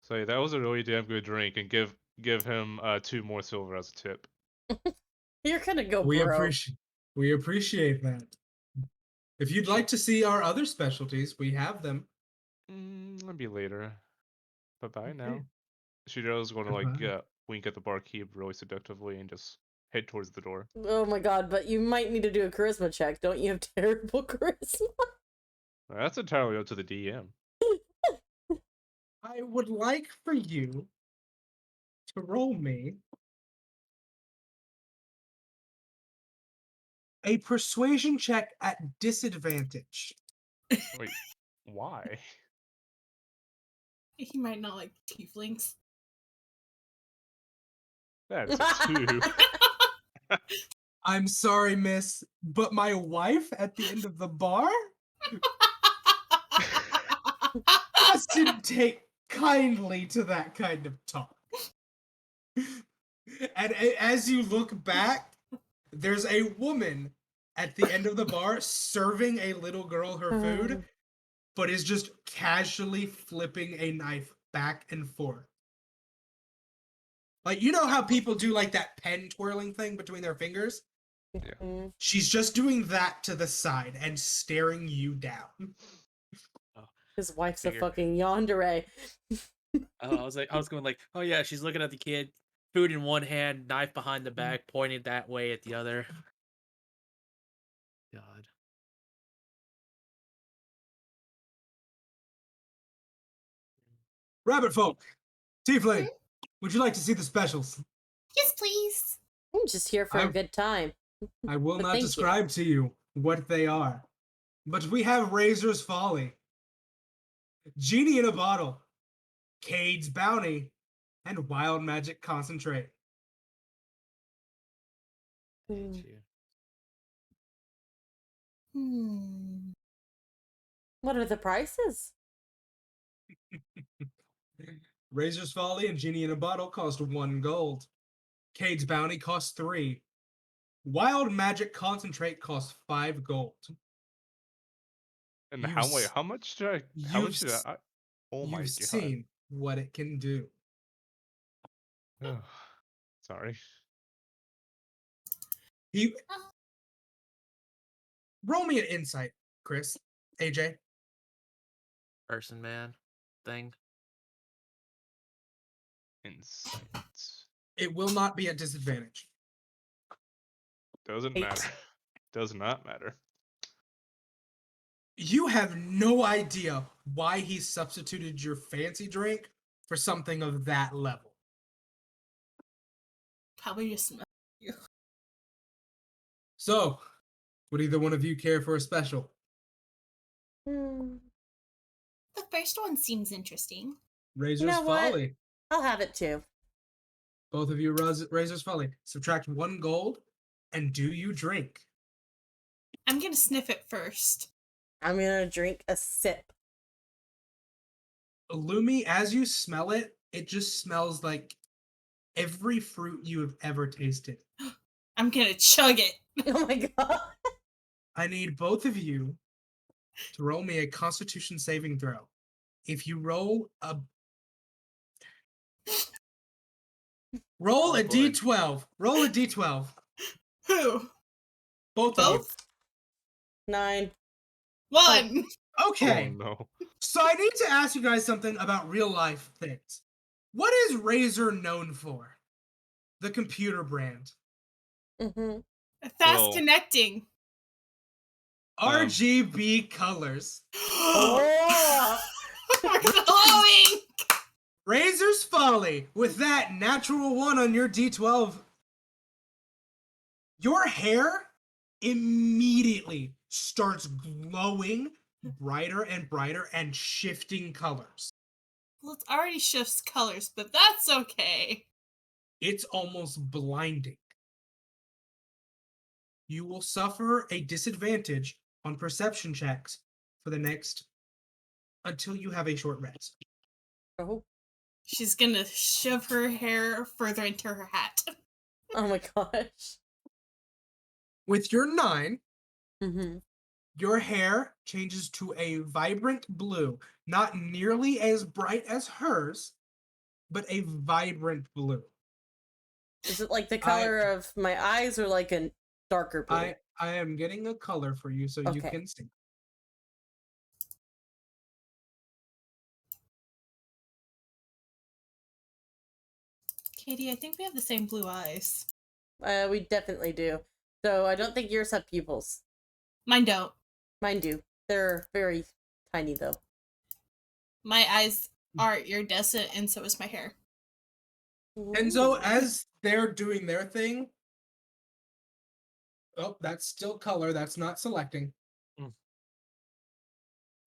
say that was a really damn good drink, and give him 2 more silver as a tip. You're gonna go We broke. appreciate that. If you'd like to see our other specialties, we have them. Maybe later. But bye Okay. now. Shadira's gonna Goodbye. wink at the barkeep really seductively and just head towards the door. Oh my god, but you might need to do a charisma check. Don't you have terrible charisma? That's entirely up to the DM. I would like for you to roll me a persuasion check at disadvantage. Wait, why? He might not like tieflings. That's a 2. I'm sorry, miss, but my wife at the end of the bar doesn't take kindly to that kind of talk. And as you look back, there's a woman at the end of the bar serving a little girl her food, but is just casually flipping a knife back and forth. Like, you know how people do like that pen twirling thing between their fingers? Yeah. She's just doing that to the side and staring you down. His wife's Figure. a fucking yandere. I was going like, oh yeah, she's looking at the kid, food in one hand, knife behind the back, pointing that way at the other. God. Rabbit folk, Tiefling, would you like to see the specials? Yes, please. I'm just here for a good time. I will But not thank you. describe to you what they are, but we have Razor's Folly, Genie in a Bottle, Cade's Bounty, and Wild Magic Concentrate. Mm. Hate you. What are the prices? Razor's Folly and Genie in a Bottle cost 1 gold. Cade's Bounty costs 3. Wild Magic Concentrate costs 5 gold. And You wait, s- how much did you've I? Oh my You've god. seen what it can do. Sorry. You roll me an insight, Chris, AJ. Person man thing. Insights. It will not be at disadvantage. Doesn't 8. matter. Does not matter. You have no idea why he substituted your fancy drink for something of that level. Probably just smell you. So, would either one of you care for a special? Hmm. The first one seems interesting. Razor's know what? Folly. I'll have it too. Both of you, Razor's Folly. Subtract 1 gold, and do you drink? I'm gonna sniff it first. I'm gonna drink a sip. Lumi, as you smell it, it just smells like every fruit you have ever tasted. I'm gonna chug it. Oh my god. I need both of you to roll me a Constitution saving throw. If you roll a Oh, boy. d12, roll a d12. Who? Both of you. Both? 9. 1. Okay. Oh no. So I need to ask you guys something about real life things. What is Razer known for? The computer brand. Mm-hmm. Fast Well, connecting. RGB colors. Oh! We're glowing. Razor's Folly, with that natural 1 on your D12, your hair immediately starts glowing brighter and brighter and shifting colors. Well, it already shifts colors, but that's okay. It's almost blinding. You will suffer a disadvantage on perception checks for the next until you have a short rest. Oh. She's gonna shove her hair further into her hat. Oh my gosh. With your 9, Mm-hmm. your hair changes to a vibrant blue, not nearly as bright as hers, but a vibrant blue. Is it like the color of my eyes or like a darker blue? I am getting a color for you so you Okay. can see. Katie, I think we have the same blue eyes. We definitely do. So I don't think yours have pupils. Mine don't. Mine do. They're very tiny though. My eyes are iridescent, and so is my hair. And so Ooh. as they're doing their thing, oh, that's still color. That's not selecting. Mm.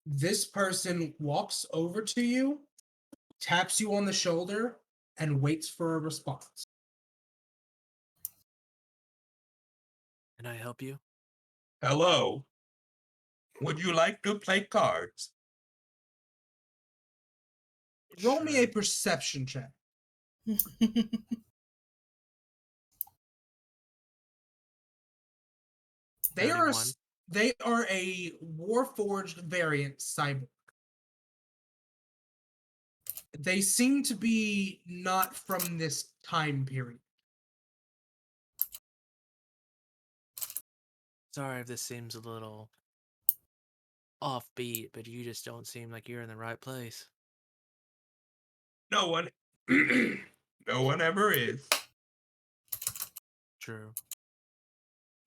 This person walks over to you, taps you on the shoulder, and waits for a response. Can I help you? Hello. Would you like to play cards? Roll me a Sure. perception check. They are 31. they are a Warforged variant cyborg. They seem to be not from this time period. Sorry if this seems a little offbeat, but you just don't seem like you're in the right place. No one no one ever is. True.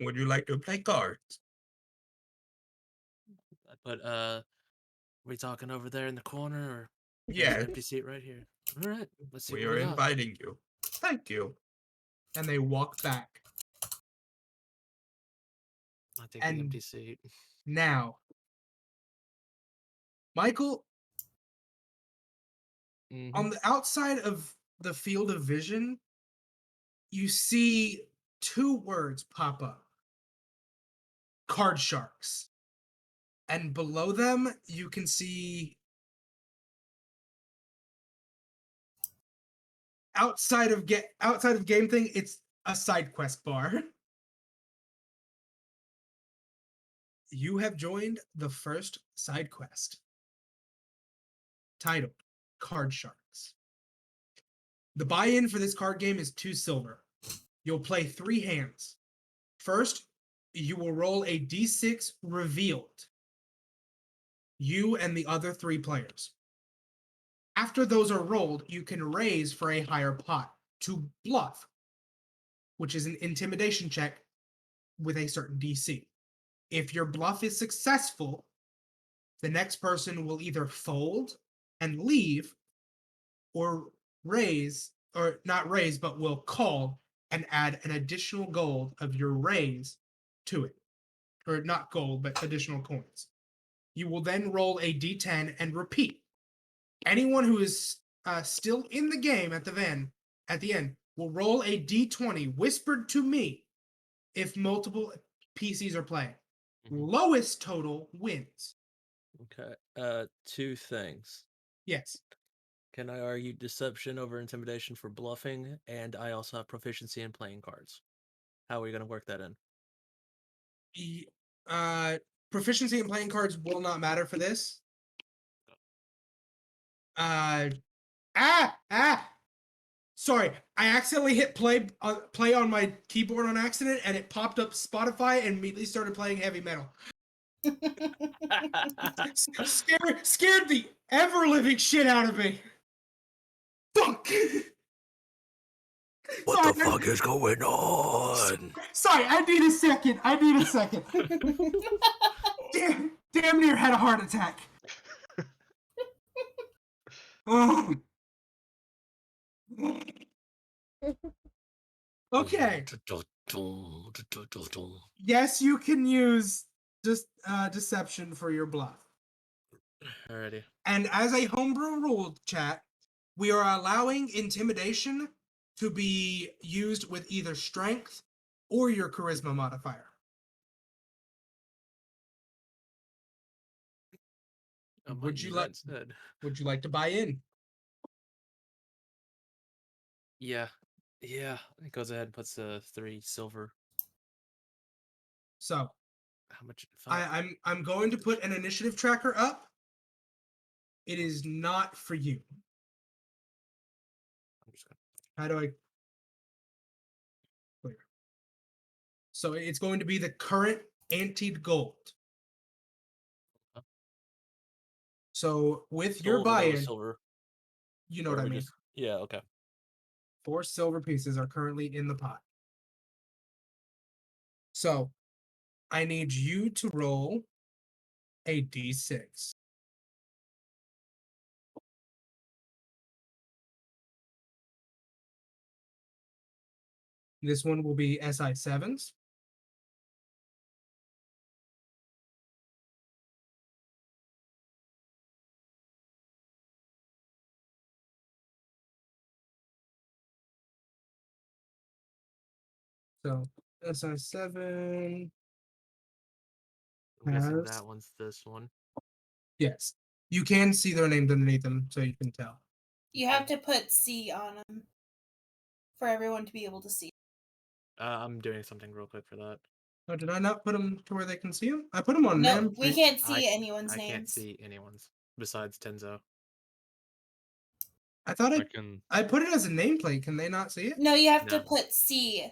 Would you like to play cards? But we talking over there in the corner, or there's an Yes, empty seat right here? All right, let's see we what are we got. inviting you. Thank you. And they walk back. I take the And empty seat. now, Michael, on the outside of the field of vision, you see two words pop up. Card sharks. And below them, you can see outside of game thing, it's a side quest bar. You have joined the first side quest, titled Card Sharks. The buy-in for this card game is 2 silver. You'll play 3 hands. First, you will roll a d6 revealed. You and the other 3 players. After those are rolled, you can raise for a higher pot to bluff, which is an intimidation check with a certain DC. If your bluff is successful, the next person will either fold and leave or raise, or not raise, but will call and add an additional gold of your raise to it. Or not gold, but additional coins. You will then roll a d10 and repeat. Anyone who is still in the game at the end will roll a d20 whispered to me if multiple PCs are playing. Lowest total wins. Okay. Two things. Yes. Can I argue deception over intimidation for bluffing? And I also have proficiency in playing cards. How are we gonna work that in? Proficiency in playing cards will not matter for this. Uh, Sorry, I accidentally hit play on my keyboard on accident, and it popped up Spotify and immediately started playing heavy metal. Scared the ever living shit out of me. Fuck. What the fuck is going on? Sorry, I need a second. Damn near had a heart attack. Okay. Yes, you can use just deception for your bluff. Alrighty. And as a homebrew rule, chat, we are allowing intimidation to be used with either strength or your charisma modifier. I might Would you use that like instead. Would you like to buy in? Yeah. Yeah. It goes ahead and puts 3 silver. So How much? 5. I'm going to put an initiative tracker up. It is not for you. I'm just gonna. How do I clear? So it's going to be the current antied gold. So with your Gold or that was buy-in, silver? you know Or what are I we mean. just? Yeah. Okay. 4 silver pieces are currently in the pot. So I need you to roll a d6. This one will be SI7s. So SI7 I'm guessing has, that one's this one. yes. You can see their names underneath them, so you can tell. You have to put C on them for everyone to be able to see. I'm doing something real quick for that. Oh, did I not put them to where they can see them? I put them on No, them. we can't see anyone's I can't names. see anyone's besides Tenzo. I thought I can. I put it as a nameplate. Can they not see it? No, you have to No. put C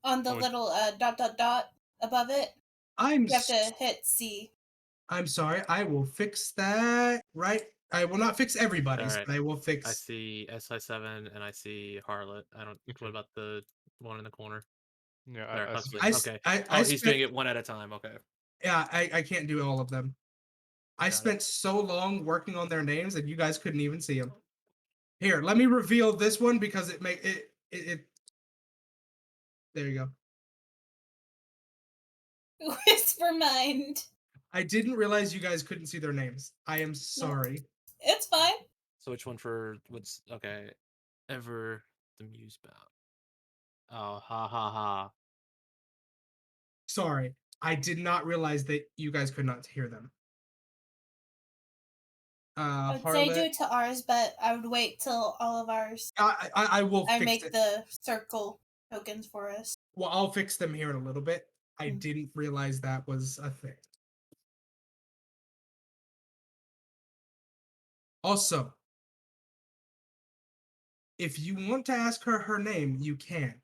on the Oh, little dot dot dot above it. I'm You have to hit C. I'm sorry. I will fix that. Right. I will not fix everybody's. Alright. I will I fix. see SI7 and I see Harlot. I don't. Okay. What about the one in the corner? Yeah, There, I Huxley. I, Okay. I Oh, he's spent. doing it one at a time. Okay. Yeah, I can't do all of them. I Got it. spent so long working on their names that you guys couldn't even see them. Here, let me reveal this one because it make it. There you go. Whisper mind. I didn't realize you guys couldn't see their names. I am sorry. It's fine. So which one for what's okay? Ever the Muse bout. Oh, ha ha ha. Sorry. I did not realize that you guys could not hear them. I would say do Harlot. it to ours, but I would wait till all of ours. I will I fix make it. the circle tokens for us. Well, I'll fix them here in a little bit. I Mm. didn't realize that was a thing. Also, if you want to ask her her name, you can.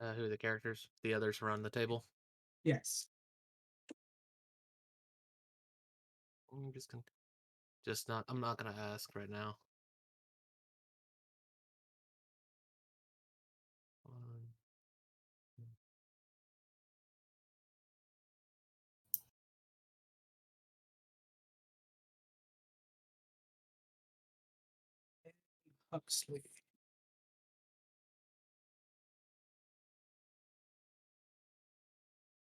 Who are the characters? The others around the table. Yes. I'm just gonna, just not. I'm not gonna ask right now. Um, Huxley.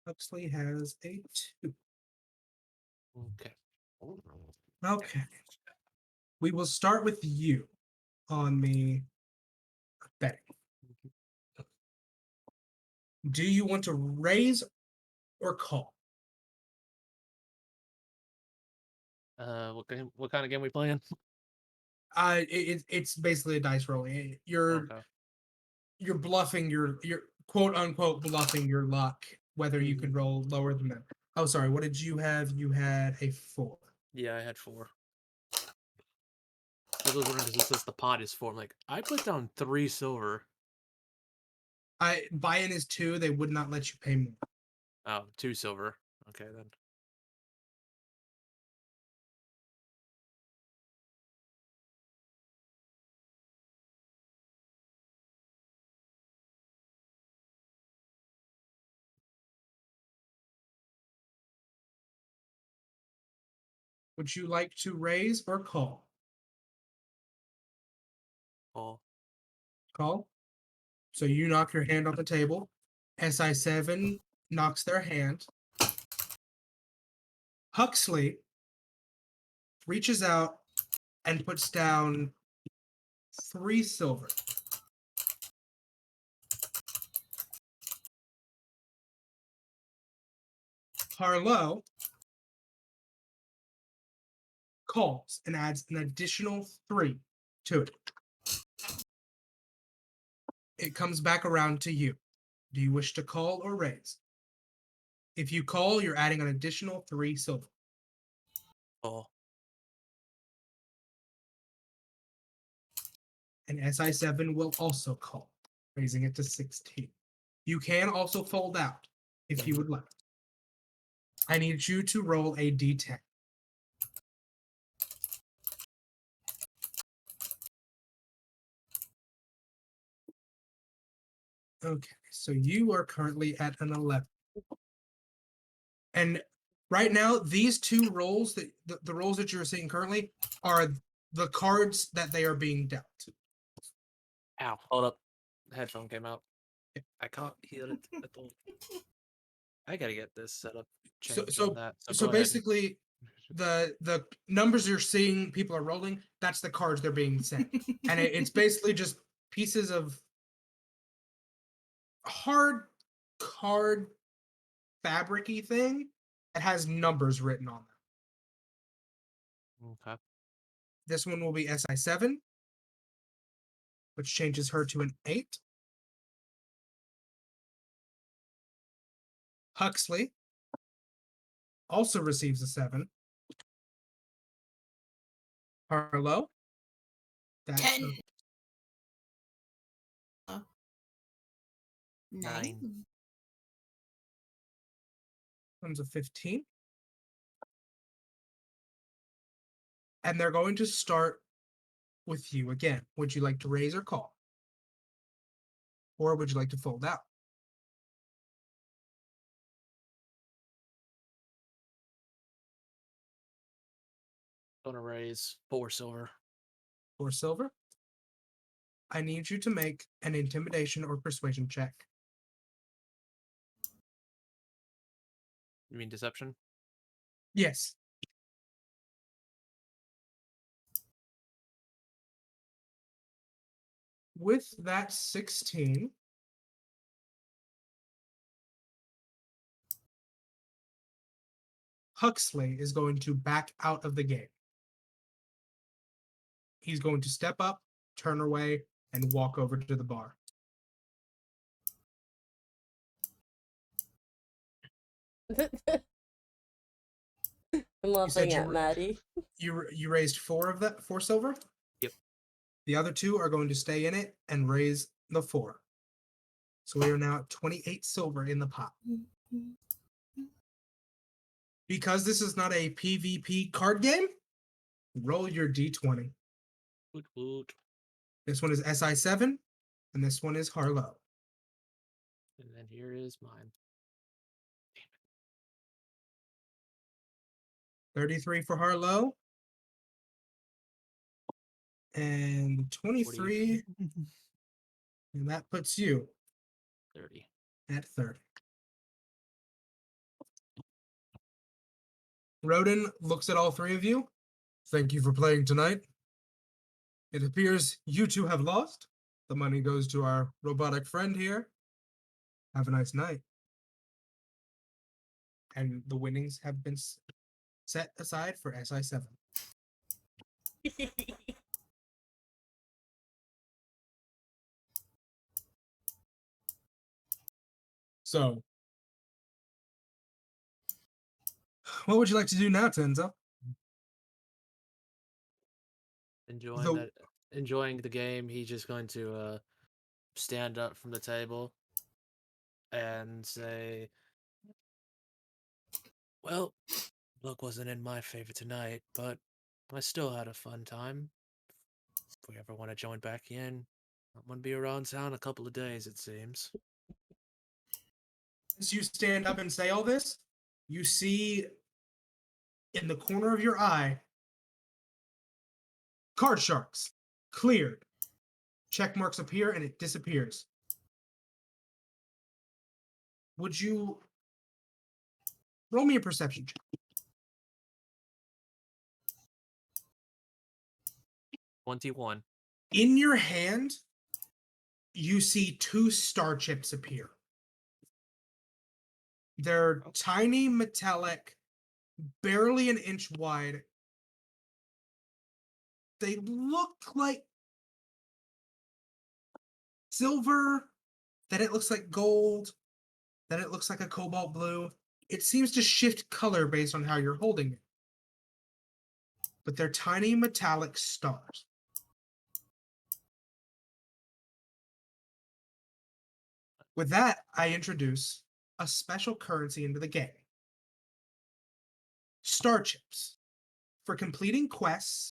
Huxley has a 2. Okay. Okay. We will start with you on the betting. Do you want to raise or call? What kind of game we playing? It's basically a dice roll. You're Okay. you're bluffing your quote unquote bluffing your luck whether you could Mhm. roll lower than them. Oh, sorry. What did you have? You had a 4. Yeah, I had 4. I was wondering because it says the pot is 4. I'm like, I put down 3 silver. I buy-in is 2. They would not let you pay more. Oh, 2 silver. Okay then. Would you like to raise or call? All. Call. So you knock your hand on the table. SI7 knocks their hand. Huxley reaches out and puts down 3 silver. Harlow calls and adds an additional 3 to it. It comes back around to you. Do you wish to call or raise? If you call, you're adding an additional 3 silver. All. And SI7 will also call, raising it to 16. You can also fold out if you would like. I need you to roll a d10. Okay, so you are currently at an 11. And right now, these 2 rolls, the rolls that you're seeing currently, are the cards that they are being dealt. Ow, hold up. The headphone came out. I can't hear it at all. I gotta get this set up So change on so that. So so go ahead. basically, the numbers you're seeing people are rolling. That's the cards they're being sent, and it's basically just pieces of hard card fabricy thing that has numbers written on them. Okay. This one will be SI7, which changes her to an 8. Huxley also receives a 7. Harlow, that's 10. 9. 9. comes a 15. And they're going to start with you again. Would you like to raise or call? Or would you like to fold out? Gonna raise 4 silver. Or silver? I need you to make an intimidation or persuasion check. You mean deception? Yes. With that 16, Huxley is going to back out of the game. He's going to step up, turn away, and walk over to the bar. I'm laughing at Maddie. You raised 4 silver? Yep. The other 2 are going to stay in it and raise the 4. So we are now at 28 silver in the pot. Because this is not a PvP card game, roll your d20. Woot woot. This one is SI7, and this one is Harlow. And then here is mine. 33 for Harlow. And 23. And that puts you 30. at 30. Rodin looks at all 3 of you. Thank you for playing tonight. It appears you two have lost. The money goes to our robotic friend here. Have a nice night. And the winnings have been set aside for SI7. So, what would you like to do now, Tenzo? Enjoying the game. He's just going to stand up from the table and say, well, luck wasn't in my favor tonight, but I still had a fun time. If we ever want to join back in, I'm going to be around town a couple of days, it seems. As you stand up and say all this, you see in the corner of your eye, card sharks, cleared. Check marks appear and it disappears. Would you roll me a perception check? 21. In your hand, you see 2 star chips appear. They're tiny, metallic, barely an inch wide. They look like silver, then it looks like gold, then it looks like a cobalt blue. It seems to shift color based on how you're holding it. But they're tiny metallic stars. With that, I introduce a special currency into the game. Star chips. For completing quests,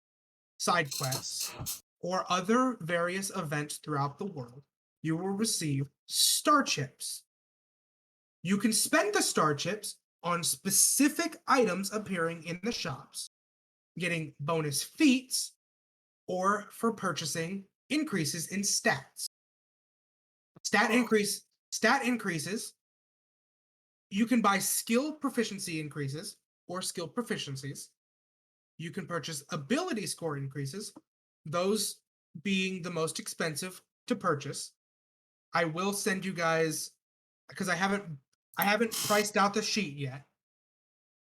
side quests, or other various events throughout the world, you will receive star chips. You can spend the star chips on specific items appearing in the shops, getting bonus feats or for purchasing increases in stats. Stat increases. You can buy skill proficiency increases or skill proficiencies. You can purchase ability score increases, those being the most expensive to purchase. I will send you guys, because I haven't priced out the sheet yet.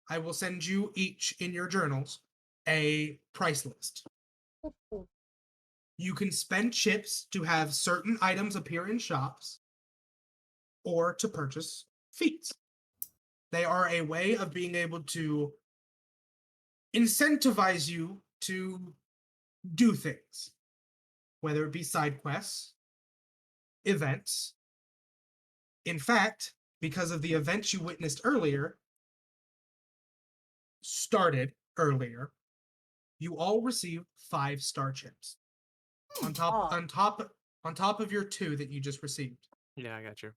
I will send you each in your journals a price list. You can spend chips to have certain items appear in shops or to purchase feats. They are a way of being able to incentivize you to do things, whether it be side quests, events. In fact, because of the events you witnessed earlier, started earlier, you all receive 5 star chips on top of your 2 that you just received. Yeah, I got you.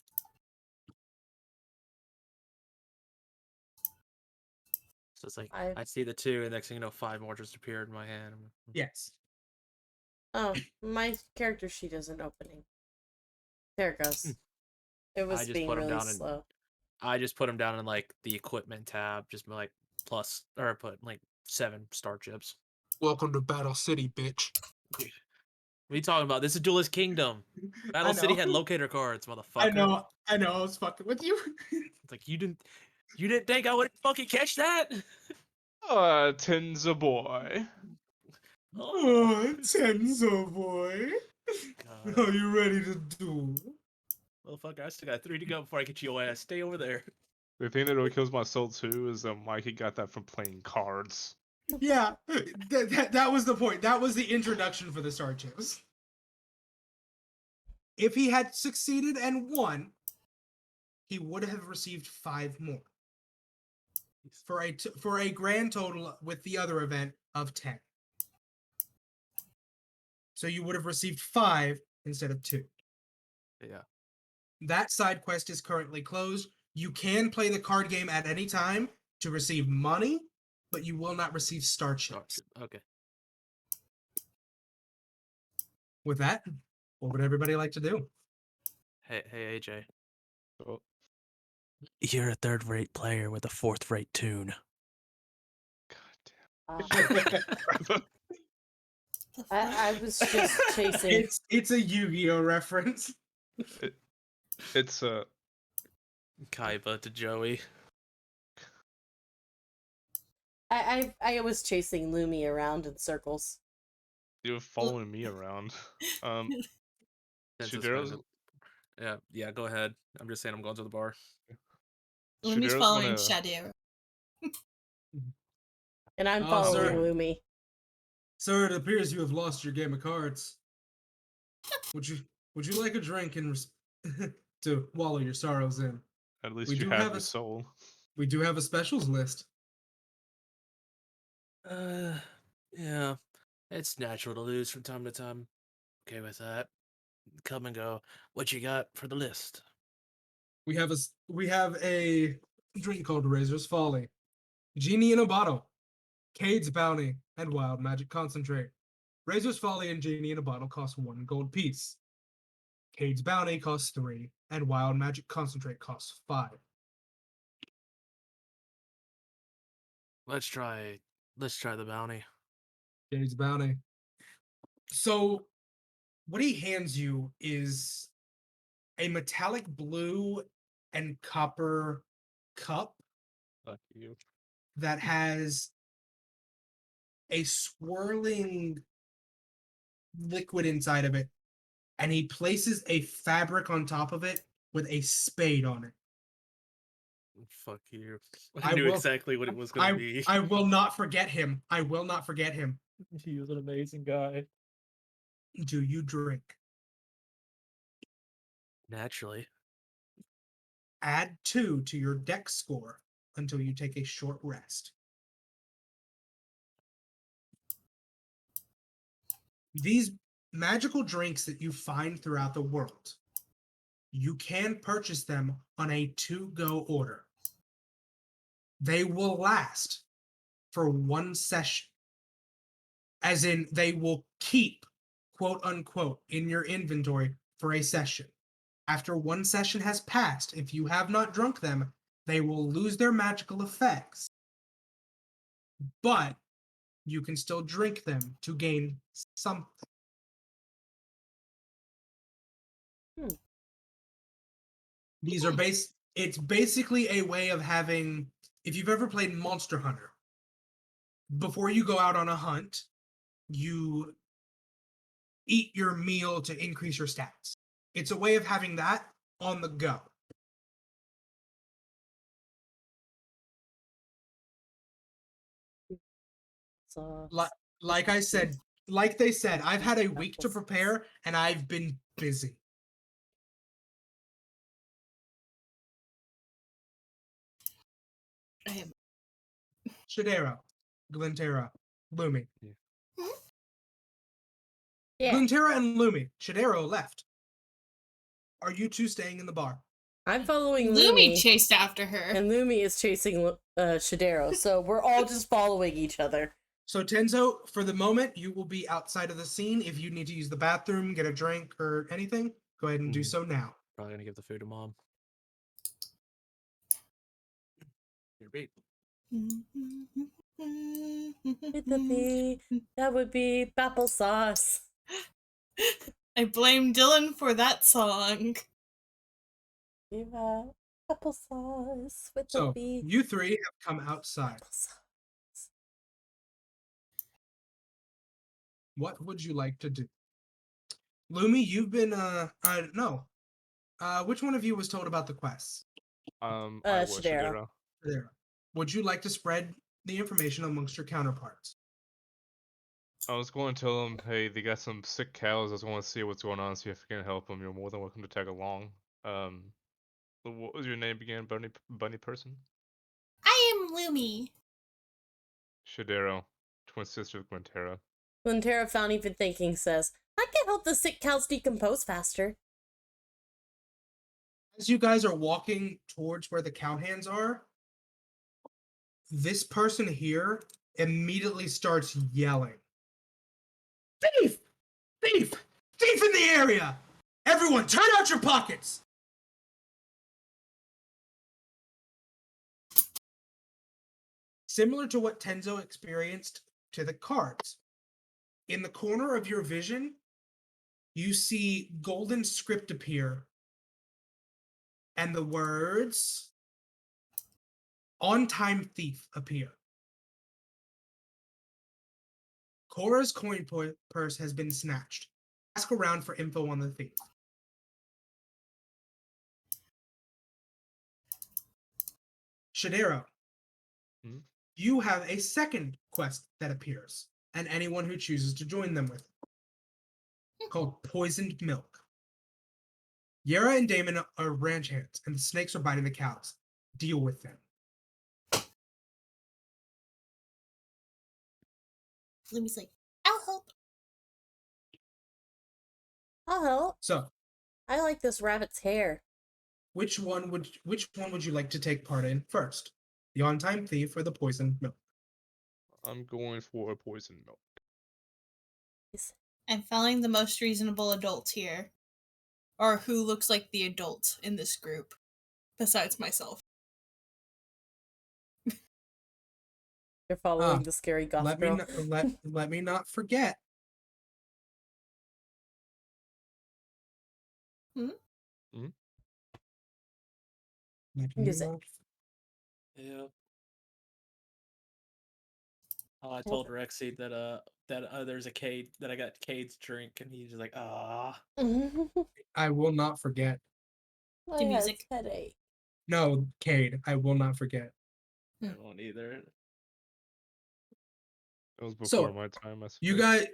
So it's like I see the 2, and next thing you know, 5 more just appeared in my hand. Yes. Oh, my character sheet isn't opening. There it goes. It was just being put 'em really down and- slow. I just put them down in like the equipment tab, just like plus, or put like 7 star chips. Welcome to Battle City, bitch. What are you talking about? This is Duelist Kingdom. Battle City had locator cards, motherfucker. I know, I was fucking with you. It's like you didn't think I would fucking catch that? Tenza boy. Oh, Tenzo boy. God. Are you ready to duel? Motherfucker, I still got 3 to go before I get your ass. Stay over there. The thing that really kills my soul too is that Mikey got that from playing cards. Yeah, that was the point. That was the introduction for the star chips. If he had succeeded and won, he would have received 5 more for a grand total with the other event of 10. So you would have received 5 instead of 2. Yeah. That side quest is currently closed. You can play the card game at any time to receive money, but you will not receive star chips. Okay. With that, what would everybody like to do? Hey, AJ. Oh, You're a third-rate player with a fourth-rate tune. God Uh, I was just chasing. It's a Yu-Gi-Oh reference. damn. It's Kaiba to Joey. I was chasing Lumi around in circles. you're following me around. Since it's Shigeru's Yeah, go ahead. I'm just saying I'm going to the bar. Lumi's Shigeru's following gonna Shadow. And I'm Oh, following sir. Lumi. Sir, it appears you have lost your game of cards. Would you like a drink and to wallow your sorrows in? at least We you do have have your a- soul. We do have a specials list. Yeah. It's natural to lose from time to time. Okay with that. Come and go. What you got for the list? We have a drink called Razor's Folly, Genie in a Bottle, Cade's Bounty, and Wild Magic Concentrate. Razor's Folly and Genie in a Bottle cost 1 gold piece. Cade's Bounty costs 3, and Wild Magic Concentrate costs 5. Let's try the bounty. Cade's Bounty. So, what he hands you is a metallic blue and copper cup Fuck you. that has a swirling liquid inside of it, and he places a fabric on top of it with a spade on it. Fuck you. I knew exactly what it was gonna be. I will not forget him. I will not forget him. He was an amazing guy. Do you drink? Naturally. Add 2 to your dex score until you take a short rest. These magical drinks that you find throughout the world, you can purchase them on a to-go order. They will last for 1 session. as in they will keep, quote unquote, in your inventory for a session. After one session has passed, if you have not drunk them, they will lose their magical effects. But you can still drink them to gain something. These are it's basically a way of having, if you've ever played Monster Hunter, before you go out on a hunt, you eat your meal to increase your stats. It's a way of having that on the go. Sauce. Like I said, like they said, I've had a week to prepare and I've been busy. I am. Shadero, Glintera, Lumi. Yeah. Glintera and Lumi. Shadero left. Are you two staying in the bar? I'm following Lumi Lumi, chased after her. and Lumi is chasing Shadero, so we're all just following each other. So Tenzo, for the moment, you will be outside of the scene. If you need to use the bathroom, get a drink, or anything, go ahead and do so now. Probably gonna give the food to mom. Your beat. With the B, that would be applesauce. I blame Dylan for that song. You have applesauce with the So B. you three have come outside. Applesauce. What would you like to do? Lumi, you've been no. Which one of you was told about the quests? I was Shadero. Shadero. There. Would you like to spread the information amongst your counterparts? I was going to tell them, hey, they got some sick cows. I just want to see what's going on, see if I can help them. You're more than welcome to tag along. What was your name again, bunny person? I am Lumi. Shadero, twin sister of Gwentera. Glintera found even thinking says, I can help the sick cows decompose faster. As you guys are walking towards where the cowhands are, this person here immediately starts yelling. Thief! Thief! Thief in the area! Everyone, turn out your pockets! Similar to what Tenzo experienced to the cards. In the corner of your vision, you see golden script appear and the words "On Time Thief" appear. Cora's coin purse has been snatched. Ask around for info on the thief. Shadero, you have a second quest that appears, and anyone who chooses to join them with it, called Poisoned Milk. Yara and Damon are ranch hands, and the snakes are biting the cows. Deal with them. Lumi's like, I'll help. I'll help. So, I like this rabbit's hair. which one would you like to take part in first? The on-time thief or the poisoned milk? I'm going for a poison milk. I'm following the most reasonable adult here. Or who looks like the adult in this group, besides myself. You're following the scary goth girl. Let me not forget. Music. Yeah. I told Rexy that there's a Cade that I got Cade's drink, and he's just like, ah. I will not forget. My The music. headache. No, Cade, I will not forget. I won't either. That was before So, my time, I suppose. you guys,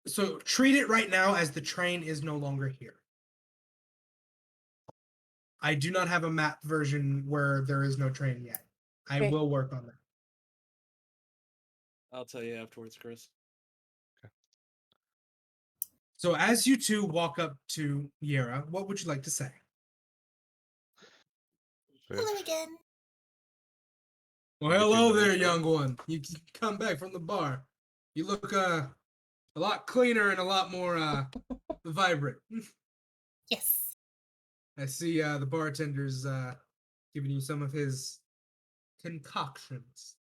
so treat it right now as the train is no longer here. I do not have a map version where there is no train yet. I Okay. will work on that. I'll tell you afterwards, Chris. So as you two walk up to Yera, what would you like to say? Hello again. Well, hello there, young one. You come back from the bar. You look A lot cleaner and a lot more vibrant. Yes. I see the bartender's giving you some of his concoctions.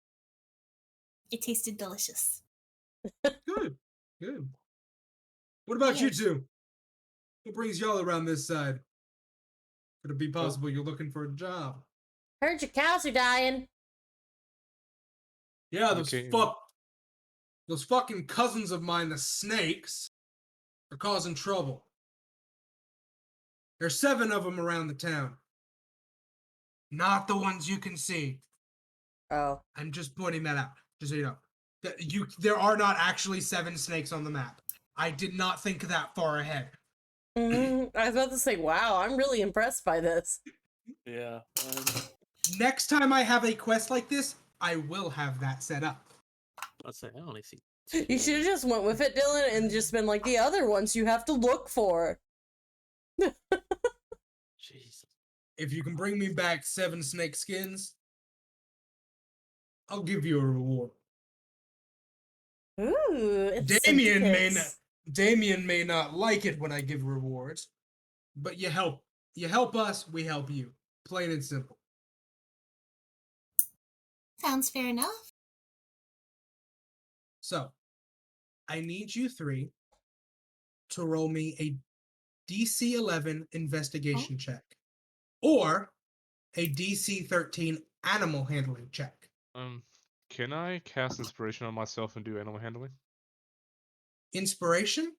It tasted delicious. Good, good. What about you Yes. two? What brings y'all around this side? Could it be possible you're looking for a job? Heard your cows are dying. Yeah, Okay. those fucking cousins of mine, the snakes, are causing trouble. There's 7 of them around the town. Not the ones you can see. Oh. I'm just pointing that out, just so you know. There are not actually 7 snakes on the map. I did not think that far ahead. I was about to say, wow, I'm really impressed by this. Yeah. Next time I have a quest like this, I will have that set up. Let's say I only see. You should have just went with it, Dylan, and just been like the other ones you have to look for. Jesus. If you can bring me back 7 snake skins, I'll give you a reward. Ooh, it's Damien may not like it when I give rewards, but you help us, we help you. Plain and simple. Sounds fair enough. So, I need you 3 to roll me a DC 11 investigation check or a DC 13 animal handling check. Can I cast inspiration on myself and do animal handling? Inspiration?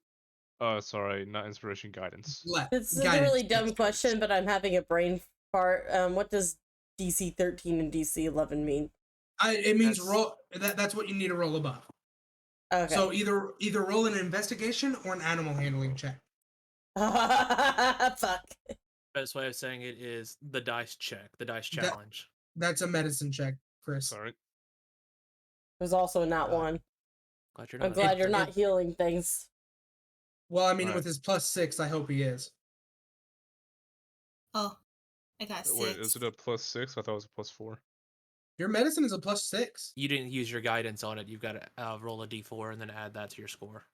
Sorry, not inspiration, guidance. This is a Guidance. really dumb question, but I'm having a brain fart. What does DC 13 and DC 11 mean? It means roll. That's what you need to roll above. Okay. So either roll an investigation or an animal handling check. Fuck. Best way of saying it is the dice check, the dice challenge. That's a medicine check, Chris. Sorry. It was also not one. Glad you're not. I'm glad you're not healing things. Well, I mean, Right. with his +6, I hope he is. Oh, I got 6. Wait, is it a +6? I thought it was a +4. Your medicine is a +6. You didn't use your guidance on it. You've got to roll a d4 and then add that to your score.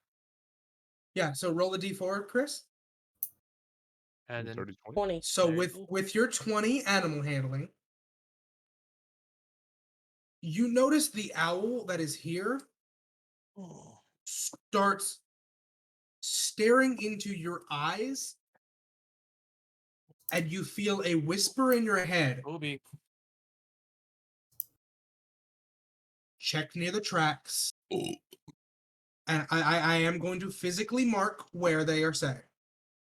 Yeah, so roll a d4, Chris. And then 30, 20. 20. So There you go. with your 20 animal handling, you notice the owl that is here starts staring into your eyes, and you feel a whisper in your head. Obi. Check near the tracks. And I am going to physically mark where they are set.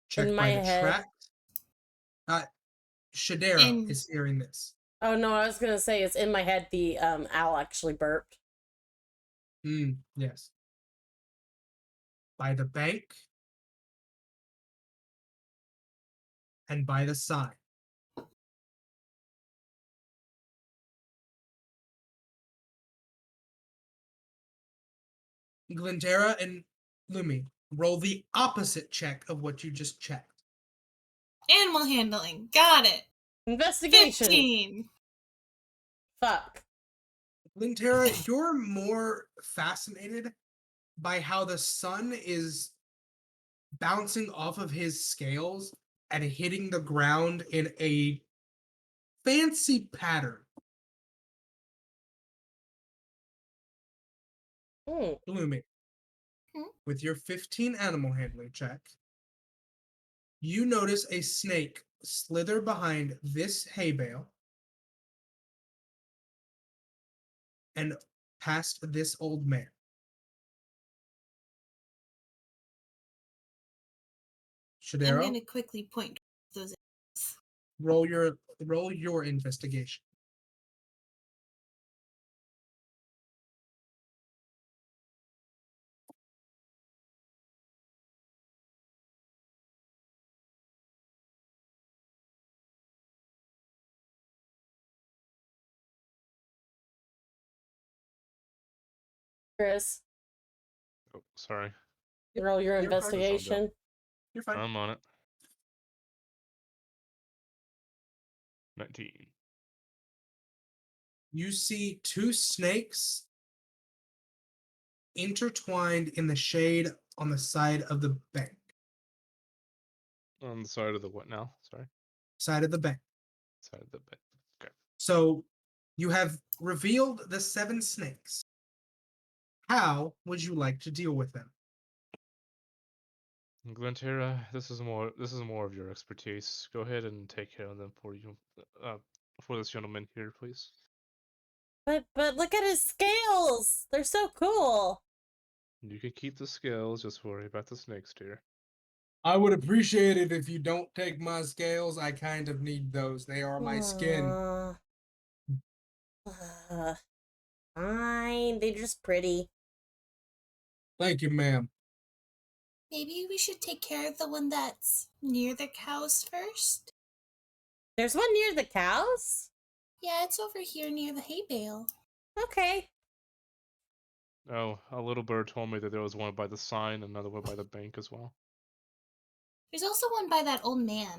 Check In by my the head. track. Shadera is hearing this. Oh no, I was gonna say it's in my head. The owl actually burped. Yes. By the bank and by the sign. Glintera and Lumi, roll the opposite check of what you just checked. Animal handling. Got it. Investigation. 15. Fuck. Glintera, you're more fascinated by how the sun is bouncing off of his scales and hitting the ground in a fancy pattern. Lumi, with your 15 animal handling check, you notice a snake slither behind this hay bale and past this old man. I'm Shadero, going to quickly point those. roll your investigation. Chris, Oh, sorry. roll your You're fine. investigation. You're fine. I'm on it. 19. You see 2 snakes intertwined in the shade on the side of the bank. On the side of the what now? Sorry. Side of the bank. Side of the bed. Okay. So you have revealed the 7 snakes. How would you like to deal with them? Glantera, this is more of your expertise. Go ahead and take care of them for this gentleman here, please. But look at his scales. They're so cool. You can keep the scales, just worry about the snakes, dear. I would appreciate it if you don't take my scales. I kind of need those. They are my skin. Fine. They're just pretty. Thank you, ma'am. Maybe we should take care of the one that's near the cows first? There's one near the cows? Yeah, it's over here near the hay bale. Okay. Oh, a little bird told me that there was one by the sign, another one by the bank as well. There's also one by that old man.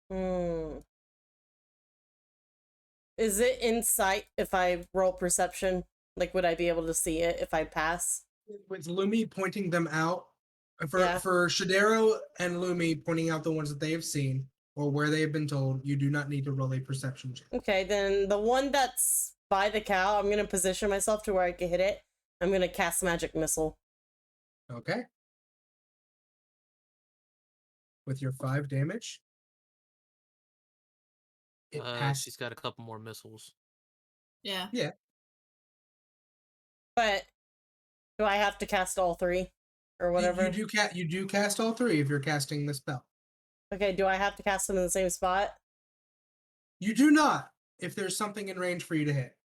Hmm. Is it in sight if I roll perception? Like, would I be able to see it if I pass? With Lumi pointing them out, Yeah. for Shadero and Lumi pointing out the ones that they have seen or where they have been told, you do not need to roll a perception check. Okay, then the one that's by the cow, I'm gonna position myself to where I can hit it. I'm gonna cast magic missile. Okay. With your 5 damage, it passed. She's got a couple more missiles. Yeah. Yeah. But do I have to cast all 3? Or whatever? You do cast all 3 if you're casting the spell. Okay, do I have to cast them in the same spot? You do not if there's something in range for you to hit.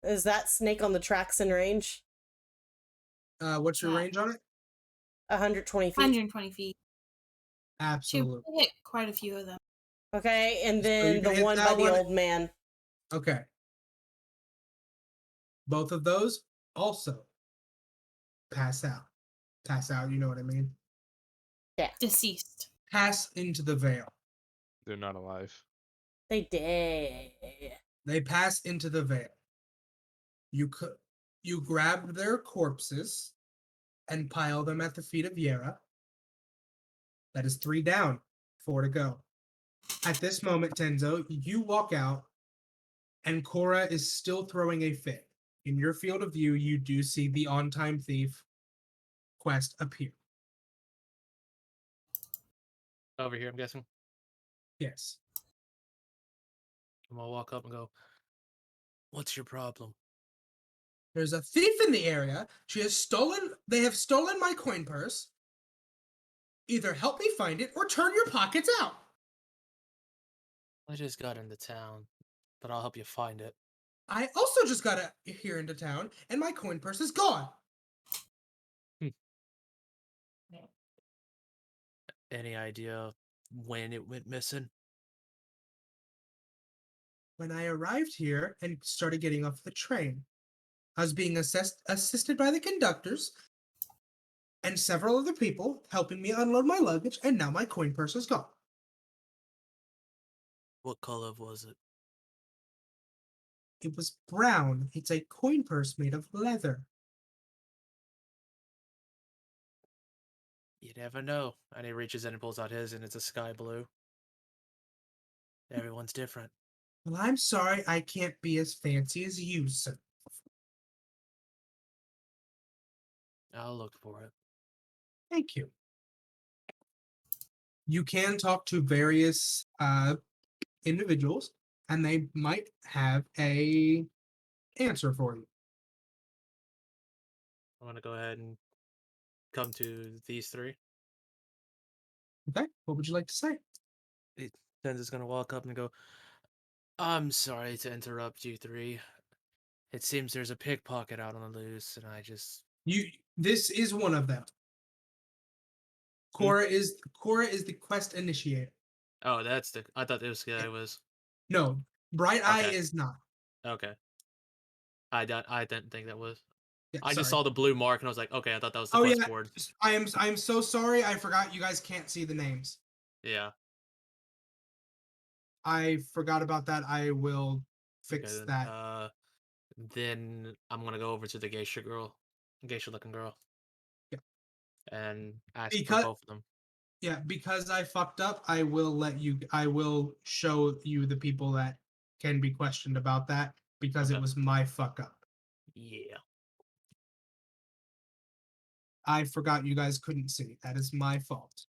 Is that snake on the tracks in range? What's your Yeah. range on it? 120 feet. 120 feet. She Absolutely. hit quite a few of them. Okay, and So you then can the hit one that by the one. old man. Okay. Both of those also pass out. Pass out, you know what I mean? Deceased. Pass into the veil. They're not alive. They did. They pass into the veil. You grab their corpses and pile them at the feet of Yera. That is 3 down, 4 to go. At this moment, Tenzo, you walk out, and Cora is still throwing a fit. In your field of view, you do see the on-time thief quest appear. Over here, I'm guessing. Yes. I'm gonna walk up and go, "What's your problem?" There's a thief in the area. They have stolen my coin purse. Either help me find it or turn your pockets out. I just got into town, but I'll help you find it. I also just got here into town, and my coin purse is gone. Any idea when it went missing? When I arrived here and started getting off the train, I was being assisted by the conductors and several other people helping me unload my luggage, and now my coin purse is gone. What color was it? It was brown. It's a coin purse made of leather. You never know. And he reaches in and pulls out his, and it's a sky blue. Everyone's different. Well, I'm sorry I can't be as fancy as you, sir. I'll look for it. Thank you. You can talk to various individuals, and they might have a answer for you. I'm gonna go ahead and come to these 3. Okay, what would you like to say? Ten's gonna walk up and go, "I'm sorry to interrupt you 3. It seems there's a pickpocket out on the loose, and I just..." This is one of them. Cora is the quest initiator. Oh, that's the... I thought this guy was... No, Bright Eye Okay. is not. Okay. I didn't think that was... Yeah, I just sorry. saw the blue mark, and I was like, okay, I thought that was the Oh quest yeah, board. I am so sorry. I forgot you guys can't see the names. Yeah. I forgot about that. I will Okay, fix then, that. Then I'm gonna go over to the geisha looking girl, Yeah. and ask for Because both of them. yeah, because I fucked up, I will show you the people that can be questioned about that because it Okay. was my fuck up. Yeah. I forgot you guys couldn't see. That is my fault.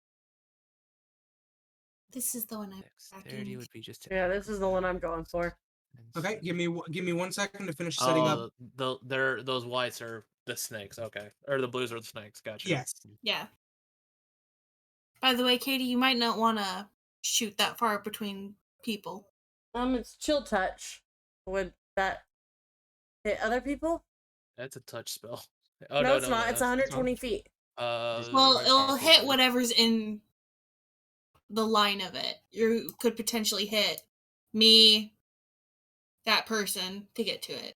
This is the one I'm Dexterity tracking. would be just Yeah, this is the one I'm going for. Okay, give me 1 second to finish setting up. Oh, those whites are the snakes. Okay, or the blues are the snakes. Gotcha. Yes. Yeah. By the way, Katie, you might not want to shoot that far between people. It's chill touch. Would that hit other people? That's a touch spell. Oh No, no, it's no, not. no. It's That's 120 feet. Well, it'll hit whatever's in the line of it. You could potentially hit me, that person, to get to it.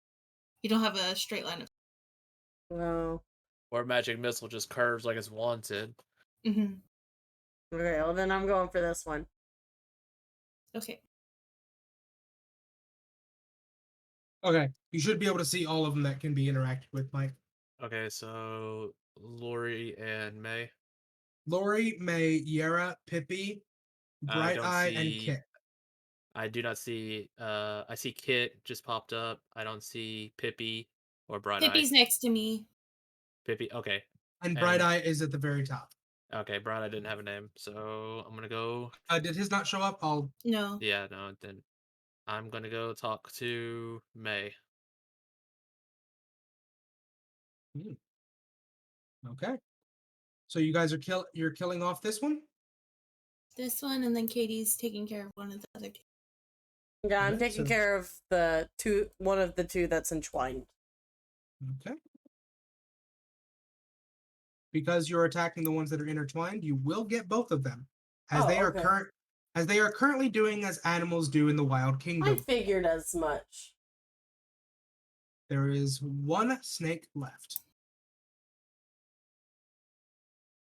You don't have a straight line of. No. Or magic missile just curves like it's wanted. Mm-hmm. Okay, well then I'm going for this one. Okay. Okay, you should be able to see all of them that can be interacted with, Mike. Okay, so Lori and May. Lori, May, Yera, Pippi, I Bright don't Eye, and see. Kit. I do not see. I see Kit just popped up. I don't see Pippi or Bright Eye. Pippi's next to me. Pippi. Okay. And Bright Eye is at the very top. Okay, Bright Eye didn't have a name, so I'm gonna go. Did his not show up? I'll. No. Yeah, no, then I'm gonna go talk to May. Okay. So you guys are you're killing off this one? This one, and then Katie's taking care of one of the other two. Yeah, I'm Okay, taking so- care of one of the two that's entwined. Okay. Because you're attacking the ones that are intertwined, you will get both of them. As Oh, they are okay. as they are currently doing as animals do in the wild I kingdom. figured as much. There is one snake left.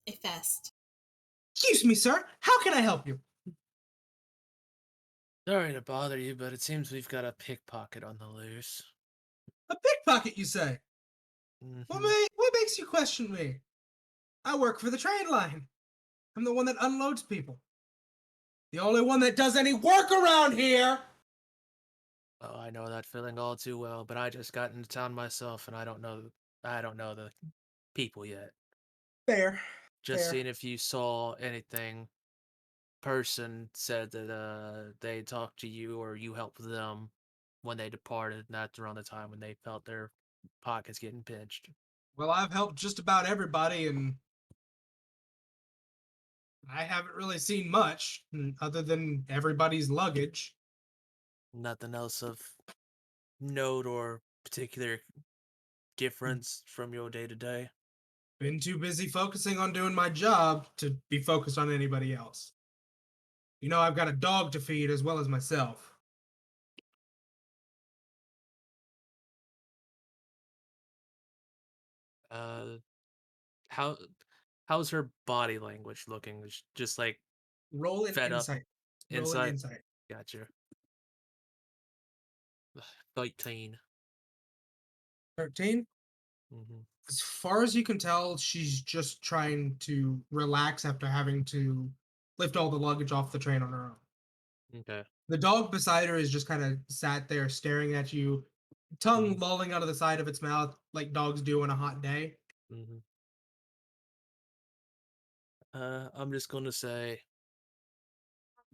A fest. Excuse me, sir. How can I help you? Sorry to bother you, but it seems we've got a pickpocket on the loose. A pickpocket, you say? Mhm. What makes you question me? I work for the train line. I'm the one that unloads people. The only one that does any work around here. Oh, I know that feeling all too well, but I just got into town myself, and I don't know the people yet. Fair. Just Fair. seeing if you saw anything. Person said that they talked to you or you helped them when they departed, and that's around the time when they felt their pockets getting pinched. Well, I've helped just about everybody, and I haven't really seen much other than everybody's luggage. Nothing else of note or particular difference from your day to day. Been too busy focusing on doing my job to be focused on anybody else. You know, I've got a dog to feed as well as myself. Uh, how how's her body language looking? Just like Roll an fed up insight. Roll an inside. insight. Gotcha. 13. 13. Mm-hmm. As far as you can tell, she's just trying to relax after having to lift all the luggage off the train on her own. Okay. The dog beside her is just kind of sat there staring at you, tongue lolling out of the side of its mouth like dogs do on a hot day. Mm-hmm. I'm just gonna say,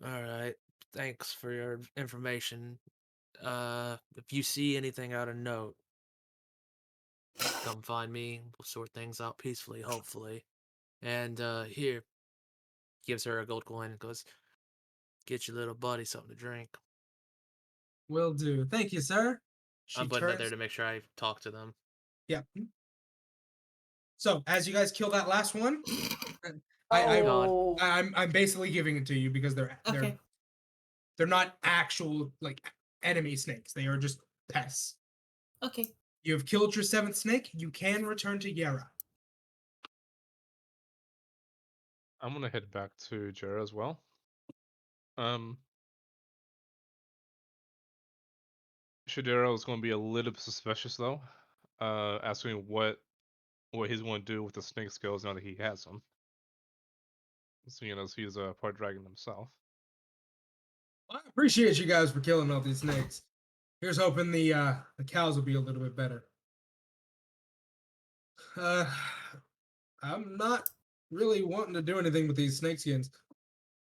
all right, thanks for your information. If you see anything out of note, come find me. We'll sort things out peacefully, hopefully. And here, gives her a gold coin and goes, get your little buddy something to drink. Will do. Thank you, sir. She I'm putting that there turns. to make sure I talk to them. Yeah. So as you guys kill that last one, God. Oh, I'm basically giving it to you because Okay. they're not actual like enemy snakes. They are just pests. Okay. You have killed your 7th snake. You can return to Yera. I'm gonna head back to Jera as well. Um, Shadero is going to be a little bit suspicious though, asking what he's going to do with the snake skills now that he has them. So he's a part dragon himself. I appreciate you guys for killing all these snakes. Here's hoping the cows will be a little bit better. Uh, I'm not really wanting to do anything with these snakeskins.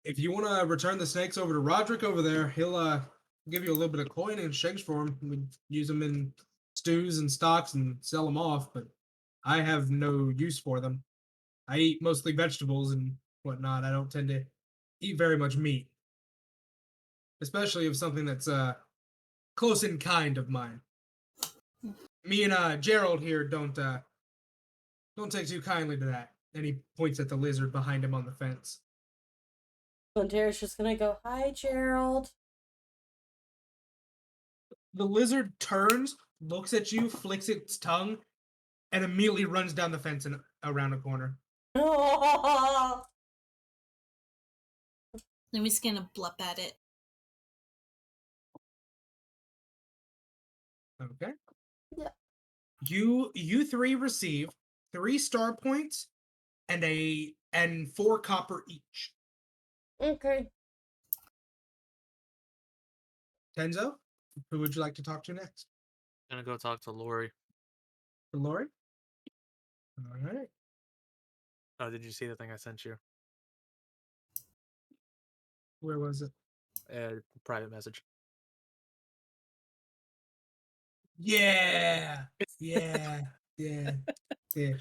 If you want to return the snakes over to Roderick over there, he'll give you a little bit of coin in exchange for them. We use them in stews and stocks and sell them off, but I have no use for them. I eat mostly vegetables and whatnot. I don't tend to eat very much meat, especially of something that's close in kind of mine. Me and Gerald here don't take too kindly to that. And he points at the lizard behind him on the fence. Plantera's just gonna go, "Hi, Gerald." The lizard turns, looks at you, flicks its tongue, and immediately runs down the fence and around a corner. Lumi's gonna blup at it. Okay. Yeah. You three receive 3 star points and 4 copper each. Okay. Tenzo, who would you like to talk to next? Gonna go talk to Lori. For Lori? All right. Oh, did you see the thing I sent you? Where was it? Private message. Yeah. Yeah. Yeah. Yeah.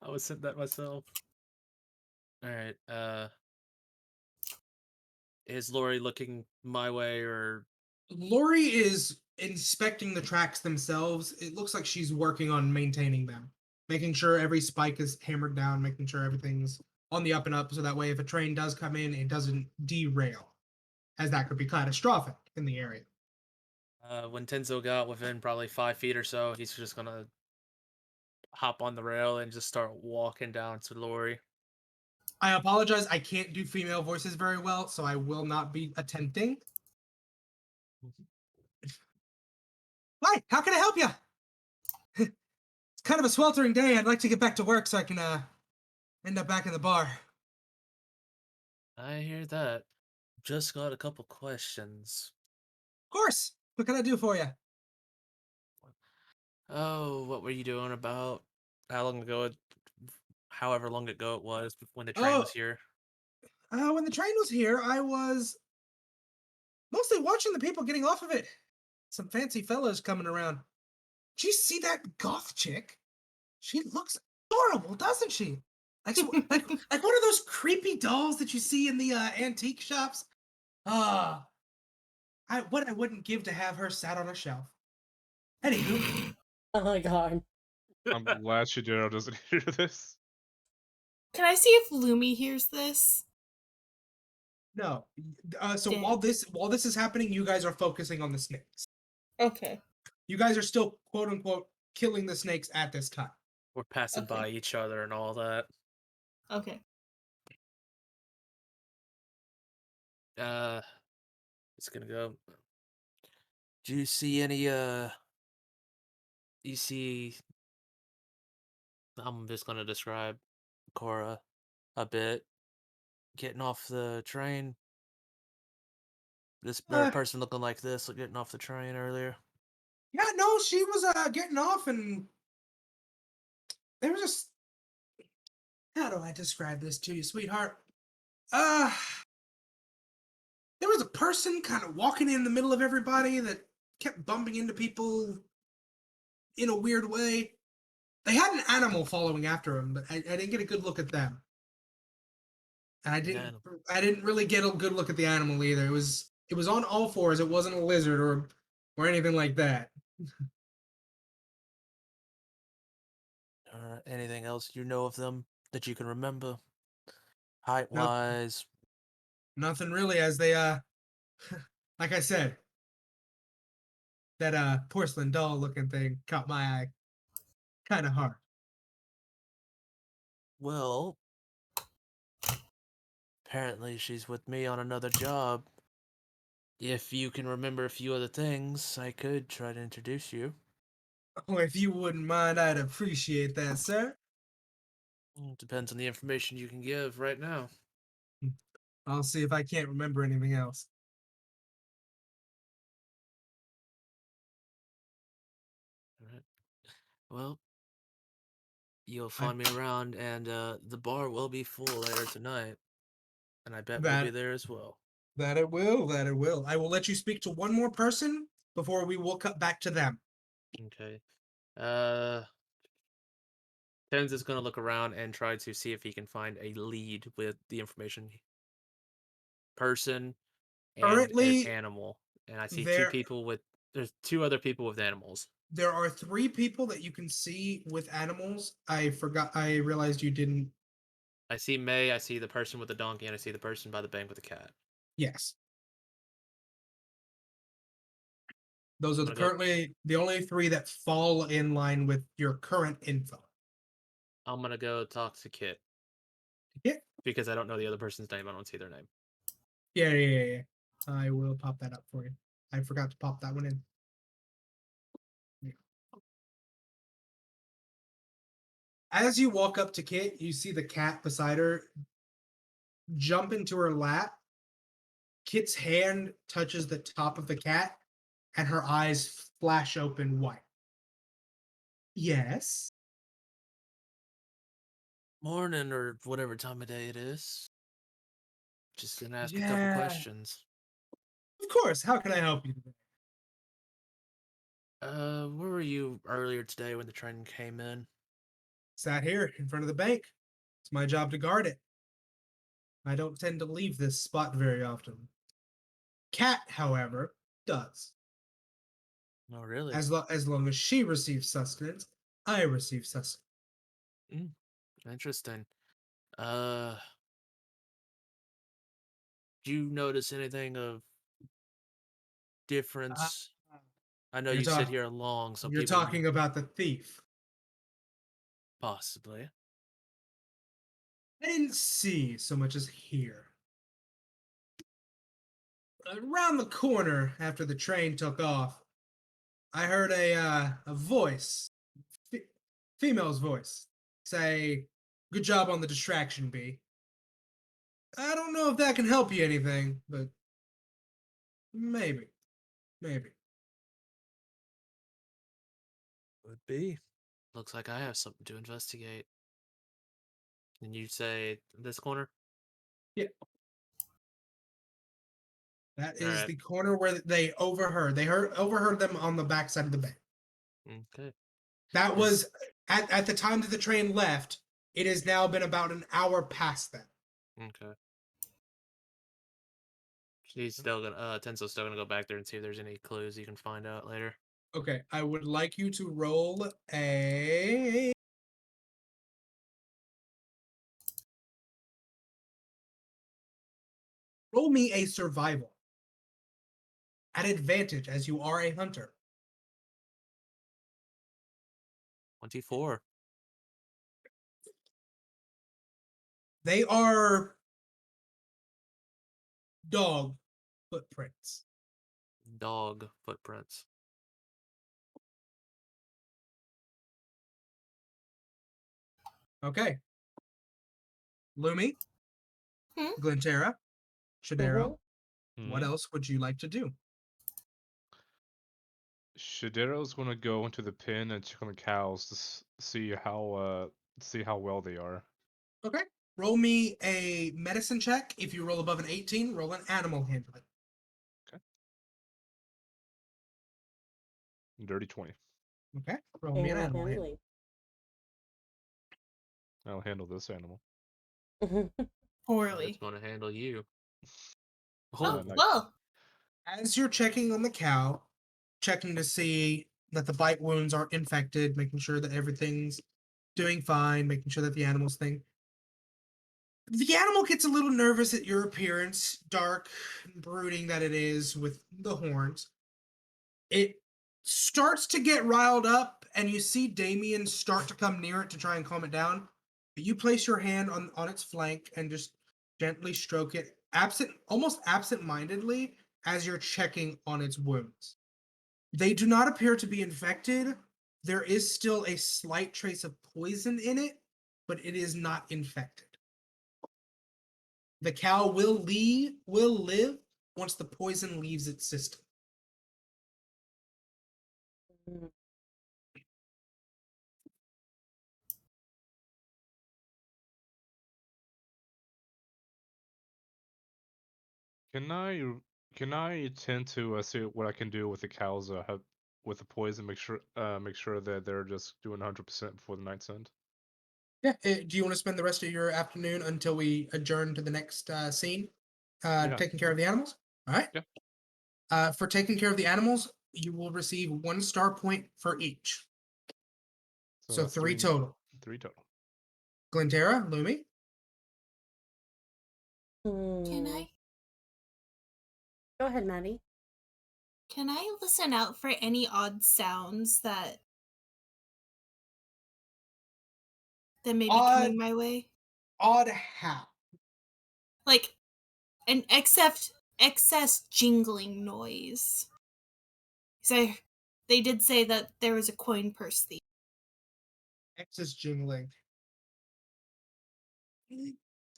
I would send that myself. All right. Is Lori looking my way or? Lori is inspecting the tracks themselves. It looks like she's working on maintaining them, making sure every spike is hammered down, making sure everything's on the up and up, so that way if a train does come in, it doesn't derail, as that could be catastrophic in the area. When Tenzo got within probably 5 feet or so, he's just gonna hop on the rail and just start walking down to Lori. I apologize, I can't do female voices very well, so I will not be attempting. Hi, how can I help you? It's kind of a sweltering day. I'd like to get back to work so I can end up back in the bar. I hear that. Just got a couple questions. Of course. What can I do for you? Oh, what were you doing about how long ago however long ago it was when the train Oh, was here? when the train was here, I was mostly watching the people getting off of it. Some fancy fellows coming around. Did you see that goth chick? She looks adorable, doesn't she? Like, like one of those creepy dolls that you see in the antique shops. Ah, what I wouldn't give to have her sat on a shelf. Anywho, Oh my god. I'm glad Shadero doesn't hear this. Can I see if Lumi hears this? no. So Damn. while this is happening, you guys are focusing on the snakes. Okay. You guys are still quote unquote killing the snakes at this time. We're passing Okay. by each other and all that. Okay. It's gonna go. Do you see any you see I'm just gonna describe Cora a bit getting off the train. This Uh, person looking like this, getting off the train earlier. yeah, no, she was getting off, and there was just, how do I describe this to you, sweetheart? Uh, there was a person kind of walking in the middle of everybody that kept bumping into people in a weird way. They had an animal following after him, but I didn't get a good look at them. And Animal. I didn't really get a good look at the animal either. It was on all fours. It wasn't a lizard or anything like that. Anything else you know of them that you can remember? Height Nope, wise. nothing really. As they like I said, that porcelain doll looking thing caught my eye kind of hard. Well, apparently she's with me on another job. If you can remember a few other things, I could try to introduce you. Oh, if you wouldn't mind, I'd appreciate that, sir. It depends on the information you can give right now. I'll see if I can't remember anything else. All right. Well, you'll I, find me around, and the bar will be full later tonight, and I bet we'll be that there as well. that it will. That it will. I will let you speak to one more person before we will cut back to them. Okay. Uh, Tens is gonna look around and try to see if he can find a lead with the information person and an Currently, animal. And I see there there's two other people with animals. there are 3 people that you can see with animals. I forgot. I realized you didn't. I see May, I see the person with the donkey, and I see the person by the bank with the cat. Yes, those are I'm gonna go currently the only 3 that fall in line with your current info. I'm gonna go talk to Kit Yeah, because I don't know the other person's name. I don't see their name. yeah. I will pop that up for you. I forgot to pop that one in. Yeah. As you walk up to Kit, you see the cat beside her jump into her lap. Kit's hand touches the top of the cat, and her eyes flash open wide. Yes. Morning or whatever time of day it is. Just gonna ask a couple Yeah. questions. Of course. How can I help you today? Where were you earlier today when the train came in? Sat here in front of the bank. It's my job to guard it. I don't tend to leave this spot very often. Cat, however, does. Oh, really? As long as she receives sustenance, I receive sustenance. Mm, interesting. Uh, do you notice anything of Uh, difference? I know you're you sit talking. here long, so You're people talking about the thief. possibly. I didn't see so much as hear. Around the corner after the train took off, I heard a voice, fe- female's voice, say, "Good job on the distraction, B." I don't know if that can help you anything, but maybe, maybe. Would be. Looks like I have something to investigate. And you say this corner? Yeah, that All is right. the corner where they overheard. They overheard them on the backside of the bank. Okay. That Is was at the time that the train left. It has now been about an hour past that. okay. She's still gonna Tenso's still gonna go back there and see if there's any clues you can find out later. Okay, I would like you to roll me a survival at advantage as you are a hunter. 24. They are dog footprints. Dog footprints. Okay. Lumi, Hmm? Glintera, Mm-hmm. Shadero, what Hmm. else would you like to do? Shidero's gonna go into the pen and check on the cows to see how well they are. Okay. Roll me a medicine check. If you roll above an 18, roll an animal handling. Okay. Dirty 20. Okay. Roll me an Animal animal handling. handling. I'll handle this animal. It's Poorly. gonna handle you. Oh, Oh, Not quite. well. As you're checking on the cow, checking to see that the bite wounds are infected, making sure that everything's doing fine, making sure that the animal's thing. The animal gets a little nervous at your appearance, dark and brooding that it is with the horns. It starts to get riled up, and you see Damien start to come near it to try and calm it down. But you place your hand on its flank and just gently stroke it, almost absent mindedly, as you're checking on its wounds. They do not appear to be infected. There is still a slight trace of poison in it, but it is not infected. The cow will live once the poison leaves its system. Mm. Can I attempt to see what I can do with the cows with the poison? Make sure that they're just doing 100% before the night's end. Yeah. Do you want to spend the rest of your afternoon until we adjourn to the next scene? Yeah. Taking care of the animals? All right. Yeah. For taking care of the animals, you will receive 1 star point for each. So that's 3 total. 3 total. Glintera, Lumi. Can Hmm. I Go ahead, Maddie. can I listen out for any odd sounds that may be Odd, coming my way? odd how? Like an excess jingling noise. 'Cause they did say that there was a coin purse thief. Excess jingling.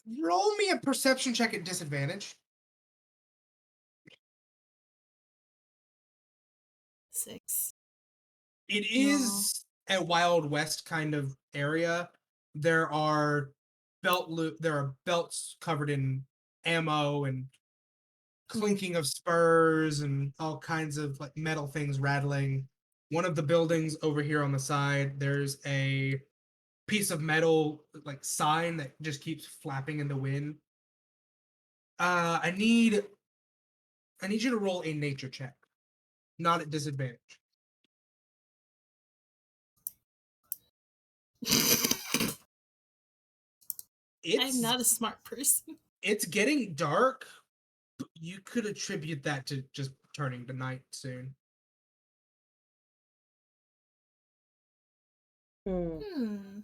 Roll me a perception check at disadvantage. 6. It No. is a Wild West kind of area. There are there are belts covered in ammo and clinking of spurs and all kinds of like metal things rattling. One of the buildings over here on the side, there's a piece of metal like sign that just keeps flapping in the wind. I need you to roll a nature check, not at disadvantage. I'm It's not a smart person. it's getting dark. You could attribute that to just turning to night soon. Hmm. Hmm.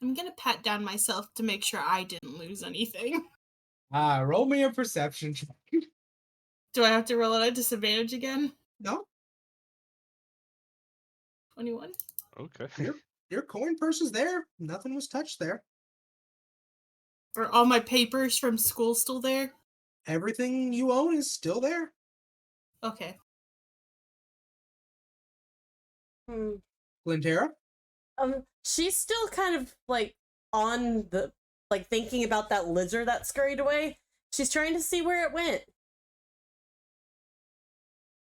I'm gonna pat down myself to make sure I didn't lose anything. Roll me a perception check. Do I have to roll it at disadvantage again? No, 21. Okay. your coin purse is there. Nothing was touched there. Are all my papers from school still there? Everything you own is still there. Okay. Hmm. Glintera? She's still kind of like on the like thinking about that lizard that scurried away. She's trying to see where it went.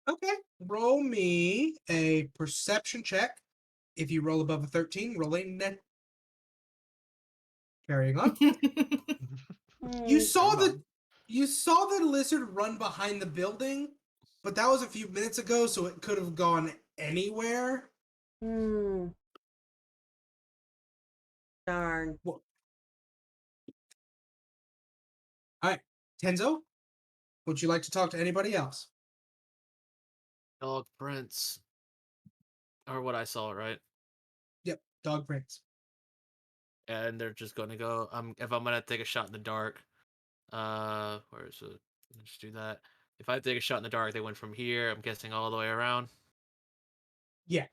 Okay. Roll me a perception check. If you roll above a 13, roll a net. Carrying on. You Hmm. saw Never the mind. lizard run behind the building, but that was a few minutes ago, so it could have gone anywhere. Hmm. Darn. Well, all right, Tenzo, would you like to talk to anybody else? Dog prints, or what I saw, right? Yep, dog prints. And they're just gonna go. If I'm gonna take a shot in the dark, where is it? Let's do that. If I take a shot in the dark, they went from here. I'm guessing all the way around. Yeah.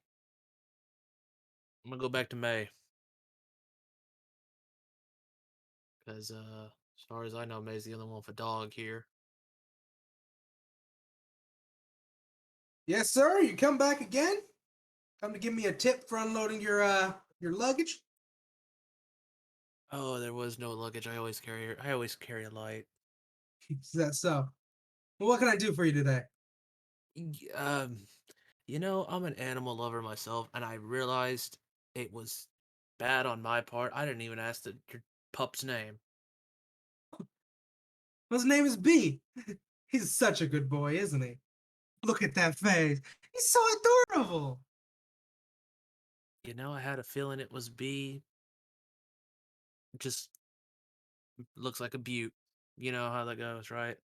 I'm gonna go back to May, because as far as I know, May's the only one with a dog here. Yes, sir. You come back again? Come to give me a tip for unloading your luggage? Oh, there was no luggage. I always carry a light. Is that so? Well, what can I do for you today? Y- Um, I'm an animal lover myself, and I realized it was bad on my part. I didn't even ask your pup's name. Well, his name is B. He's such a good boy, isn't he? Look at that face. He's so adorable. I had a feeling it was B. Just looks like a butte. You know how that goes, right?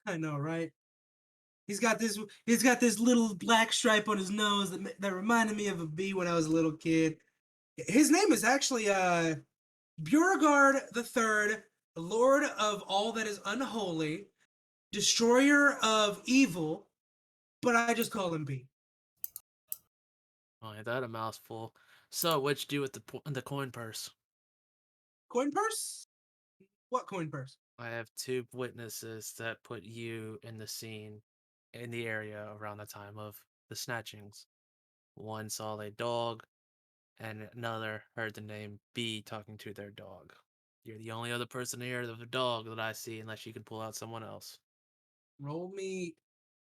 I know, right? He's got this little black stripe on his nose that reminded me of a bee when I was a little kid. His name is actually Beauregard the Third Lord of all that is unholy, destroyer of evil, but I just call him B. Oh, yeah, that a mouthful. So, what'd you do with the coin purse? Coin purse? What coin purse? I have two witnesses that put you in the scene, in the area around the time of the snatchings. One saw a dog, and another heard the name B talking to their dog. You're the only other person here of a dog that I see, unless you can pull out someone else. Roll me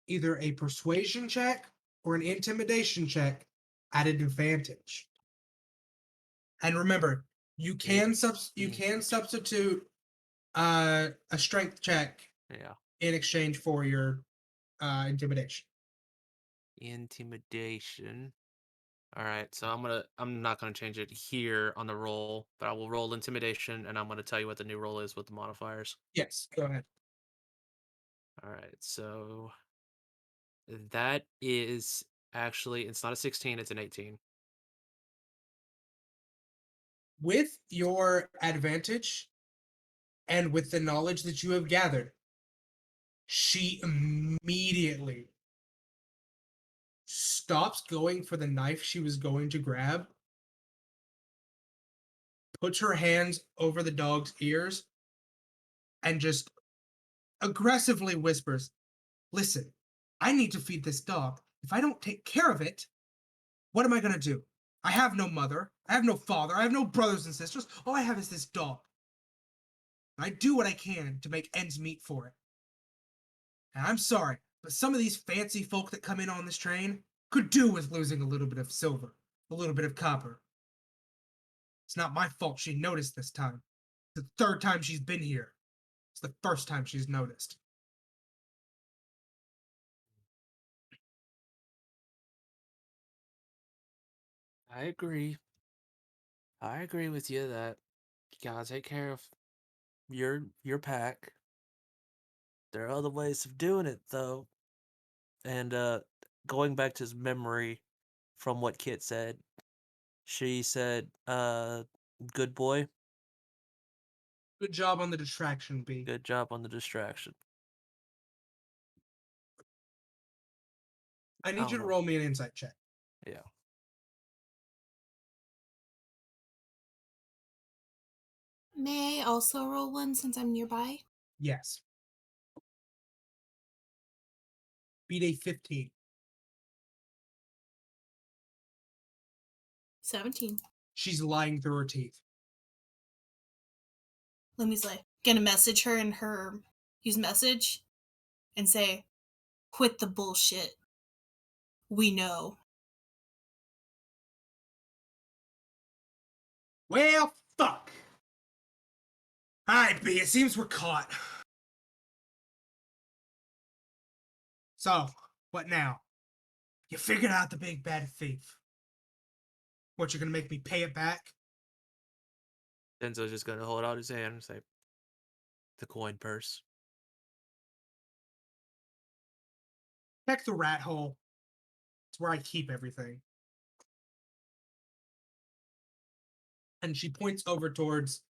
either a persuasion check or an intimidation check at an advantage. And remember, you can substitute a strength check Yeah. in exchange for your intimidation. Intimidation. All right, so I'm not gonna change it here on the roll, but I will roll intimidation, and I'm gonna tell you what the new roll is with the modifiers. Yes, go ahead. All right, so that is actually it's not a 16, it's an 18. With your advantage and with the knowledge that you have gathered, she immediately stops going for the knife she was going to grab, puts her hands over the dog's ears, and just aggressively whispers, "Listen, I need to feed this dog. If I don't take care of it, what am I going to do? I have no mother. I have no father. I have no brothers and sisters. All I have is this dog. I do what I can to make ends meet for it. And I'm sorry, but some of these fancy folk that come in on this train could do with losing a little bit of silver, a little bit of copper. It's not my fault she noticed this time. It's the third time she's been here. It's the first time she's noticed." I agree. I agree with you that you gotta take care of your pack. There are other ways of doing it though. And going back to his memory from what Kit said, she said, good boy, Good job on the distraction, B. good job on the distraction. I I need you don't to know. roll me an insight check. Yeah. May I also roll one since I'm nearby? Yes. Beat a 15. 17. She's lying through her teeth. Let me like gonna message her in her use message and say, quit the bullshit. We know. Well, fuck. Alright, B, it seems we're caught. So, what now? You figured out the big bad thief. What, you're gonna make me pay it back? Denzo's just gonna hold out his hand and say, the coin purse. Check the rat hole. It's where I keep everything. And she points over towards,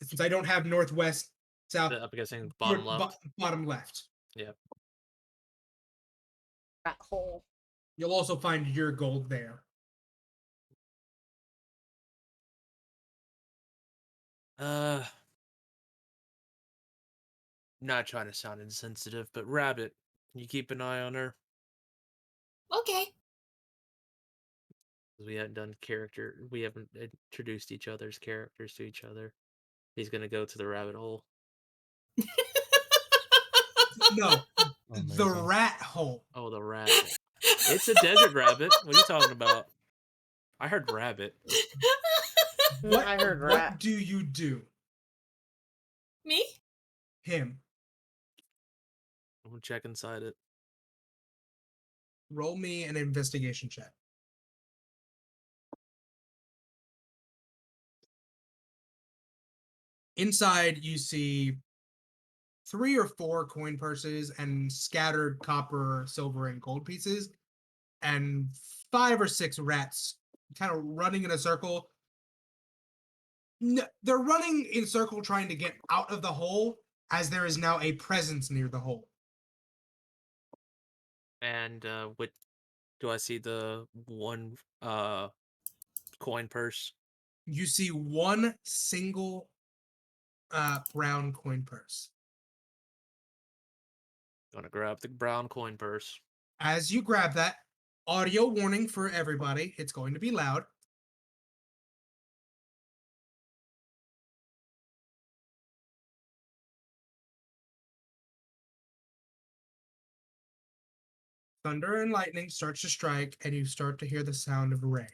since I don't have northwest, south, I'm guessing bottom left. bottom left. Yeah. Rat hole. You'll also find your gold there. Uh, not trying to sound insensitive, but Rabbit, can you keep an eye on her? Okay. We haven't introduced each other's characters to each other. He's gonna go to the rabbit hole. No, the Amazing. rat hole. Oh, the rat hole. It's a desert rabbit. What are you talking about? I heard rabbit. What, I heard what rat. do you do? Me? Him. I'm gonna check inside it. Roll me an investigation check. Inside, you see 3 or 4 coin purses and scattered copper, silver, and gold pieces, and 5 or 6 rats kind of running in a circle, No, they're running in circle trying to get out of the hole, as there is now a presence near the hole. And what do I see the one coin purse? You see one single brown coin purse. Gonna grab the brown coin purse. As you grab that, audio warning for everybody, it's going to be loud. Thunder and lightning starts to strike, and you start to hear the sound of rain.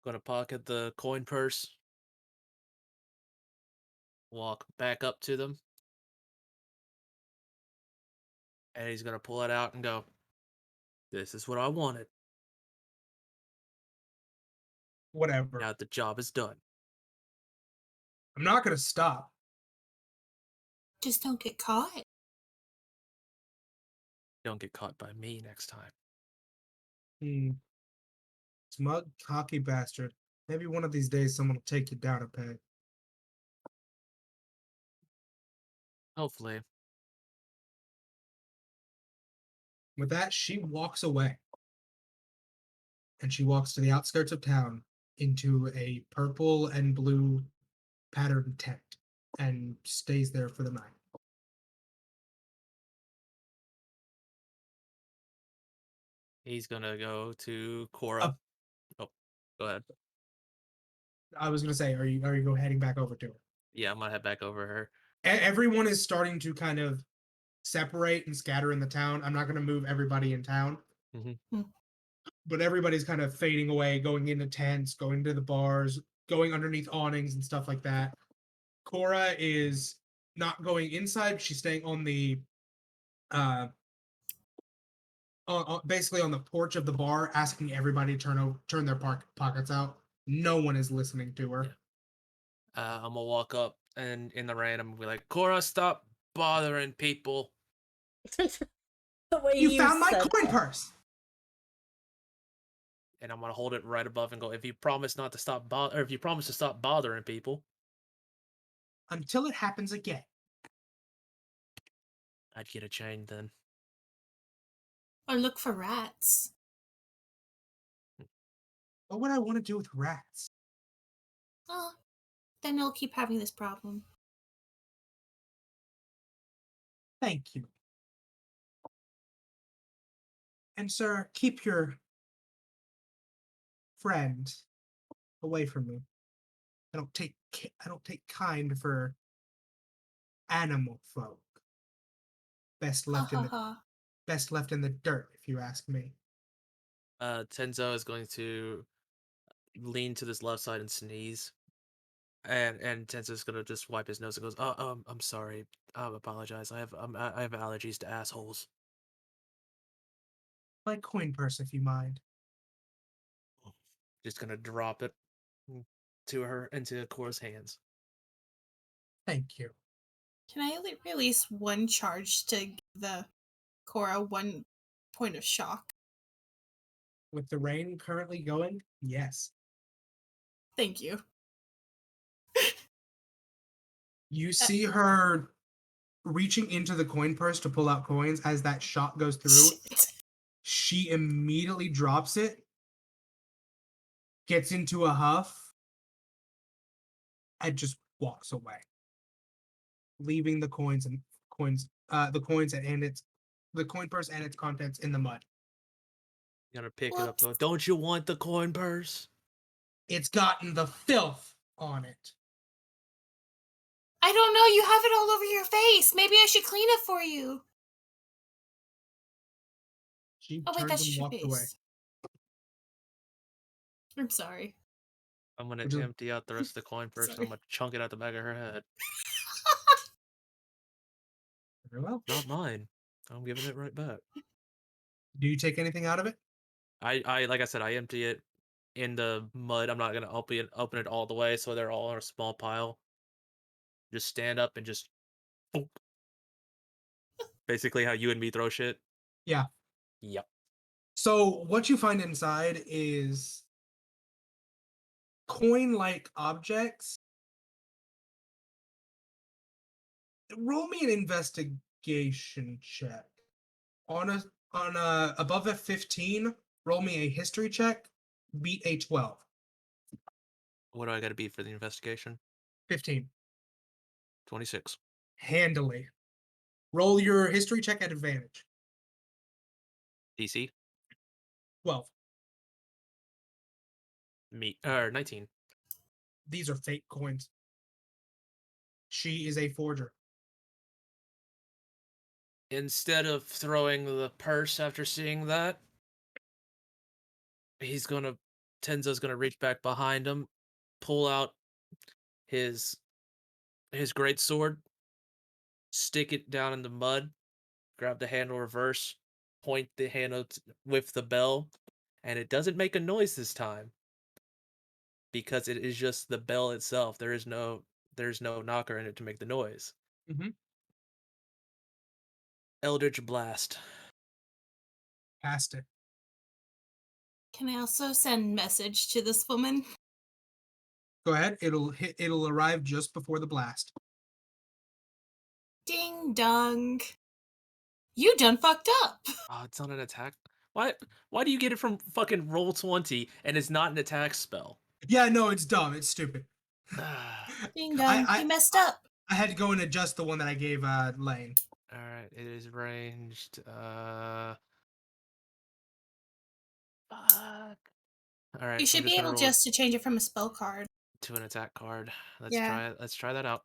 Gonna pocket the coin purse. Walk back up to them. And he's gonna pull it out and go, "This is what I wanted. Whatever. Now the job is done. I'm not going to stop. Just don't get caught. Don't get caught by me next time." Smug, cocky bastard. Maybe one of these days someone will take you down a peg. Hopefully. With that, she walks away. And she walks to the outskirts of town into a purple and blue patterned tent and stays there for the night. He's gonna go to Cora. Oh, go ahead. I was gonna say, are you go heading back over to her? Yeah, I'm gonna head back over her. Everyone is starting to kind of separate and scatter in the town. I'm not gonna move everybody in town, but everybody's kind of fading away, going into tents, going to the bars, going underneath awnings and stuff like that. Cora is not going inside; she's staying on the basically on the porch of the bar, asking everybody to turn their pockets out. No one is listening to her. Yeah. I'm gonna walk up and in the rain, I'm gonna be like, "Cora, stop bothering people." The way You found my said coin that. purse. And I'm gonna hold it right above and go, "If you promise not to stop or if you promise to stop bothering people." Until it happens again. I'd get a chain then. Or look for rats. What would I want to do with rats? Oh, then you'll keep having this problem. Thank you. And sir, keep your friend away from me. I don't take kind for animal folk. Best Ha left in ha the ha. best left in the dirt, if you ask me. Tenzo is going to lean to this left side and sneeze. And Tenzo's gonna just wipe his nose and goes, "Oh, I'm sorry. I apologize. I have allergies to assholes." My coin purse, if you mind. Just gonna drop it to her into Cora's hands. Thank you. Can I release one charge to give the Cora 1 point of shock? With the rain currently going, yes. Thank you. You see her reaching into the coin purse to pull out coins. As that shot goes through, Shit. she immediately drops it, gets into a huff, and just walks away, leaving the coins and the coin purse and its contents in the mud. You gotta pick it up. Whoops. Go, "Don't you want the coin purse?" It's gotten the filth on it. I don't know, you have it all over your face. Maybe I should clean it for you. She Oh wait, turns that's and just your walks away. face. I'm sorry. I'm gonna Which is- empty out the rest of the coin purse and I'm Sorry. gonna chunk it out the back of her head. Very well. Not mine. I'm giving it right back. Do you take anything out of it? I like I said, I empty it in the mud. I'm not gonna open it all the way, so they're all in a small pile. Just stand up and just boop. Basically how you and me throw shit. Yeah. Yep. So what you find inside is coin-like objects. Roll me an investigation check. On a above a 15, roll me a history check. Beat a 12. What do I got to beat for the investigation? 15. 26. Handily. Roll your history check at advantage. DC? 12. Me, or 19. These are fake coins. She is a forger. Instead of throwing the purse after seeing that, Tenzo's gonna reach back behind him, pull out his great sword, stick it down in the mud, grab the handle reverse, point the handle with the bell, and it doesn't make a noise this time because it is just the bell itself. There's no knocker in it to make the noise. Mm-hmm. Eldritch Blast. Passed it. Can I also send message to this woman? Go ahead. It'll arrive just before the blast. Ding dong. You done fucked up. Oh, it's not an attack. Why do you get it from fucking roll 20 and it's not an attack spell? Yeah, no, it's dumb. It's stupid. Ding dong. You messed up. I had to go and adjust the one that I gave Lane. Alright, it is ranged. Fuck. Alright, You so I'm should just be gonna able roll just to change it from a spell card. to an attack card. Yeah. Let's try that out.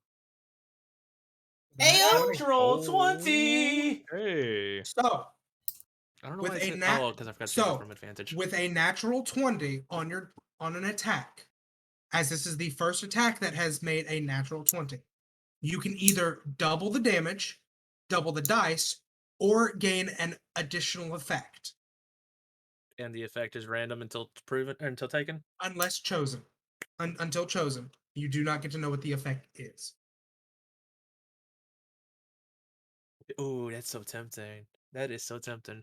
Ayo! Natural 20! Hey. So I don't know with why I a said nat because I've got to change it so from advantage. with a natural 20 on an attack, as this is the first attack that has made a natural 20, you can either double the damage, double the dice, or gain an additional effect And the effect is random until proven until taken. unless chosen. Until chosen, you do not get to know what the effect is. Ooh, that's so tempting. That is so tempting.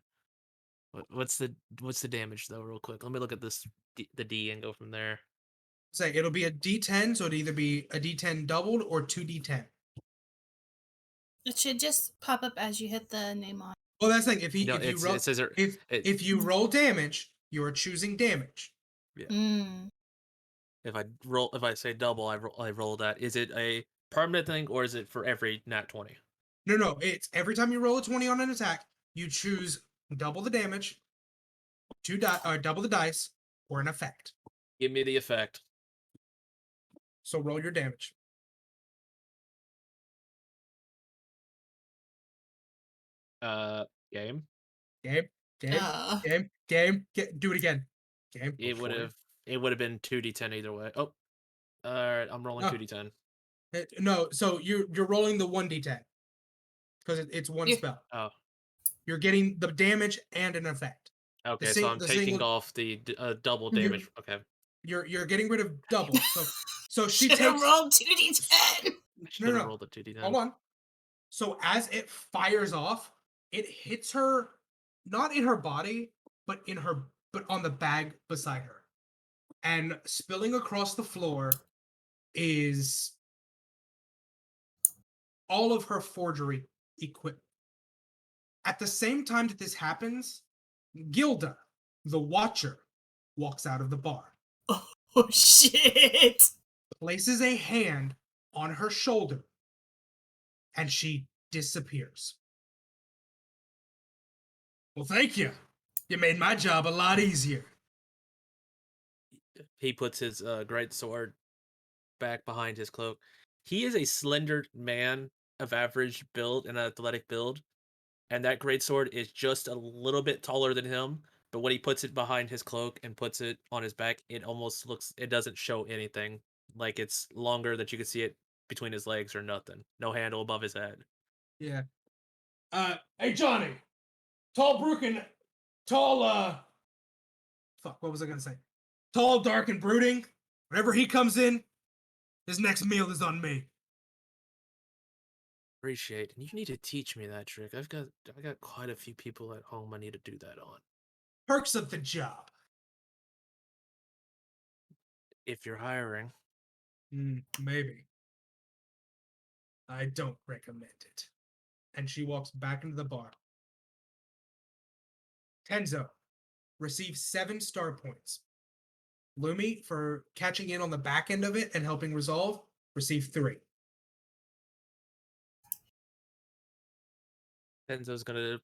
What's the damage though, real quick? Let me look at the D and go from there. Say it'll be a D10, so it'd either be a D10 doubled or 2D10. It should just pop up as you hit the name on. Well, that's the thing. No, it says If you roll damage, you are choosing damage. yeah. Mm. If I say double, I roll that. Is it a permanent thing or is it for every nat 20? No. It's every time you roll a 20 on an attack, you choose double the damage, double the dice, or an effect. Give me the effect. So roll your damage. Game. Game. Uh. Do it again. Game. It would have been 2d10 either way. Oh, all right. I'm rolling Oh. 2d10. No, so you're rolling the 1d10 because it's one spell. Oh, You're getting the damage and an effect. okay. So I'm taking off the double damage. Okay. You're getting rid of double. So she Should have takes. rolled 2d10. I should have No. rolled a 2d10. Hold on. So as it fires off, it hits her not in her body, but on the bag beside her. And spilling across the floor is all of her forgery equipment. At the same time that this happens, Gilda, the Watcher, walks out of the bar, Oh shit. places a hand on her shoulder, and she disappears. Well, thank you. You made my job a lot easier. He puts his great sword back behind his cloak. He is a slender man of average build and athletic build, and that great sword is just a little bit taller than him. But when he puts it behind his cloak and puts it on his back, it doesn't show anything. Like it's longer that you can see it between his legs or nothing. No handle above his head. Yeah. Hey Johnny, tall, fuck, what was I gonna say? Tall, dark, and brooding. Whenever he comes in, his next meal is on me. Appreciate, and you need to teach me that trick. I got quite a few people at home I need to do that on. Perks of the job. If you're hiring. Maybe. I don't recommend it. And she walks back into the bar. Tenzo receives 7 star points. Lumi, for catching in on the back end of it and helping resolve, receive 3. Tenzo's gonna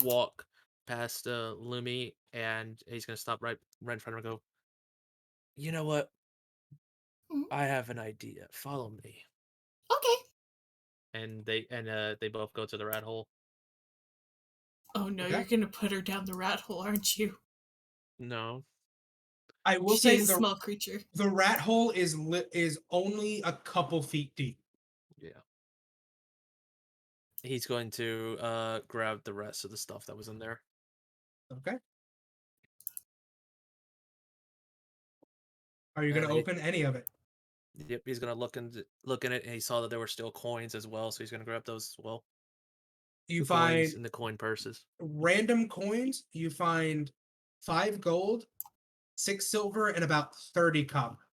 walk past Lumi, and he's gonna stop right in front of her and go, you know what? Mhm. I have an idea. Follow me. Okay. And they both go to the rat hole. Oh no, Okay. you're gonna put her down the rat hole, aren't you? No. I will She's say a small creature. the rat hole is only a couple feet deep. Yeah. He's going to grab the rest of the stuff that was in there. Okay. Are you going to open any of it? Yep, he's gonna look in it, and he saw that there were still coins as well, so he's gonna grab those as well. You The find coins and the coin purses. random coins. You find 5 gold, 6 silver, and about 30 copper.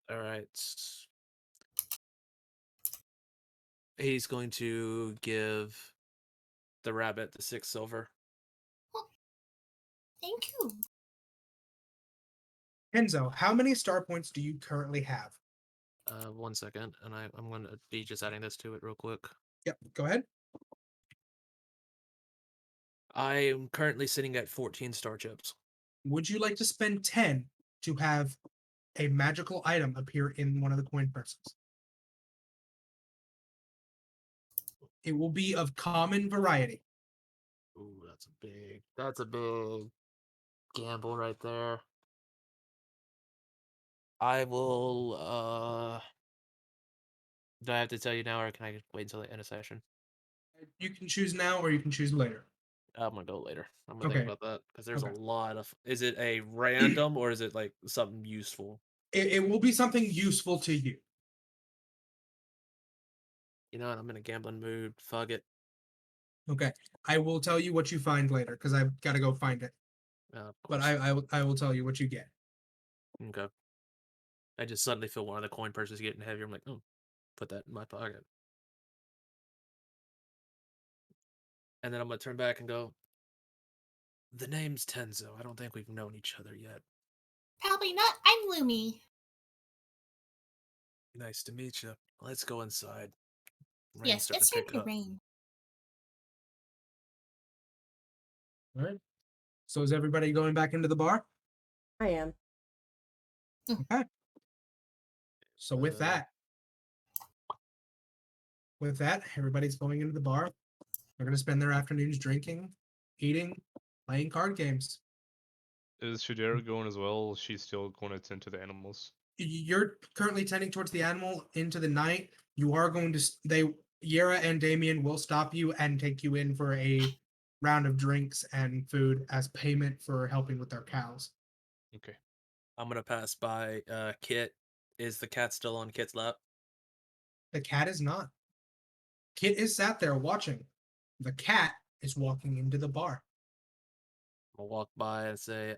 All right. He's going to give the rabbit the 6 silver. Thank you. Enzo, how many star points do you currently have? 1 second, and I'm going to be just adding this to it real quick. Yep, go ahead. I am currently sitting at 14 star chips. Would you like to spend 10 to have a magical item appear in one of the coin purses? It will be of common variety. Ooh, that's a big gamble right there. I will do I have to tell you now, or can I wait until the end of session? You can choose now or you can choose later. I'm gonna go later. I'm gonna Okay. think about that because there's Okay. a lot of. Is it a random or is it like something useful? It will be something useful to you. You know what? I'm in a gambling mood. Fuck it. Okay. I will tell you what you find later because I've got to go find it. Of But course. I will tell you what you get. Okay. I just suddenly feel one of the coin purses getting heavier. I'm like, oh, put that in my pocket. And then I'm gonna turn back and go. The name's Tenzo. I don't think we've known each other yet. Probably not. I'm Lumi. Nice to meet you. Let's go inside. Rain's Yes, starting it's to pick starting to up. rain. All right. So is everybody going back into the bar? I am. Okay. So with that, everybody's going into the bar. They're going to spend their afternoons drinking, eating, playing card games. Is Shadera going as well? She's still going to tend to the animals. You're currently tending towards the animal into the night. You are going to Yera and Damien will stop you and take you in for a round of drinks and food as payment for helping with their cows. Okay. I'm gonna pass by Kit. Is the cat still on Kit's lap? The cat is not. Kit is sat there watching. The cat is walking into the bar. I'll walk by and say,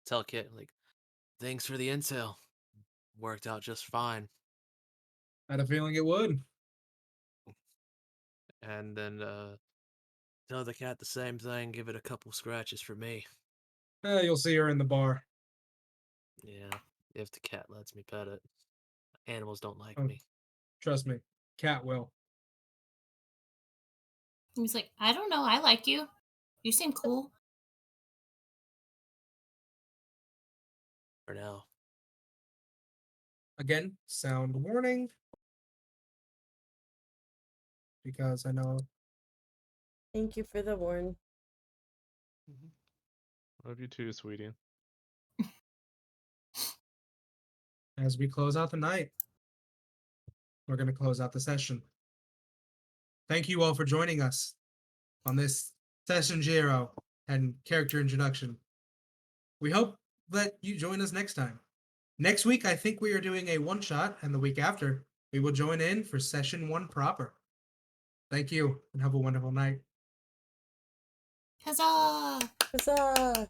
tell Kit, like, thanks for the intel. Worked out just fine. I had a feeling it would. And then tell the cat the same thing. Give it a couple scratches for me. You'll see her in the bar. Yeah, if the cat lets me pet it. Animals don't like Oh, me. trust me, cat will. He's like, I don't know. I like you. You seem cool. For now. Again, sound warning. Because I know. Thank you for the warn. Love you too, sweetie. As we close out the night, we're going to close out the session. Thank you all for joining us on this session 0 and character introduction. We hope that you join us next time. Next week, I think we are doing a one-shot, and the week after, we will join in for session 1 proper. Thank you, and have a wonderful night. Huzzah! Huzzah!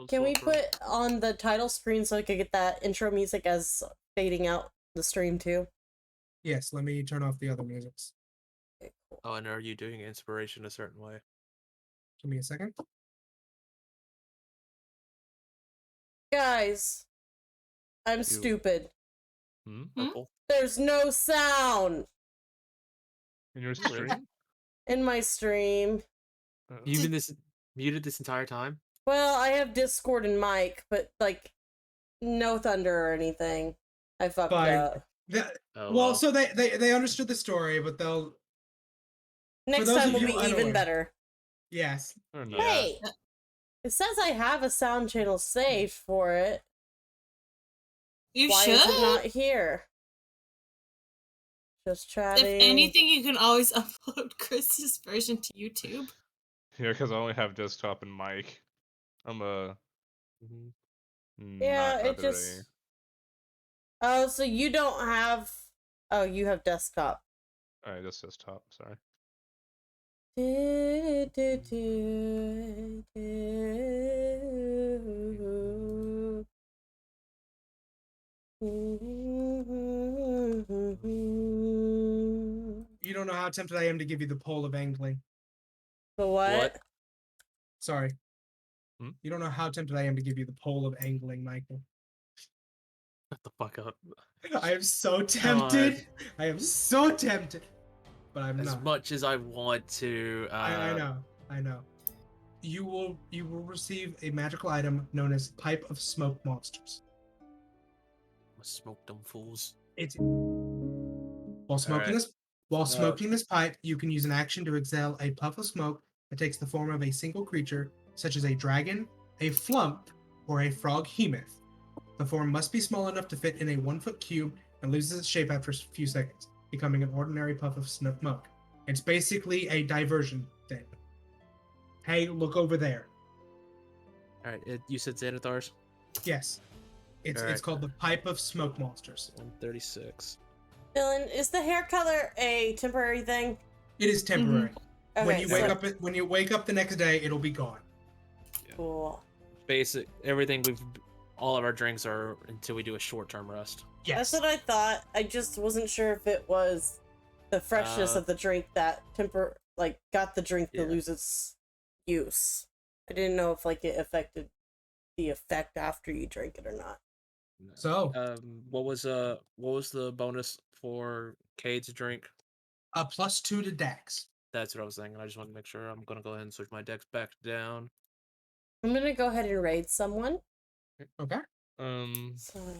Can we put on the title screen so I could get that intro music as fading out the stream too? Yes, let me turn off the other musics. Oh, and are you doing inspiration a certain way? Give me a second. Guys, I'm stupid. Purple? There's no sound In your Really? stream? in my stream. You've been muted this entire time? Well, I have Discord and mic, but like no thunder or anything. I fucked Fine. up. Oh, Well, so they understood the story, but they'll. Next those time of will you be even unaware. better. Yes. Or not? Yeah. Hey, it says I have a sound channel saved for it. You Why should. is it not here? Just chatting. If anything, you can always upload Chris's version to YouTube. Yeah, because I only have desktop and mic. I'm Yeah, not it really. just. Oh, so you don't have. Oh, you have desktop. Alright, that's desktop. Sorry. You don't know how tempted I am to give you the pole of angling. The what? What? Sorry. Hmm? You don't know how tempted I am to give you the pole of angling, Michael. Shut the fuck up. I am so tempted. I am so tempted. But I'm As not. much as I want to. I know. I know. You will receive a magical item known as Pipe of Smoke Monsters. Smoke them fools. It's while smoking Alright. this pipe, you can use an action to exhale a puff of smoke that takes the form of a single creature, such as a dragon, a flump, or a frog hemoth. The form must be small enough to fit in a 1-foot cube and loses its shape after a few seconds, becoming an ordinary puff of smoke. It's basically a diversion thing. Hey, look over there. Alright, you said Xanathars? Yes. It's Alright. called the Pipe of Smoke Monsters. 136. Dylan, is the hair color a temporary thing? It is temporary. Okay, When you wake up the next day, it'll be gone. Cool. Basic. Everything all of our drinks are until we do a short-term rest. Yes. That's what I thought. I just wasn't sure if it was the freshness of the drink that got the drink to lose its use. I didn't know if it affected the effect after you drink it or not. No. So, what was the bonus for Cade's drink? a +2 to Dex. That's what I was thinking. I just wanted to make sure. I'm gonna go ahead and switch my decks back down. I'm gonna go ahead and raid someone. Okay.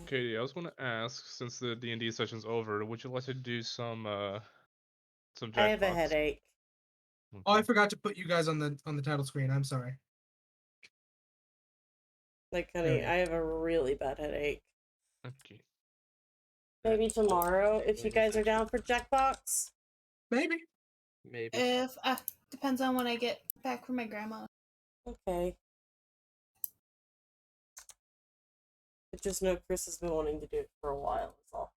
Katie, I was going to ask, since the D&D session's over, would you like to do some Jackbox? I have a headache. Oh, I forgot to put you guys on the title screen. I'm sorry. Honey, I have a really bad headache. Okay. Maybe tomorrow, if you guys are down for Jackbox. Maybe. If depends on when I get back from my grandma. Okay. I just know Chris has been wanting to do it for a while. That's all.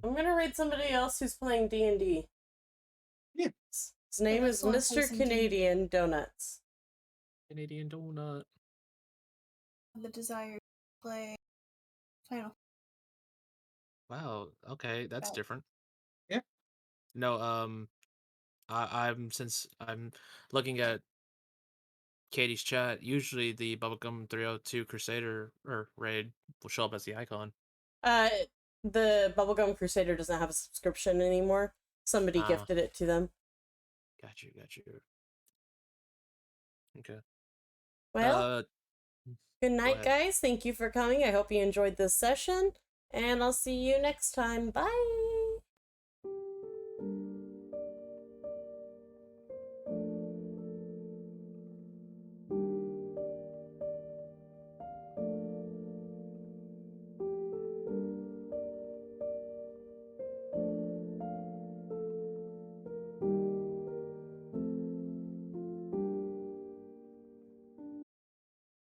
I'm gonna raid somebody else who's playing D&D. Yeah. His name is Mr. Canadian Donuts. Canadian Donut. The desire to play Final. Wow. Okay, that's different. Yeah. No. Since I'm looking at Katie's chat, usually the Bubblegum 302 Crusader or raid will show up as the icon. The Bubblegum Crusader doesn't have a subscription anymore. Somebody gifted it to them. Got you. Okay. Well, good night, guys. Thank you for coming. I hope you enjoyed this session, and I'll see you next time. Bye.